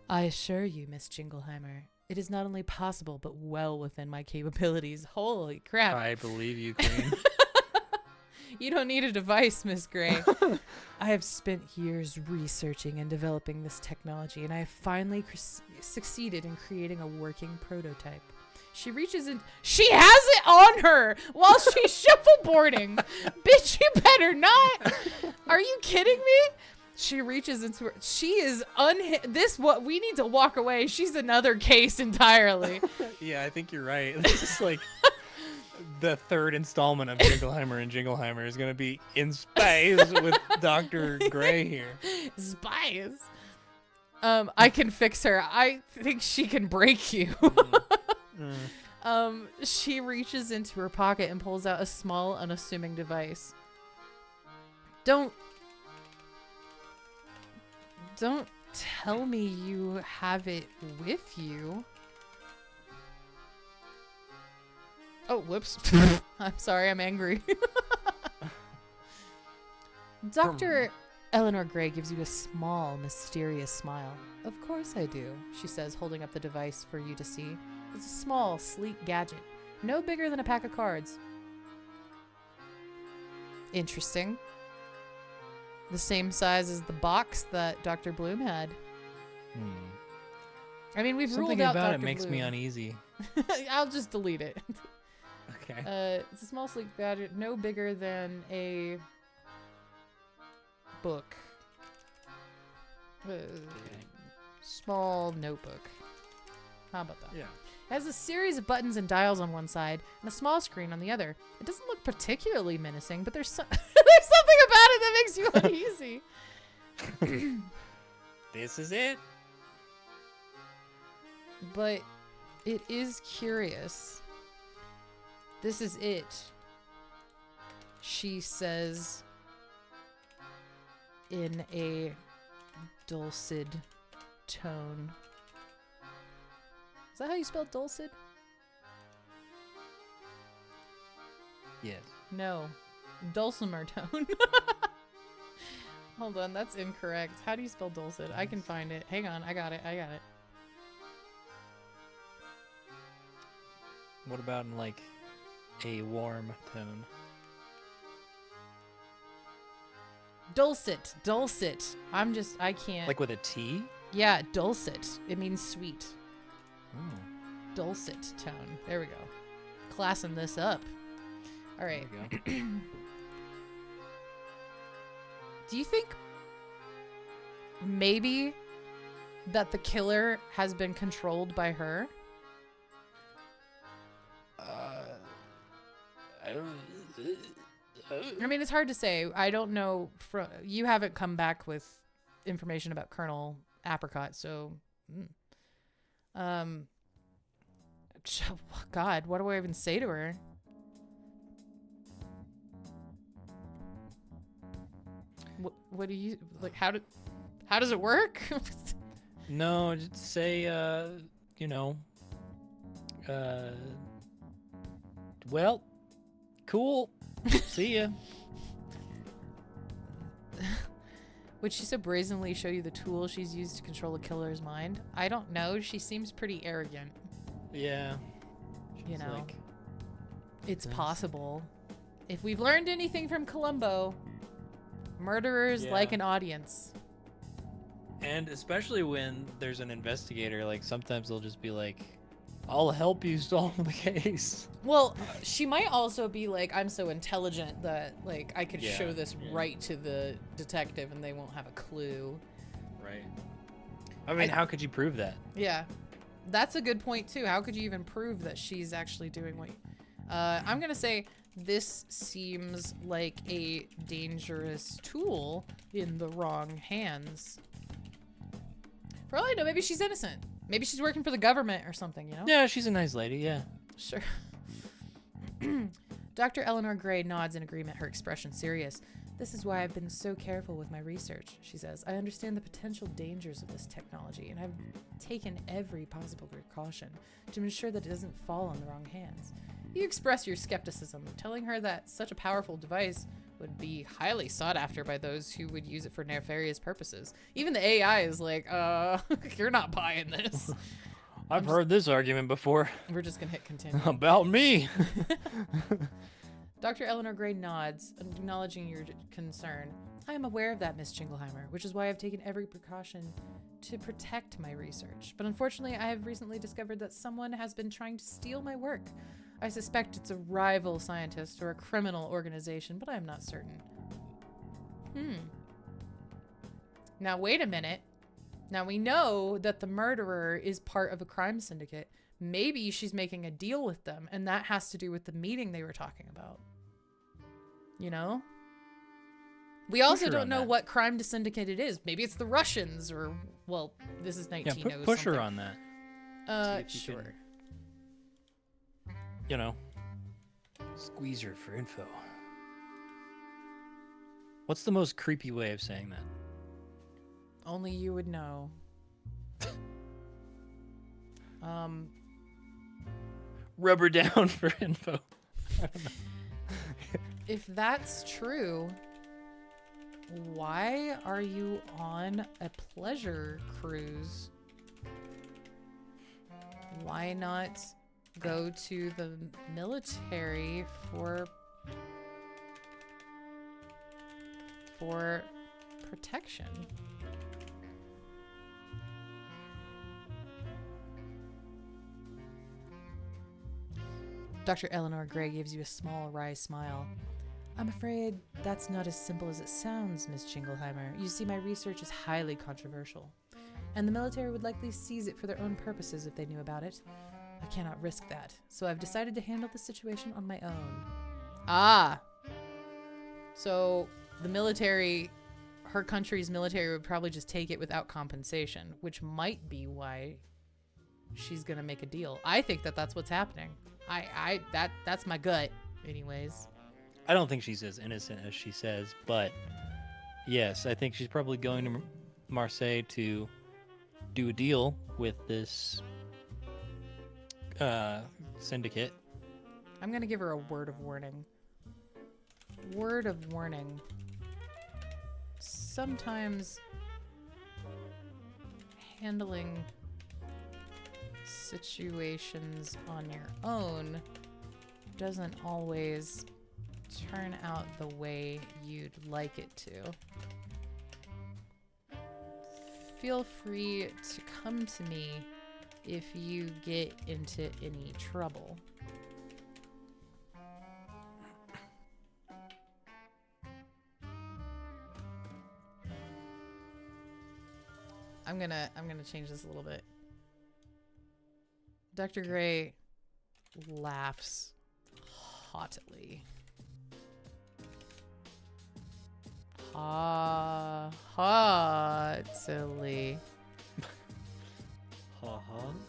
I assure you, Miss Jingleheimer, it is not only possible, but well within my capabilities. Holy crap. I believe you, Queen. You don't need a device, Miss Gray. I have spent years researching and developing this technology, and I have finally succeeded in creating a working prototype. She reaches in. She has it on her while she's shuffleboarding. Bitch, you better not. Are you kidding me? She reaches into her. She is what we need to walk away. She's another case entirely. Yeah, I think you're right. This is like the third installment of Jingleheimer and Jingleheimer is going to be in space with Dr. Gray here. Spies. I can fix her. I think she can break you. She reaches into her pocket and pulls out a small, unassuming device. Don't tell me you have it with you. Oh, whoops. I'm sorry, I'm angry. Dr. Eleanor Gray gives you a small, mysterious smile. Of course I do, she says, holding up the device for you to see. It's a small, sleek gadget, no bigger than a pack of cards. Interesting. The same size as the box that Dr. Bloom had. I mean, we've Something ruled out about Dr. it makes Bloom. me uneasy. I'll just delete it. Okay. It's a small, sleek gadget, no bigger than a book. Small notebook. How about that? Yeah. It has a series of buttons and dials on one side and a small screen on the other. It doesn't look particularly menacing, but there's something about it that makes you uneasy. This is it. But it is curious. This is it, she says in a dulcet tone. Is that how you spell dulcet? Yes. No. Dulcimer tone. Hold on, that's incorrect. How do you spell dulcet? I can find it. Hang on, I got it. What about in like a warm tone? Dulcet. I can't. Like with a T? Yeah, dulcet. It means sweet. Oh. Dulcet tone. There we go. Classing this up. All right. There we go. Do you think maybe that the killer has been controlled by her? I mean, it's hard to say. I don't know. You haven't come back with information about Colonel Apricot, so. God, what do I even say to her? What do you like? How does it work? No, just say, well, cool. See ya. Would she so brazenly show you the tool she's used to control a killer's mind? I don't know. She seems pretty arrogant. Yeah. You know, like, it's this. possible. If we've learned anything from Columbo, murderers like an audience. And especially when there's an investigator, like sometimes they'll just be like, I'll help you solve the case. Well, she might also be like, I'm so intelligent that like I could show this right to the detective and they won't have a clue. Right. I mean, how could you prove that? Yeah. That's a good point too. How could you even prove that she's actually doing what I'm gonna say this seems like a dangerous tool in the wrong hands. For all I know, maybe she's innocent. Maybe she's working for the government or something, you know? Yeah, she's a nice lady, yeah. Sure. Dr. Eleanor Gray nods in agreement, her expression serious. This is why I've been so careful with my research, she says. I understand the potential dangers of this technology, and I've taken every possible precaution to ensure that it doesn't fall in the wrong hands. You express your skepticism, telling her that such a powerful device would be highly sought after by those who would use it for nefarious purposes. Even the AI is like, you're not buying this. I've heard this argument before. We're just gonna hit continue. About me. Dr. Eleanor Gray nods, acknowledging your concern. I am aware of that, Miss Jingleheimer, which is why I've taken every precaution to protect my research. But unfortunately, I have recently discovered that someone has been trying to steal my work. I suspect it's a rival scientist or a criminal organization, but I am not certain. Now, wait a minute. Now, we know that the murderer is part of a crime syndicate. maybe she's making a deal with them, and that has to do with the meeting they were talking about. You know? We also don't know what crime syndicate it is. Maybe it's the Russians, or, well, this is 19 Yeah, push her on that. Sure. You know, squeeze her for info. What's the most creepy way of saying that? Only you would know. Rub her down for info. I don't know. If that's true, why are you on a pleasure cruise? Why not go to the military for protection? Dr. Eleanor Gray gives you a small, wry smile. I'm afraid that's not as simple as it sounds, Miss Jingleheimer. You see, my research is highly controversial, and the military would likely seize it for their own purposes if they knew about it. I cannot risk that, so I've decided to handle the situation on my own. Ah! So, the military, her country's military would probably just take it without compensation, which might be why she's gonna make a deal. I think that that's what's happening. That's my gut, anyways. I don't think she's as innocent as she says, but yes, I think she's probably going to Marseille to do a deal with this syndicate. I'm going to give her a word of warning. Word of warning. Sometimes handling situations on your own doesn't always turn out the way you'd like it to. Feel free to come to me if you get into any trouble. I'm gonna change this a little bit. Dr. Gray laughs haughtily. Haughtily.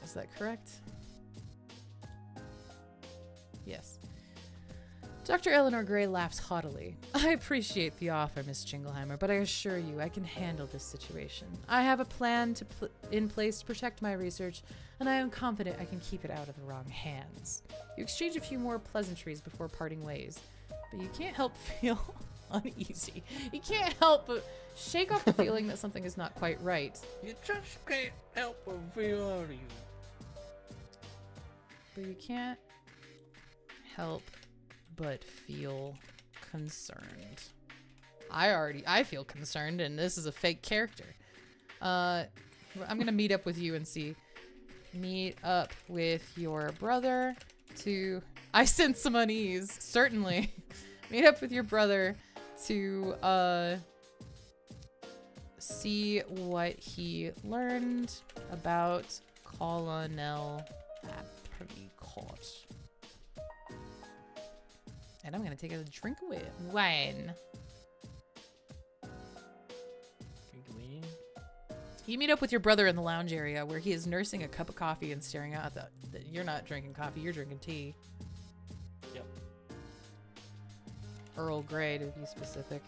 Is that correct? Yes. Dr. Eleanor Gray laughs haughtily. I appreciate the offer, Miss Jingleheimer, but I assure you I can handle this situation. I have a plan in place to protect my research, and I am confident I can keep it out of the wrong hands. You exchange a few more pleasantries before parting ways, but you can't help feel uneasy. You can't help but shake off the feeling that something is not quite right. You just can't help but feel uneasy. But you can't help but feel concerned. I feel concerned, and this is a fake character. I'm gonna meet up with you and see. Meet up with your brother to... I sense some unease, certainly. Meet up with your brother to see what he learned about Colonel Apricot. And I'm gonna take a drink of wine. You meet up with your brother in the lounge area where he is nursing a cup of coffee and staring out at the... You're not drinking coffee, you're drinking tea. Yep. Earl Grey, to be specific.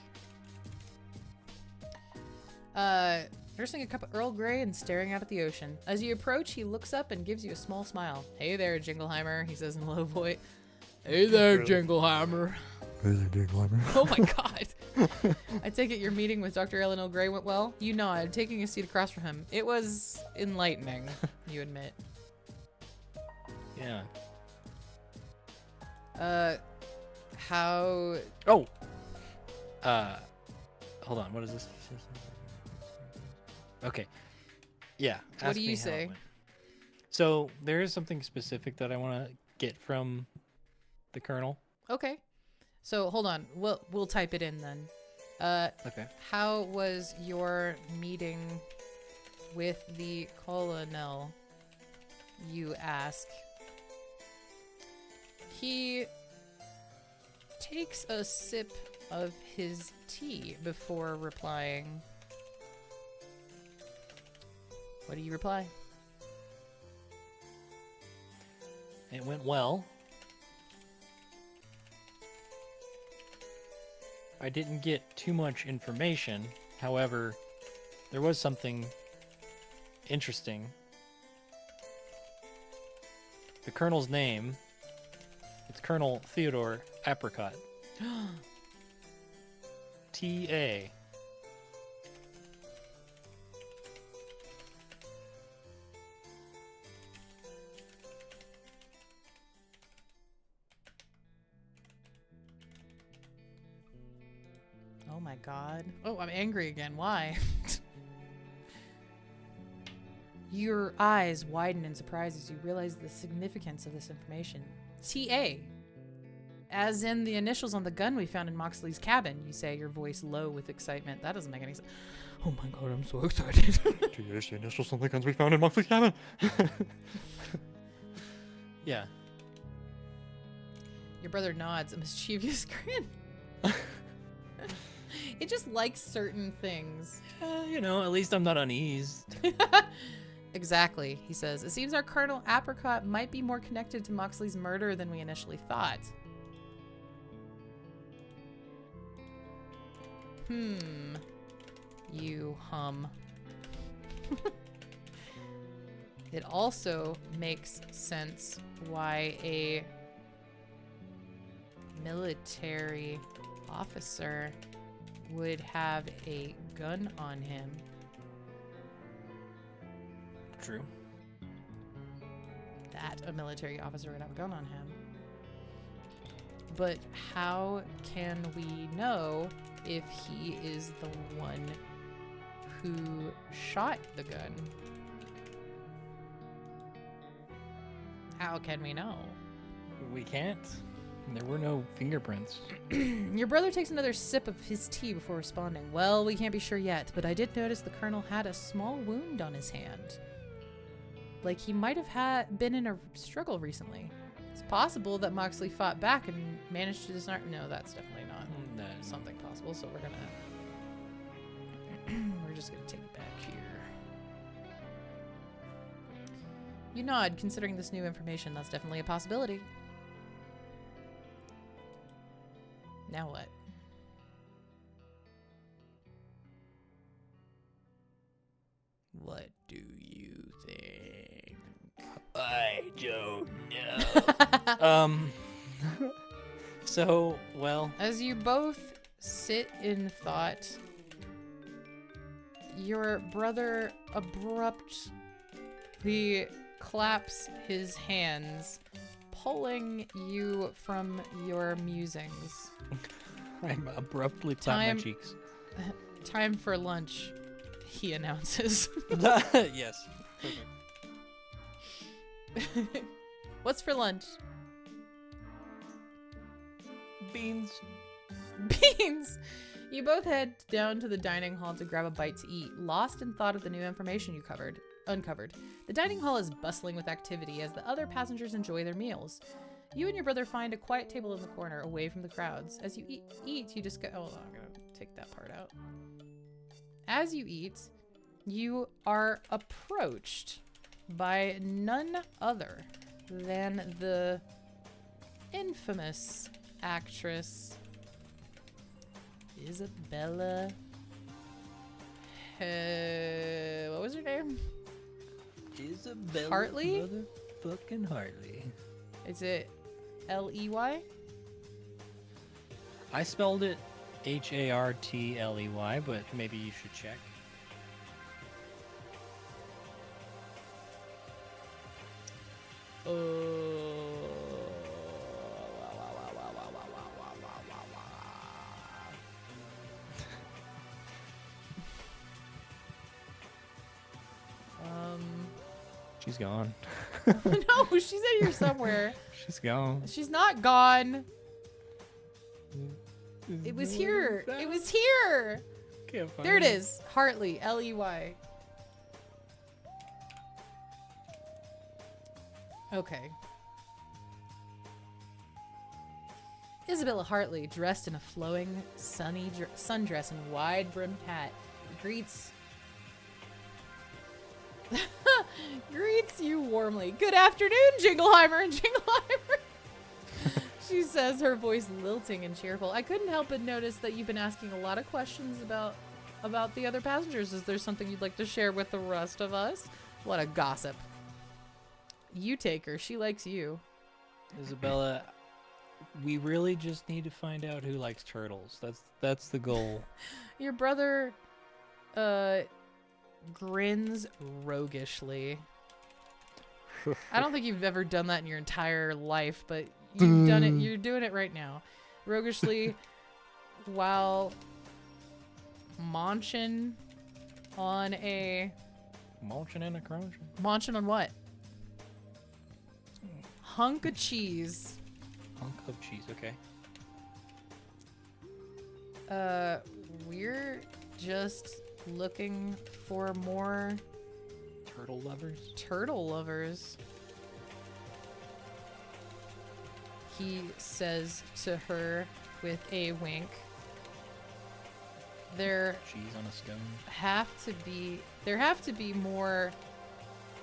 Nursing a cup of Earl Grey and staring out at the ocean. As you approach, he looks up and gives you a small smile. Hey there, Jingleheimer, he says in a low voice. Hey there, Jingleheimer. Hey there, Jingleheimer. Oh my god. I take it your meeting with Dr. Eleanor Gray went well? You nod, taking a seat across from him. It was enlightening, you admit. Yeah. How... Oh! Hold on, what is this? Okay. Yeah. What do you say? So, there is something specific that I want to get from the Colonel. Okay. So, hold on. We'll type it in then. Okay. How was your meeting with the Colonel? you ask. He takes a sip of his tea before replying. What do you reply? It went well. I didn't get too much information. However, there was something interesting. The Colonel's name, it's Colonel Theodore Apricot. T.A. Oh my god. Oh, I'm angry again. Why? Your eyes widen in surprise as you realize the significance of this information. T.A. As in the initials on the gun we found in Moxley's cabin, you say, your voice low with excitement. That doesn't make any sense. Oh my god, I'm so excited. T.A.'s the initials on the guns we found in Moxley's cabin. Yeah. Your brother nods, a mischievous grin. It just likes certain things. You know, at least I'm not uneased. Exactly, he says. It seems our Colonel Apricot might be more connected to Moxley's murder than we initially thought. You hum. It also makes sense why a military officer would have a gun on him. True. That a military officer would have a gun on him. But how can we know if he is the one who shot the gun? How can we know? We can't. There were no fingerprints. Your brother takes another sip of his tea before responding. Well, we can't be sure yet, but I did notice the Colonel had a small wound on his hand. Like he might have been in a struggle recently. It's possible that Moxley fought back and managed to disarm. No, that's definitely not something possible. So we're just gonna take it back here. You nod, considering this new information. That's definitely a possibility. Now what? What do you think? I don't know. So, well. As you both sit in thought, your brother abruptly claps his hands, pulling you from your musings. I abruptly clap my cheeks. Time for lunch, he announces. Yes. Perfect. What's for lunch? Beans. Beans! You both head down to the dining hall to grab a bite to eat, lost in thought of the new information you uncovered. The dining hall is bustling with activity as the other passengers enjoy their meals. You and your brother find a quiet table in the corner, away from the crowds. As you eat, you discuss. Oh, I'm gonna take that part out. As you eat, you are approached by none other than the infamous actress Isabella. What was her name? Isabella Hartley? Motherfucking Hartley. Is it L-E-Y? I spelled it Hartley, but maybe you should check. She's gone. No, she's in here somewhere. She's gone. She's not gone. It was here. It was here. Can't find There it is. Hartley, L-E-Y. Okay. Isabella Hartley, dressed in a flowing, sunny sundress and wide-brimmed hat, greets you warmly. Good afternoon, Jingleheimer and Jingleheimer. She says, her voice lilting and cheerful. I couldn't help but notice that you've been asking a lot of questions about the other passengers. Is there something you'd like to share with the rest of us? What a gossip. You take her. She likes you. Isabella, we really just need to find out who likes turtles. That's the goal. Your brother grins roguishly. I don't think you've ever done that in your entire life, but you've done it. You're doing it right now. Roguishly while munching on a... Munching and a crunching. Munching on what? Hunk of cheese. Hunk of cheese, okay. We're just looking for more Turtle lovers? turtle lovers. He says to her with a wink. There Cheese on a scone. there have to be more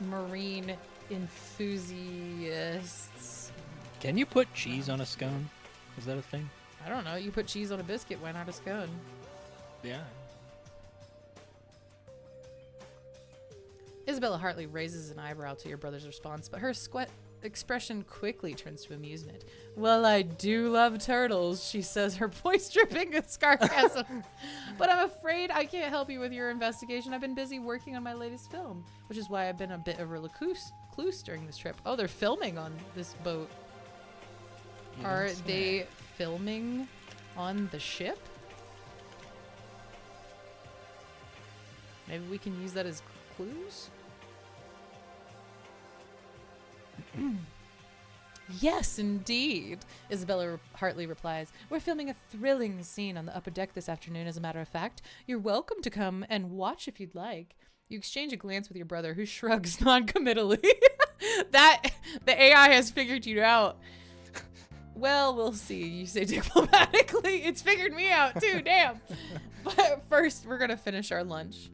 marine enthusiasts. Can you put cheese on a scone? Is that a thing? I don't know. You put cheese on a biscuit, why not a scone? Yeah. Isabella Hartley raises an eyebrow to your brother's response, but her expression quickly turns to amusement. Well, I do love turtles, she says, her voice dripping with sarcasm. But I'm afraid I can't help you with your investigation. I've been busy working on my latest film, which is why I've been a bit of a recluse during this trip. Oh, they're filming on this boat. Are they filming on the ship? Maybe we can use that as clues? Yes, indeed, Isabella Hartley replies. We're filming a thrilling scene on the upper deck this afternoon, as a matter of fact. You're welcome to come and watch if you'd like. You exchange a glance with your brother, who shrugs non-committally. The AI has figured you out. Well, we'll see, you say diplomatically. It's figured me out, too, damn. But first, we're gonna finish our lunch.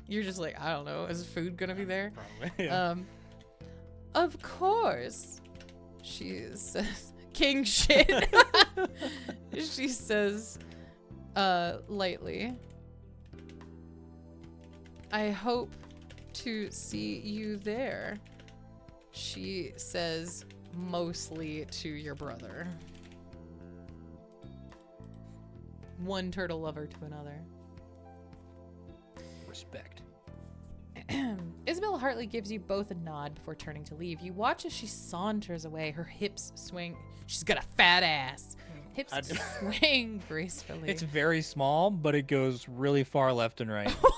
You're just like, I don't know, is food gonna be there? Probably, yeah. Of course, she says, king shit. She says, lightly, I hope to see you there. She says, mostly to your brother. One turtle lover to another. Respect. Isabella Hartley gives you both a nod before turning to leave. You watch as she saunters away. Her hips swing. She's got a fat ass. Hips swing gracefully. It's very small, but it goes really far left and right. What?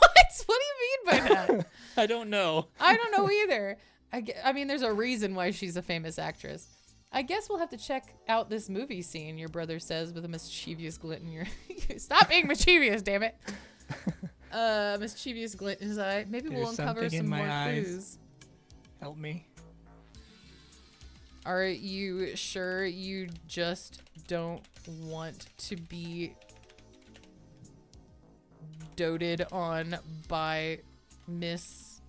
What do you mean by that? I don't know. I don't know either. I mean, there's a reason why she's a famous actress. I guess we'll have to check out this movie scene, your brother says with a mischievous glint in your... Stop being mischievous, damn it. Mischievous glint in his eye. Maybe we'll uncover some more clues. Help me. Are you sure you just don't want to be doted on by Miss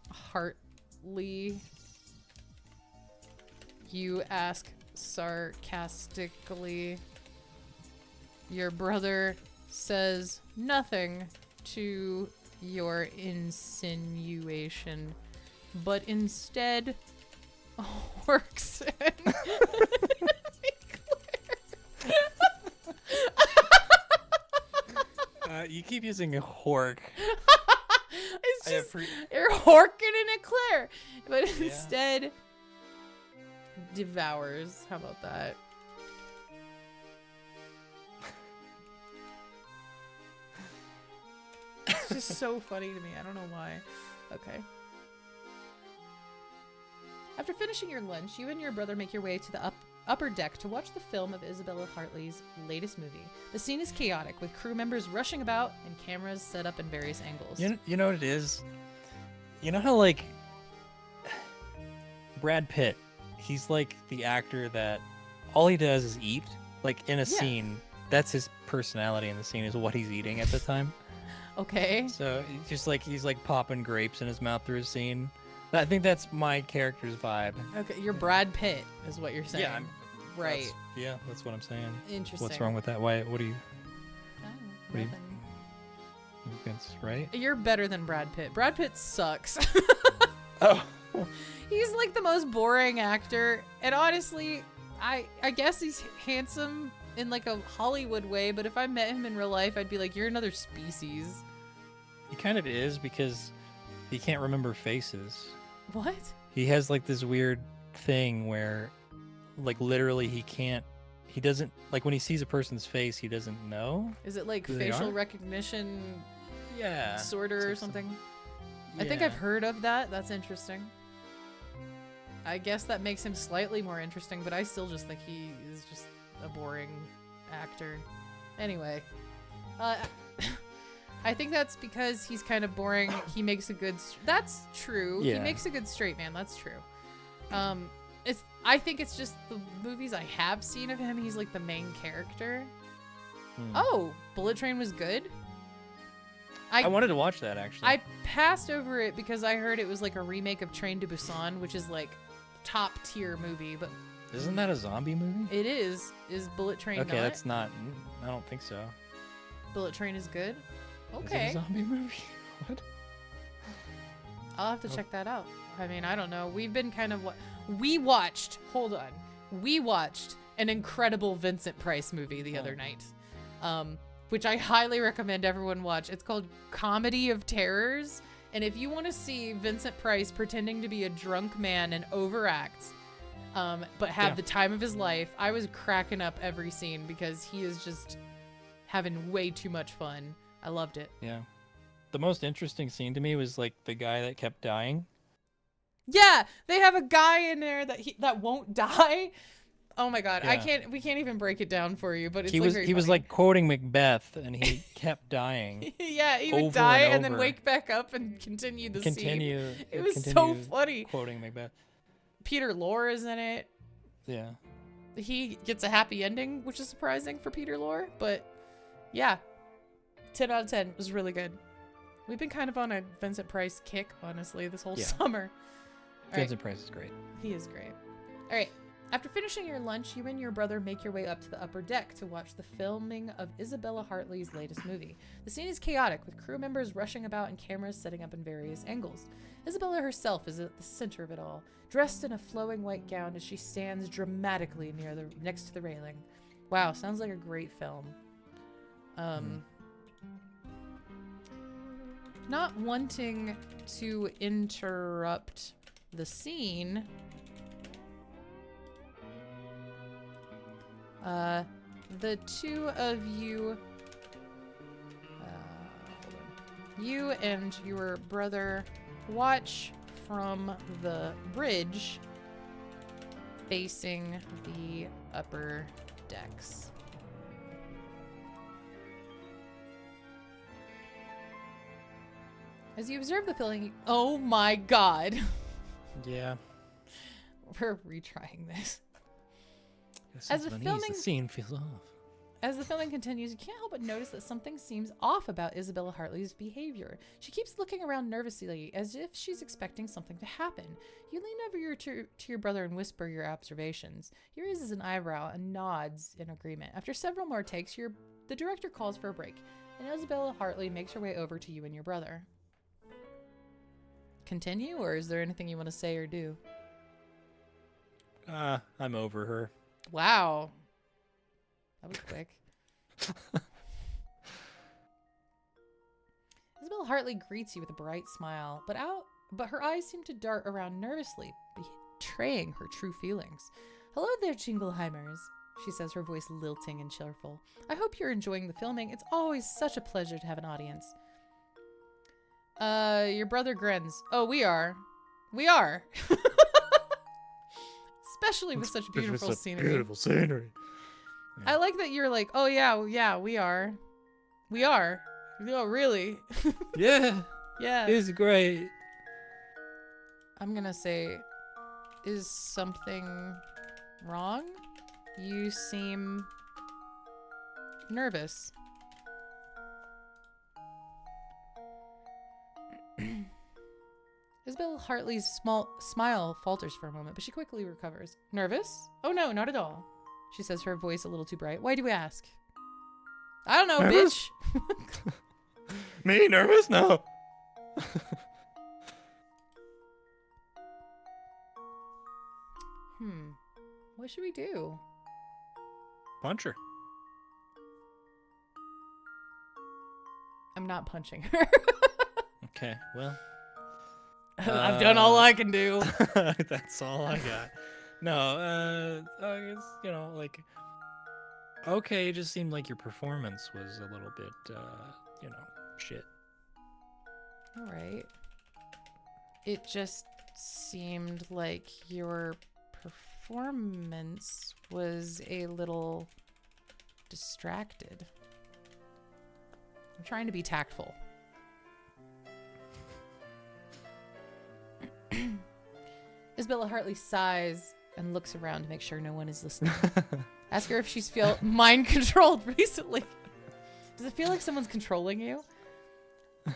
Hartley? You ask sarcastically. Your brother says nothing to your insinuation, but instead works in. You keep using a hork. It's just, you're horking in a Claire, but instead devours. How about that? It's just so funny to me. I don't know why. Okay. After finishing your lunch, you and your brother make your way to the upper deck to watch the film of Isabella Hartley's latest movie. The scene is chaotic, with crew members rushing about and cameras set up in various angles. You know what it is? You know how, like, Brad Pitt, he's like the actor that all he does is eat. Like in a Yeah. scene, that's his personality in the scene is what he's eating at the time. Okay. So he's like popping grapes in his mouth through a scene. I think that's my character's vibe. Okay, you're Brad Pitt, is what you're saying. Yeah, right. That's what I'm saying. Interesting. What's wrong with that? Why? What do you? Oh, What do you- nothing. That's right. You're better than Brad Pitt. Brad Pitt sucks. Oh. He's like the most boring actor, and honestly, I guess he's handsome in like a Hollywood way, but if I met him in real life, I'd be like, you're another species. He kind of is because he can't remember faces. What? He has like this weird thing where, like, literally he doesn't, like, when he sees a person's face, he doesn't know. Is it like Who they facial are? recognition Yeah. disorder or something? I think I've heard of that. That's interesting. I guess that makes him slightly more interesting, but I still just think he is just a boring actor. Anyway, I think that's because he's kind of boring. He makes a good. That's true. He Yeah. makes a good straight man. That's true. I think it's just the movies I have seen of him. He's like the main character. Oh, Bullet Train was good. I wanted to watch that actually. I passed over it because I heard it was like a remake of Train to Busan, which is like top tier movie, but Isn't that a zombie movie? it is. Is Bullet Train Okay, not? that's not. I don't think so. Bullet Train is good. Is it Okay, a zombie movie? What? I'll have to check that out. I mean, I don't know. We've been kind of we watched. Hold on, we watched an incredible Vincent Price movie the other night, which I highly recommend everyone watch. It's called Comedy of Terrors, and if you want to see Vincent Price pretending to be a drunk man and overact, but have the time of his life, I was cracking up every scene because he is just having way too much fun. I loved it. Yeah. The most interesting scene to me was like the guy that kept dying. Yeah, they have a guy in there that won't die. Oh my god, Yeah. we can't even break it down for you, but it's He like was very he was funny. like quoting Macbeth and he kept dying. Yeah, he would over die and and then over. wake back up and continue the scene. Continue. It was so continue funny. Quoting Macbeth. Peter Lorre is in it. Yeah. He gets a happy ending, which is surprising for Peter Lorre, but yeah. 10 out of 10. It was really good. We've been kind of on a Vincent Price kick, honestly, this whole Yeah. summer. All right. Vincent Price is great. He is great. All right. After finishing your lunch, you and your brother make your way up to the upper deck to watch the filming of Isabella Hartley's latest movie. The scene is chaotic, with crew members rushing about and cameras setting up in various angles. Isabella herself is at the center of it all, dressed in a flowing white gown as she stands dramatically next to the railing. Wow, sounds like a great film. Not wanting to interrupt the scene, the two of you, you and your brother watch from the bridge facing the upper decks. As you observe the filming, oh my god. Yeah. We're retrying this. This As is the uneasy. filming- The scene feels off. As the filming continues, you can't help but notice that something seems off about Isabella Hartley's behavior. She keeps looking around nervously, as if she's expecting something to happen. You lean over to your brother and whisper your observations. He raises an eyebrow and nods in agreement. After several more takes, the director calls for a break, and Isabella Hartley makes her way over to you and your brother. Continue, or is there anything you want to say or do? I'm over her. Wow. That was quick. Isabella Hartley greets you with a bright smile, but her eyes seem to dart around nervously, betraying her true feelings. Hello there, Jingleheimers, she says, her voice lilting and cheerful. I hope you're enjoying the filming. It's always such a pleasure to have an audience. Your brother grins. Oh, we are. We are. Especially with such beautiful scenery. Beautiful scenery. I like that you're like, oh yeah, we are. We are. Oh, really? Yeah. Yeah. It's great. I'm gonna say Is something wrong? You seem nervous. Isabel Hartley's small smile falters for a moment, but she quickly recovers. Nervous? Oh no, not at all. She says, her voice a little too bright. Why do we ask? I don't know, Nervous? bitch. Me nervous? No. What should we do? Punch her. I'm not punching her. Okay, well. I've done all I can do. That's all I got. No, I guess, you know, like, okay, it just seemed like your performance was a little bit, you know, shit. All right. It just seemed like your performance was a little distracted. I'm trying to be tactful. Isabella Hartley sighs and looks around to make sure no one is listening. Ask her if she's felt mind controlled recently. Does it feel like someone's controlling you?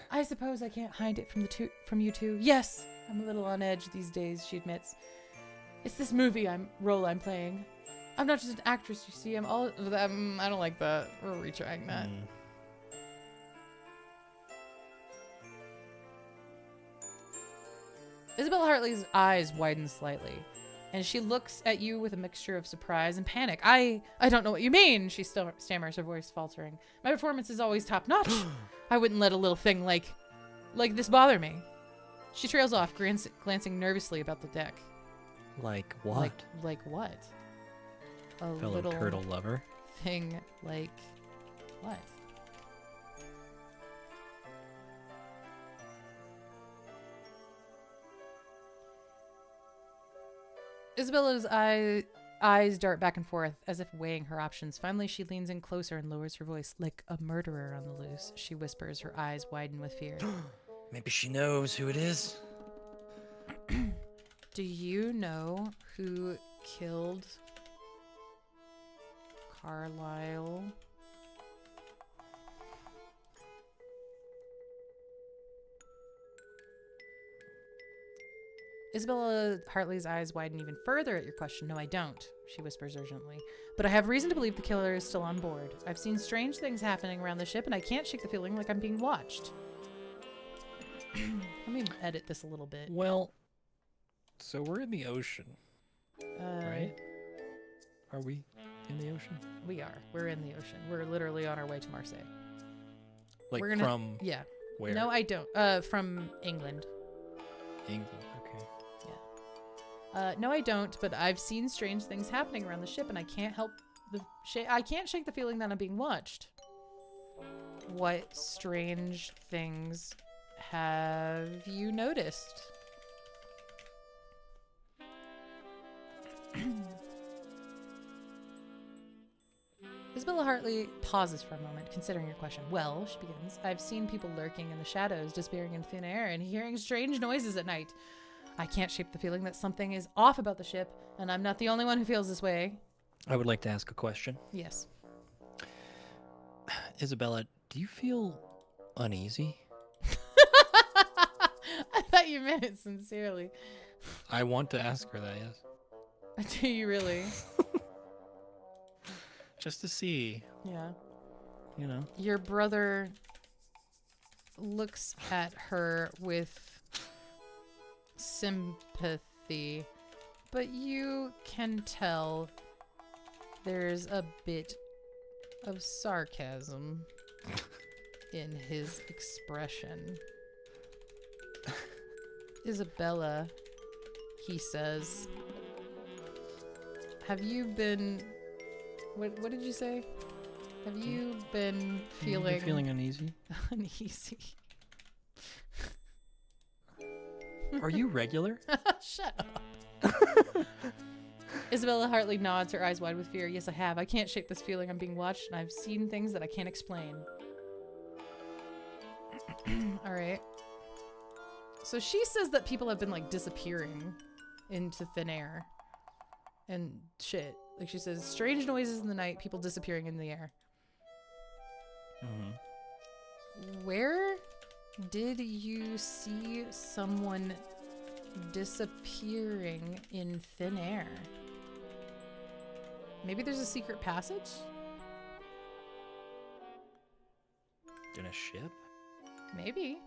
I suppose I can't hide it from you two. Yes, I'm a little on edge these days, she admits. It's this movie role I'm playing. I'm not just an actress, you see. I'm all of them. I don't like that. We're retrying that. Isabella Hartley's eyes widen slightly, and she looks at you with a mixture of surprise and panic. I don't know what you mean, she stammers, her voice faltering. My performance is always top-notch. I wouldn't let a little thing like this bother me. She trails off, glancing nervously about the deck. Like what? Like what? A Fellow little turtle lover. thing like what? Isabella's eyes dart back and forth as if weighing her options. Finally, she leans in closer and lowers her voice. Like a murderer on the loose, she whispers, her eyes widen with fear. Maybe she knows who it is. Do you know who killed Carlisle? Isabella Hartley's eyes widen even further at your question. No, I don't, she whispers urgently. But I have reason to believe the killer is still on board. I've seen strange things happening around the ship, and I can't shake the feeling like I'm being watched. Let me edit this a little bit. Well, so we're in the ocean, right? Are we in the ocean? We are. We're in the ocean. We're literally on our way to Marseille. Like we're gonna, from yeah. where? No, I don't. From England. England, okay. Yeah. No, I don't. But I've seen strange things happening around the ship, and I can't help I can't shake the feeling that I'm being watched. What strange things have you noticed? Isabella Hartley pauses for a moment, considering your question. Well, she begins, I've seen people lurking in the shadows, disappearing in thin air, and hearing strange noises at night. I can't shake the feeling that something is off about the ship, and I'm not the only one who feels this way. I would like to ask a question. Yes. Isabella, do you feel uneasy? I thought you meant it sincerely. I want to ask her that, yes. Do you really? Just to see. Yeah. You know. Your brother looks at her with sympathy, but you can tell there's a bit of sarcasm in his expression. Isabella, he says, have you been... What did you say? Have you been feeling uneasy? Uneasy. Are you regular? Shut up. Isabella Hartley nods, her eyes wide with fear. Yes, I have. I can't shake this feeling I'm being watched, and I've seen things that I can't explain. All right. So she says that people have been, like, disappearing into thin air and shit. Like she says, strange noises in the night, people disappearing in the air. Where did you see someone disappearing in thin air? Maybe there's a secret passage? In a ship? Maybe.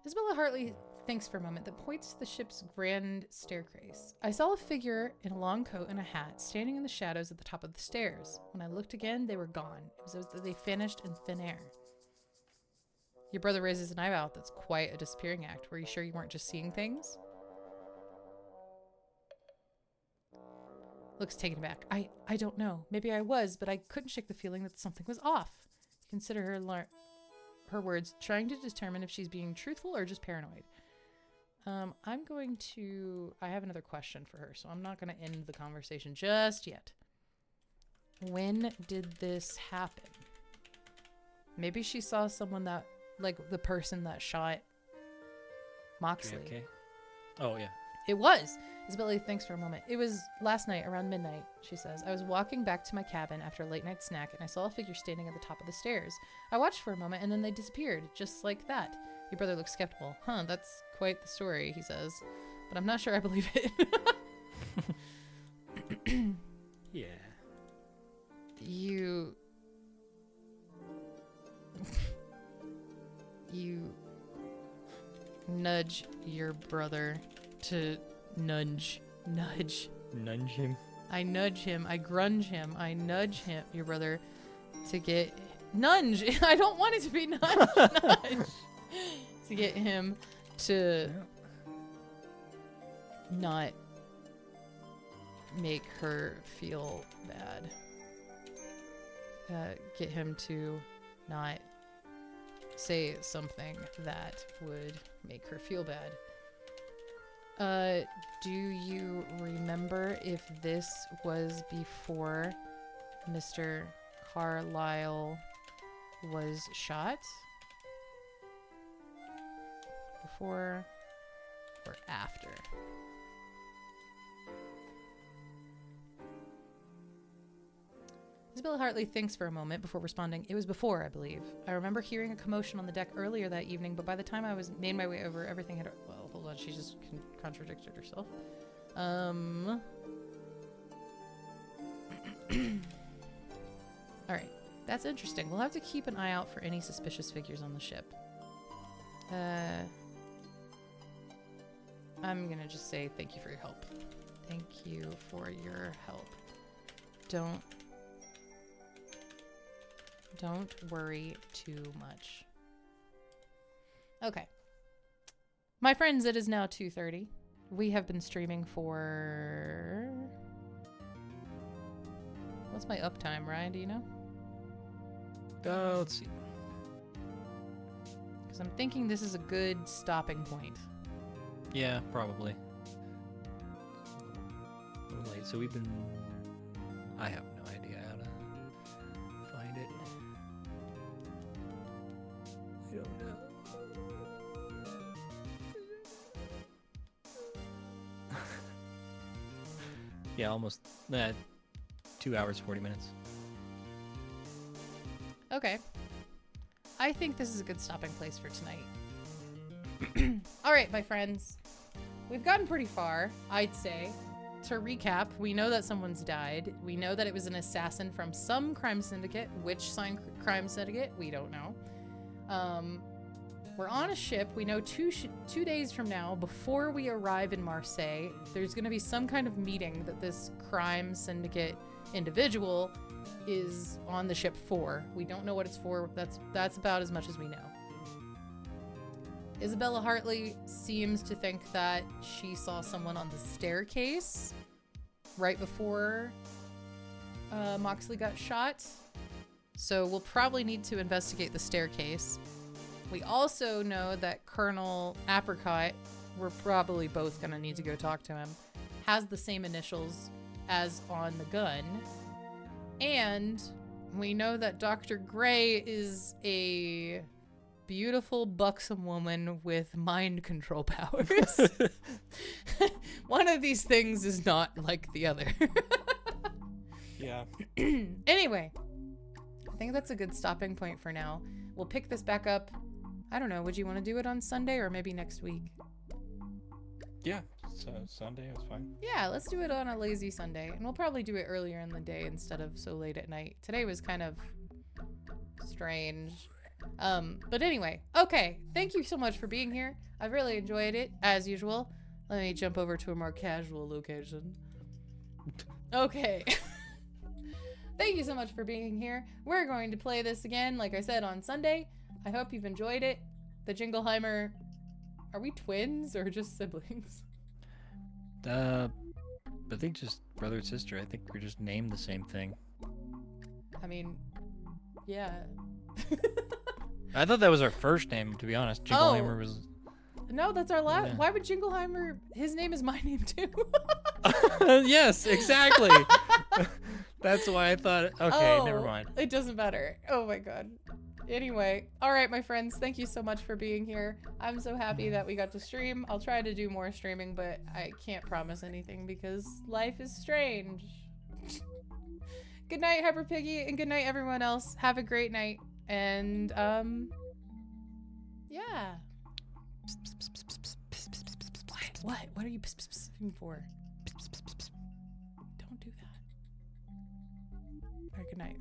Isabella Hartley thinks for a moment, that points to the ship's grand staircase. I saw a figure in a long coat and a hat standing in the shadows at the top of the stairs. When I looked again, they were gone. It was as though they vanished in thin air. Your brother raises an eyebrow. That's quite a disappearing act. Were you sure you weren't just seeing things? Looks taken aback. I don't know. Maybe I was, but I couldn't shake the feeling that something was off. Consider her words, trying to determine if she's being truthful or just paranoid. I have another question for her, so I'm not going to end the conversation just yet. When did this happen? Maybe she saw someone that, like the person that shot Moxley. JFK? Oh, yeah. It was. Isabella thinks for a moment. It was last night around midnight, she says. I was walking back to my cabin after a late night snack and I saw a figure standing at the top of the stairs. I watched for a moment and then they disappeared, just like that. Your brother looks skeptical. Huh, that's quite the story, he says. But I'm not sure I believe it. Yeah. You nudge your brother to nudge him. I nudge him, I grunge him, I nudge him, your brother, to get nudge. I don't want it to be nudge. To get him to not make her feel bad. Get him to not say something that would make her feel bad. Do you remember if this was before Mr. Carlisle was shot? Before or after? Isabella Hartley thinks for a moment before responding. It was before, I believe. I remember hearing a commotion on the deck earlier that evening, but by the time I made my way over, everything had... Well, hold on, she just contradicted herself. Alright, that's interesting. We'll have to keep an eye out for any suspicious figures on the ship. I'm gonna just say thank you for your help. Thank you for your help. Don't worry too much. Okay. My friends, it is now 2:30. We have been streaming for... What's my uptime, Ryan? Do you know? Let's see. Because I'm thinking this is a good stopping point. Yeah, probably. A little late, so we've been... I have no idea how to find it. I don't know. Yeah, almost 2 hours, 40 minutes. Okay. I think this is a good stopping place for tonight. All right, my friends. We've gotten pretty far, I'd say. To recap, we know that someone's died. We know that it was an assassin from some crime syndicate. Which crime syndicate? We don't know. We're on a ship. We know 2 days from now, before we arrive in Marseille, there's going to be some kind of meeting that this crime syndicate individual is on the ship for. We don't know what it's for. That's about as much as we know. Isabella Hartley seems to think that she saw someone on the staircase right before Moxley got shot. So we'll probably need to investigate the staircase. We also know that Colonel Apricot, we're probably both going to need to go talk to him, has the same initials as on the gun. And we know that Dr. Gray is a beautiful, buxom woman with mind control powers. One of these things is not like the other. Yeah. Anyway, I think that's a good stopping point for now. We'll pick this back up. I don't know. Would you want to do it on Sunday or maybe next week? Yeah. So Sunday was fine. Yeah, let's do it on a lazy Sunday. And we'll probably do it earlier in the day instead of so late at night. Today was kind of strange. But anyway, okay. Thank you so much for being here. I've really enjoyed it, as usual. Let me jump over to a more casual location. Okay. Thank you so much for being here. We're going to play this again, like I said, on Sunday. I hope you've enjoyed it. The Jingleheimer... Are we twins or just siblings? I think just brother and sister. I think we're just named the same thing. I mean, yeah. I thought that was our first name, to be honest. Jingleheimer was... No, that's our last. Yeah. Why would Jingleheimer... His name is my name, too. Yes, exactly. That's why I thought... Okay, never mind. It doesn't matter. Oh, my God. Anyway, all right, my friends, thank you so much for being here. I'm so happy that we got to stream. I'll try to do more streaming, but I can't promise anything because life is strange. Good night, Hyper Piggy, and good night, everyone else. Have a great night, and, yeah. What? What are you pissing for? Don't do that. All right, good night.